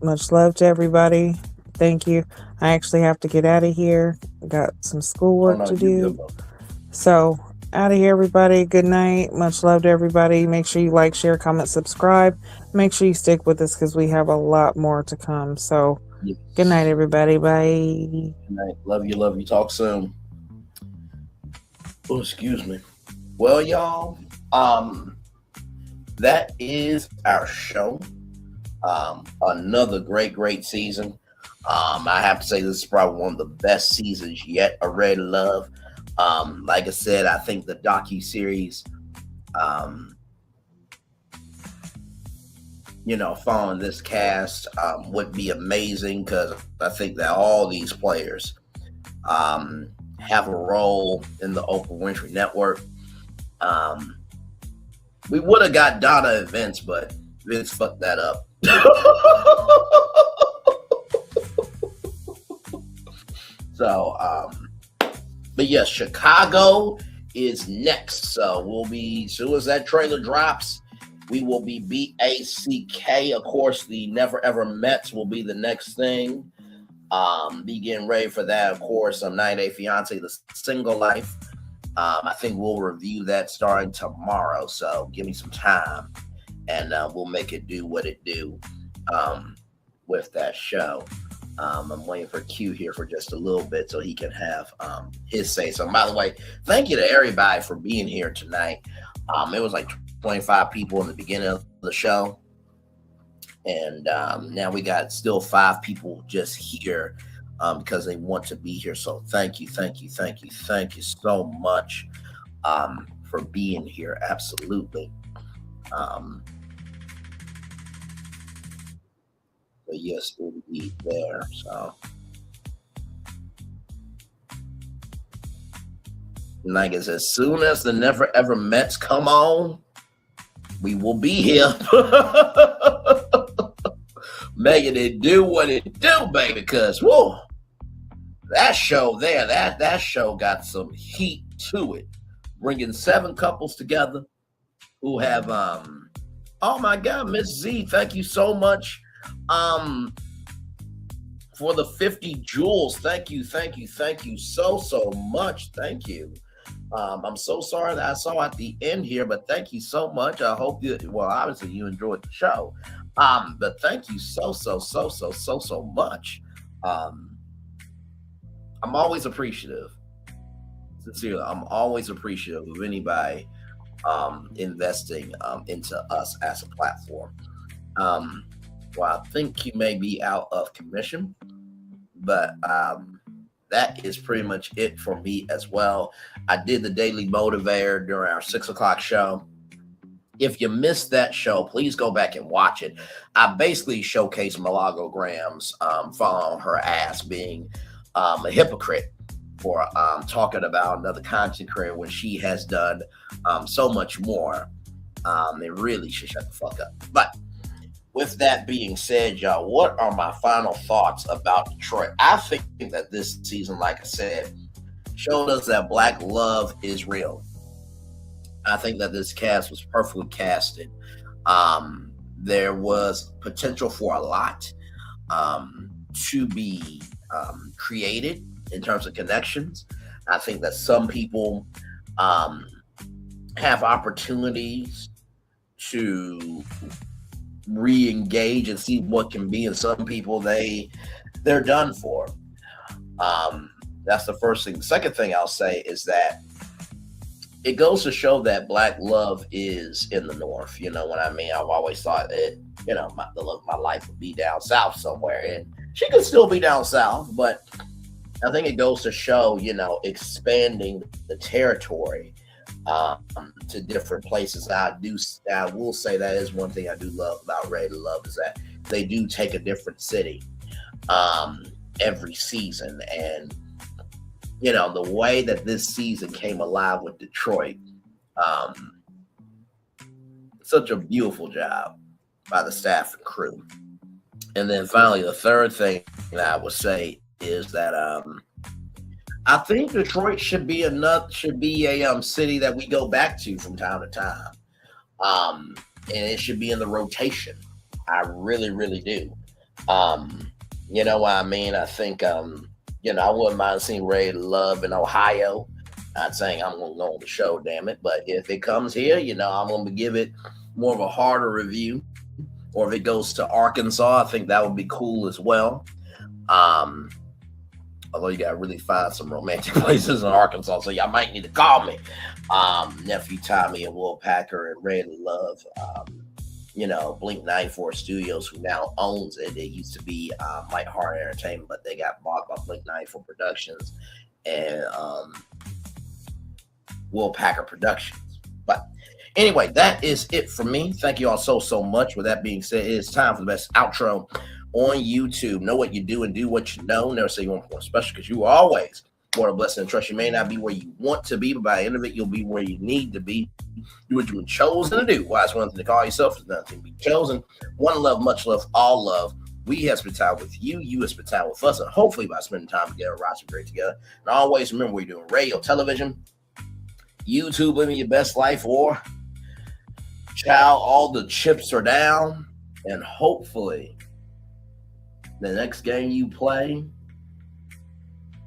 Speaker 5: Much love to everybody. Thank you. I actually have to get out of here. Got some schoolwork to do. So out of here, everybody. Good night. Much love to everybody. Make sure you like, share, comment, subscribe. Make sure you stick with us because we have a lot more to come. So good night, everybody. Bye.
Speaker 4: Good night. Love you. Love you. Talk soon. Oh, excuse me. Well, y'all, that is our show. Another great season. I have to say this is probably one of the best seasons yet of Red Love. Like I said, I think the docu-series, following this cast would be amazing, because I think that all these players have a role in the Oprah Winfrey Network. We would have got Donna and Vince, but Vince fucked that up. So, but yes, Chicago is next. So we'll be, as soon as that trailer drops, we will be BACK. Of course, the Never Ever Mets will be the next thing. Be getting ready for that. Of course, 90 Day Fiance, The Single Life. I think we'll review that starting tomorrow. So give me some time, and we'll make it do what it do with that show. I'm waiting for Q here for just a little bit so he can have his say. So, by the way, thank you to everybody for being here tonight. It was like 25 people in the beginning of the show, and now we got still 5 people just here because they want to be here. So thank you so much for being here. Absolutely. But yes, we'll be there. So, like I said, as soon as the Never Ever Mets come on, we will be here. Making it do what it do, baby. Because, whoa, that show there, that show got some heat to it. Bringing 7 couples together who have, oh my God, Miss Z, thank you so much. For the 50 jewels, thank you so much. Thank you. I'm so sorry that I saw at the end here, but thank you so much. I hope obviously you enjoyed the show. But thank you so much. I'm always appreciative. Sincerely, I'm always appreciative of anybody investing into us as a platform. Well, I think you may be out of commission, but that is pretty much it for me as well. I did the Daily Motivator during our 6 o'clock show. If you missed that show, please go back and watch it. I basically showcased Milagro Graham's following her ass being a hypocrite for talking about another content creator when she has done so much more. They really should shut the fuck up. But with that being said, y'all, what are my final thoughts about Detroit? I think that this season, like I said, showed us that Black love is real. I think that this cast was perfectly casted. There was potential for a lot to be created in terms of connections. I think that some people have opportunities to re-engage and see what can be, and some people they're done for. That's the first thing. The second thing I'll say is that it goes to show that Black love is in the North. You know what I mean? I've always thought that, the love of my life would be down South somewhere, and she could still be down South, but I think it goes to show, expanding the territory to different places. I will say that is one thing I do love about Ready to Love, is that they do take a different city every season. And, the way that this season came alive with Detroit, such a beautiful job by the staff and crew. And then finally, the third thing that I would say is that I think Detroit should be a city that we go back to from time to time, and it should be in the rotation. I really, really do. You know what I mean? I think I wouldn't mind seeing Ray Love in Ohio. Not saying I'm going to go on the show, damn it, but if it comes here, I'm going to give it more of a harder review. Or if it goes to Arkansas, I think that would be cool as well. Although you got to really find some romantic places in Arkansas, so y'all might need to call me. Nephew Tommy and Will Packer and Ray Love Blink 94 Studios, who now owns it. It used to be Lighthearted Entertainment, but they got bought by Blink 94 Productions and Will Packer Productions. But anyway, that is it for me. Thank you all so much. With that being said, it is time for the best outro on YouTube. Know what you do and do what you know. Never say you want more special, because you are always more than blessed and trust. You may not be where you want to be, but by the end of it, you'll be where you need to be. Do what you've been chosen to do. Why it's one thing to call yourself, it's nothing to be chosen. One love, much love, all love. We have spent time with you. You have spent time with us. And hopefully by spending time together, rise great together. And always remember, we're doing radio, television, YouTube, living your best life, or child, all the chips are down. And hopefully the next game you play,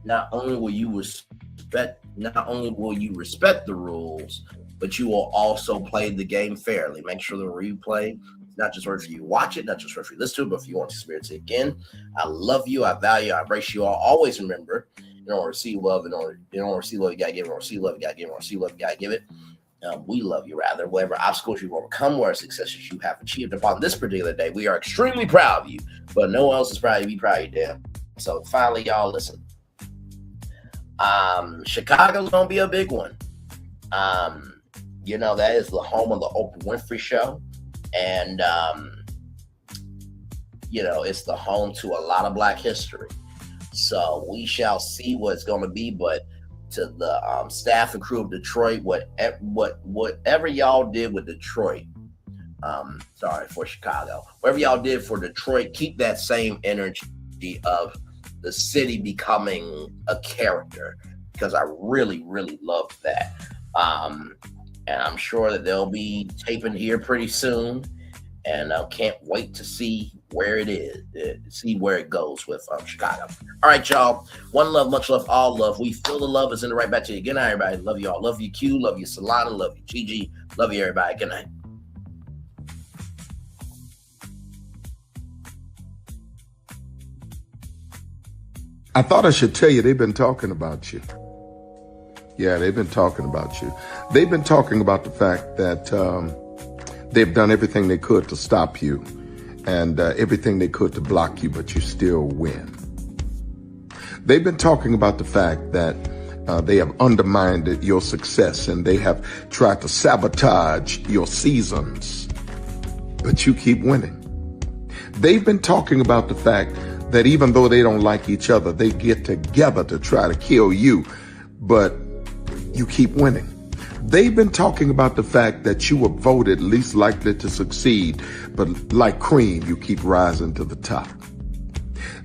Speaker 4: not only will you respect the rules, but you will also play the game fairly. Make sure the replay is not just worth for you to watch it, not just worth for you to listen to it, but if you want to experience it again. I love you, I value you, I embrace you all. Always remember, in order to receive love, in order to receive love, you gotta give it. In order to receive love, you gotta give it. In order to receive love, you gotta give it. We love you, rather. Whatever obstacles you've overcome, whatever successes you have achieved upon this particular day, we are extremely proud of you, but no one else is proud of you. Be proud of you, damn. So finally, y'all, listen. Chicago's gonna be a big one. That is the home of the Oprah Winfrey Show, and it's the home to a lot of Black history. So we shall see what it's going to be. But to the staff and crew of Detroit, whatever y'all did with Detroit, for Chicago, whatever y'all did for Detroit, keep that same energy of the city becoming a character, because I really, really love that. And I'm sure that they'll be taping here pretty soon, and I can't wait to see where it is, see where it goes with Chicago. All right, y'all. One love, much love, all love. We feel the love is in the right back to you. Good night, everybody. Love you all. Love you, Q. Love you, Solana. Love you, Gigi. Love you, everybody. Good night.
Speaker 11: I thought I should tell you, they've been talking about you. Yeah, they've been talking about you. They've been talking about the fact that they've done everything they could to stop you and everything they could to block you, but you still win. They've been talking about the fact that they have undermined your success and they have tried to sabotage your seasons, but you keep winning. They've been talking about the fact that even though they don't like each other, they get together to try to kill you, but you keep winning. They've been talking about the fact that you were voted least likely to succeed, but like cream, you keep rising to the top.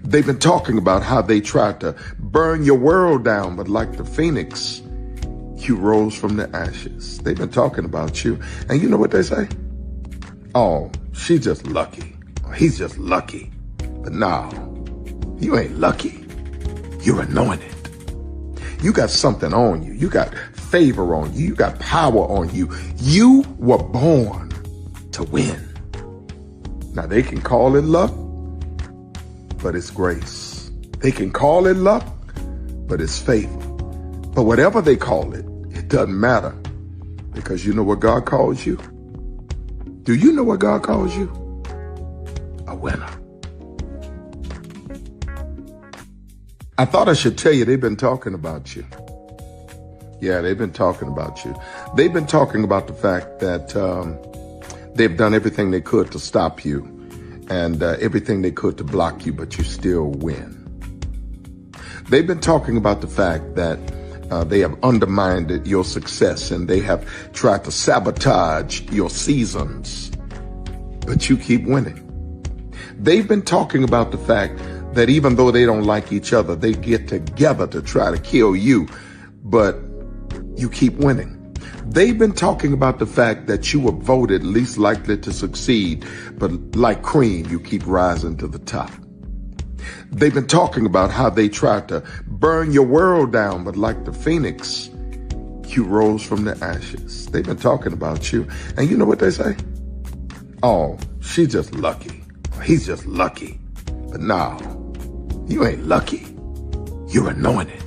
Speaker 11: They've been talking about how they tried to burn your world down, but like the phoenix, you rose from the ashes. They've been talking about you. And you know what they say? Oh, she's just lucky. He's just lucky. But no, you ain't lucky. You're anointed. You got something on you. You got favor on you. You got power on you. You were born to win. Now they can call it luck, but it's grace. They can call it luck, but it's favor. But whatever they call it, it doesn't matter, because you know what God calls you? Do you know what God calls you? A winner. I thought I should tell you, they've been talking about you. Yeah, they've been talking about you. They've been talking about the fact that they've done everything they could to stop you and everything they could to block you, but you still win. They've been talking about the fact that they have undermined your success and they have tried to sabotage your seasons, but you keep winning. They've been talking about the fact that even though they don't like each other, they get together to try to kill you, but you keep winning. They've been talking about the fact that you were voted least likely to succeed, but like cream, you keep rising to the top. They've been talking about how they tried to burn your world down, but like the phoenix, you rose from the ashes. They've been talking about you. And you know what they say? Oh, she's just lucky. He's just lucky. But no, you ain't lucky. You're anointed.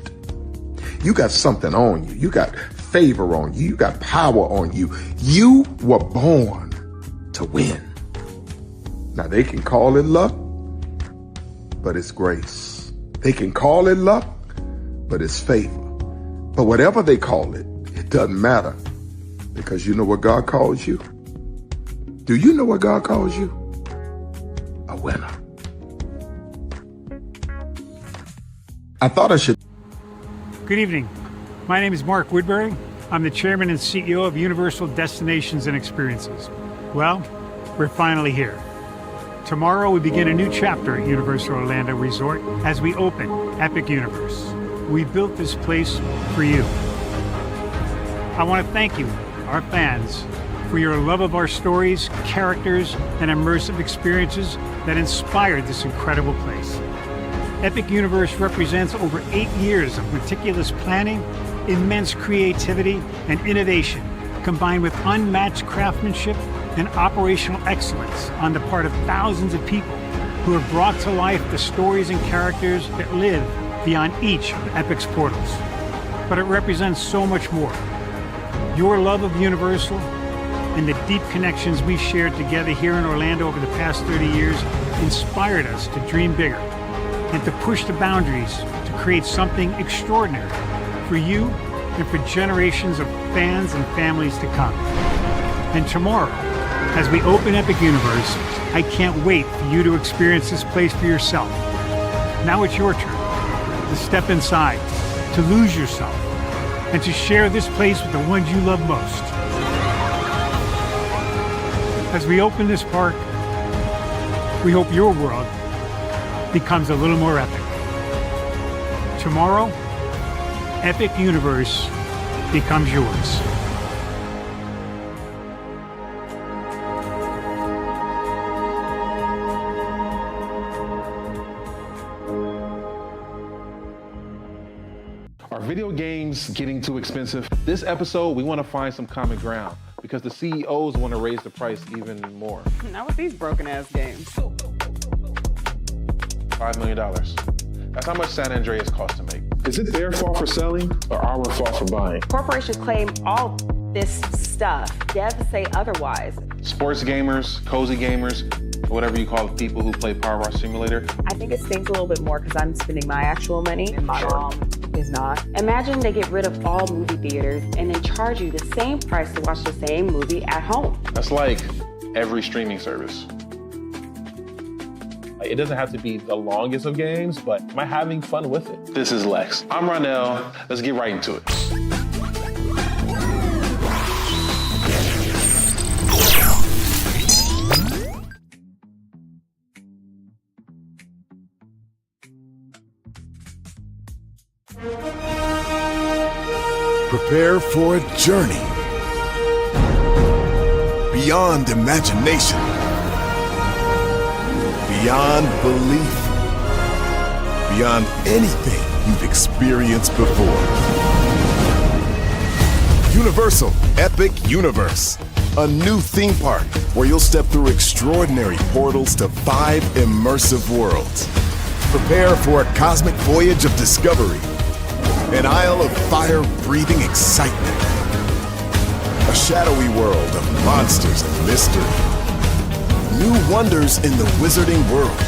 Speaker 11: You got something on you. You got favor on you. You got power on you. You were born to win. Now, they can call it luck, but it's grace. They can call it luck, but it's favor. But whatever they call it, it doesn't matter, because you know what God calls you? Do you know what God calls you? A winner. I thought I should.
Speaker 12: Good evening. My name is Mark Woodbury. I'm the chairman and CEO of Universal Destinations and Experiences. Well, we're finally here. Tomorrow we begin a new chapter at Universal Orlando Resort as we open Epic Universe. We built this place for you. I want to thank you, our fans, for your love of our stories, characters, and immersive experiences that inspired this incredible place. Epic Universe represents over 8 years of meticulous planning, immense creativity, and innovation, combined with unmatched craftsmanship and operational excellence on the part of thousands of people who have brought to life the stories and characters that live beyond each of Epic's portals. But it represents so much more. Your love of Universal and the deep connections we've shared together here in Orlando over the past 30 years inspired us to dream bigger and to push the boundaries to create something extraordinary for you and for generations of fans and families to come. And tomorrow, as we open Epic Universe, I can't wait for you to experience this place for yourself. Now it's your turn to step inside, to lose yourself, and to share this place with the ones you love most. As we open this park, we hope your world becomes a little more epic. Tomorrow, Epic Universe becomes yours.
Speaker 13: Are video games getting too expensive? This episode, we want to find some common ground because the CEOs want to raise the price even more.
Speaker 14: Not with these broken-ass games.
Speaker 13: $5 million. That's how much San Andreas costs to make.
Speaker 15: Is it their fault for selling or our fault for buying?
Speaker 14: Corporations claim all this stuff. Devs say otherwise.
Speaker 13: Sports gamers, cozy gamers, whatever you call the people who play Power Wash Simulator.
Speaker 14: I think it stings a little bit more because I'm spending my actual money and my mom is not. Imagine they get rid of all movie theaters and then charge you the same price to watch the same movie at home.
Speaker 13: That's like every streaming service. It doesn't have to be the longest of games, but am I having fun with it? This is Lex. I'm Ronell. Let's get right into it.
Speaker 16: Prepare for a journey beyond imagination, beyond belief, beyond anything you've experienced before. Universal Epic Universe, a new theme park where you'll step through extraordinary portals to 5 immersive worlds. Prepare for a cosmic voyage of discovery, an isle of fire-breathing excitement, a shadowy world of monsters and mystery, new wonders in the wizarding world,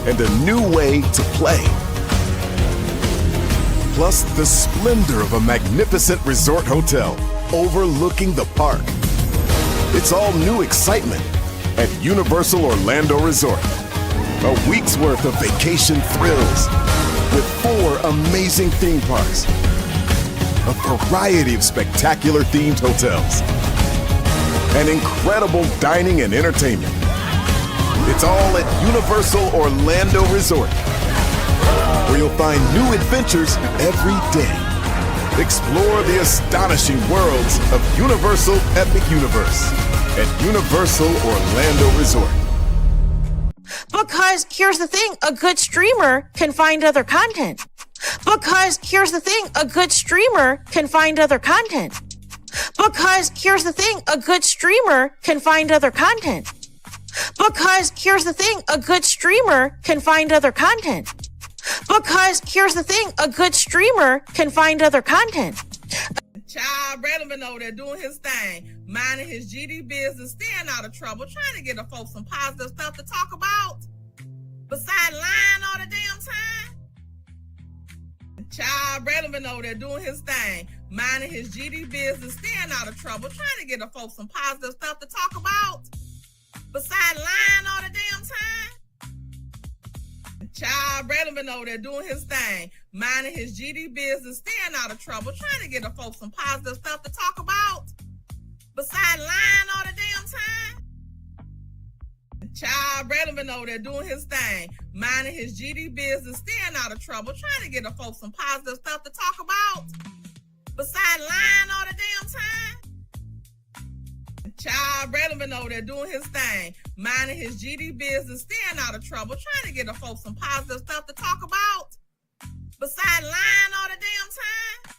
Speaker 16: and a new way to play. Plus the splendor of a magnificent resort hotel overlooking the park. It's all new excitement at Universal Orlando Resort. A week's worth of vacation thrills with 4 amazing theme parks, a variety of spectacular themed hotels, and incredible dining and entertainment. It's all at Universal Orlando Resort, where you'll find new adventures every day. Explore the astonishing worlds of Universal Epic Universe at Universal Orlando Resort.
Speaker 17: Because here's the thing, a good streamer can find other content. Because here's the thing, a good streamer can find other content. Because here's the thing, a good streamer can find other content. Because here's the thing, a good streamer can find other content. Because here's the thing, a good streamer can find other content.
Speaker 18: Child, Braylon been over there doing his thing, minding his GD business, staying out of trouble, trying to get the folks some positive stuff to talk about. Besides lying all the damn time. Child, Braylon been over there doing his thing, minding his GD business, staying out of trouble, trying to get the folks some positive stuff to talk about. Besides lying all the damn time. Child, Braylon been over there doing his thing, minding his GD business, staying out of trouble, trying to get the folks some positive stuff to talk about. Besides lying all the damn time. Child, Braylon been over there doing his thing, minding his GD business, staying out of trouble, trying to get the folks some positive stuff to talk about. Besides lying all the damn time. Child, Braylon been over there doing his thing, minding his GD business, staying out of trouble, trying to get the folks some positive stuff to talk about. Besides lying all the damn time.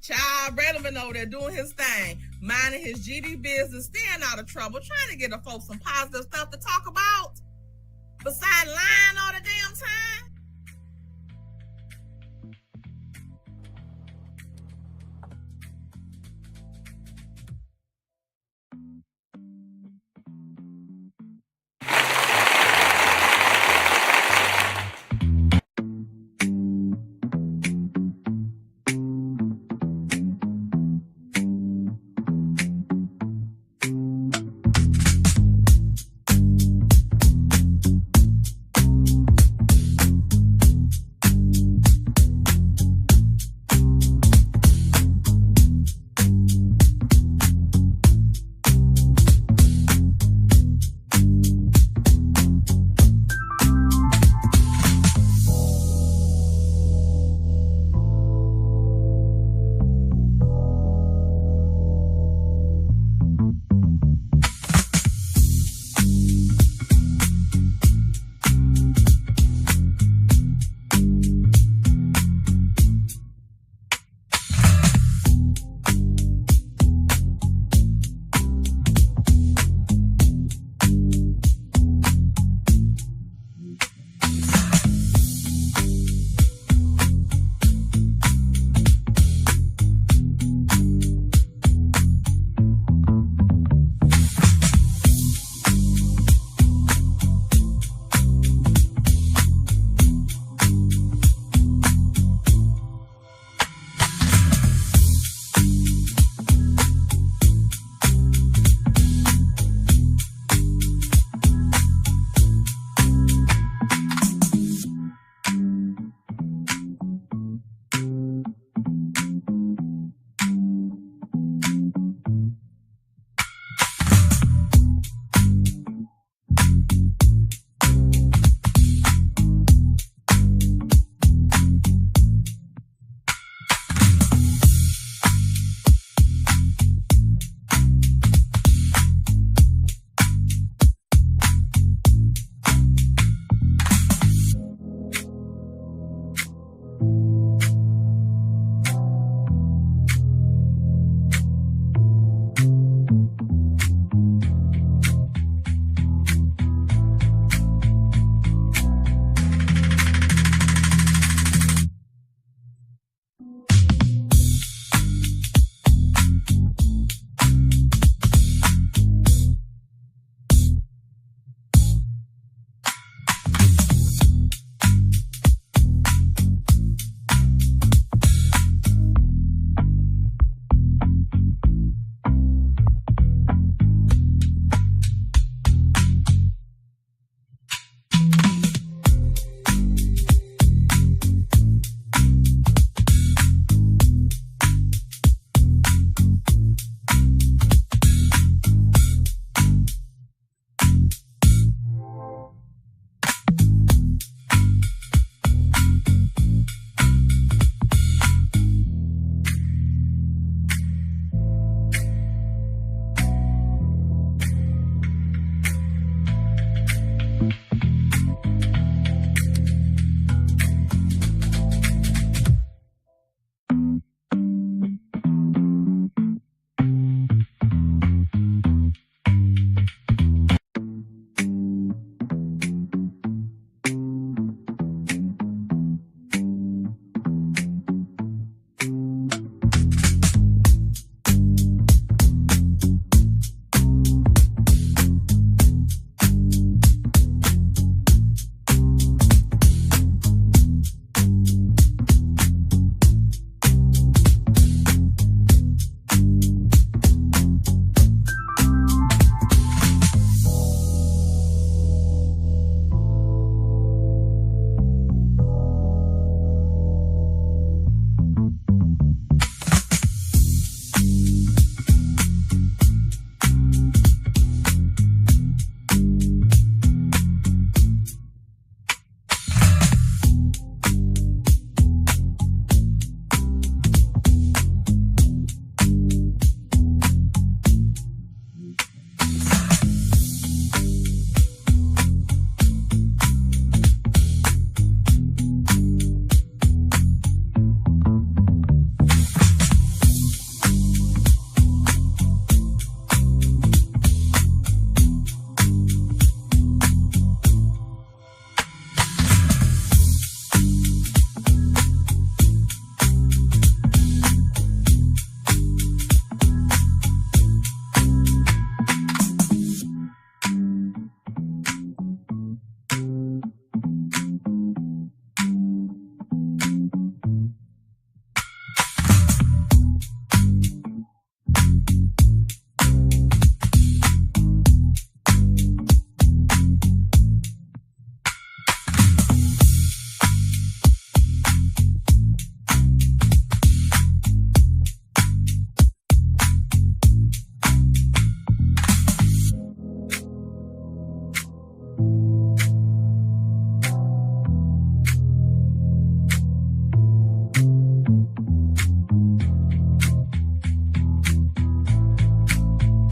Speaker 18: Child, Braylon been over there doing his thing, minding his GD business, staying out of trouble, trying to get the folks some positive stuff to talk about.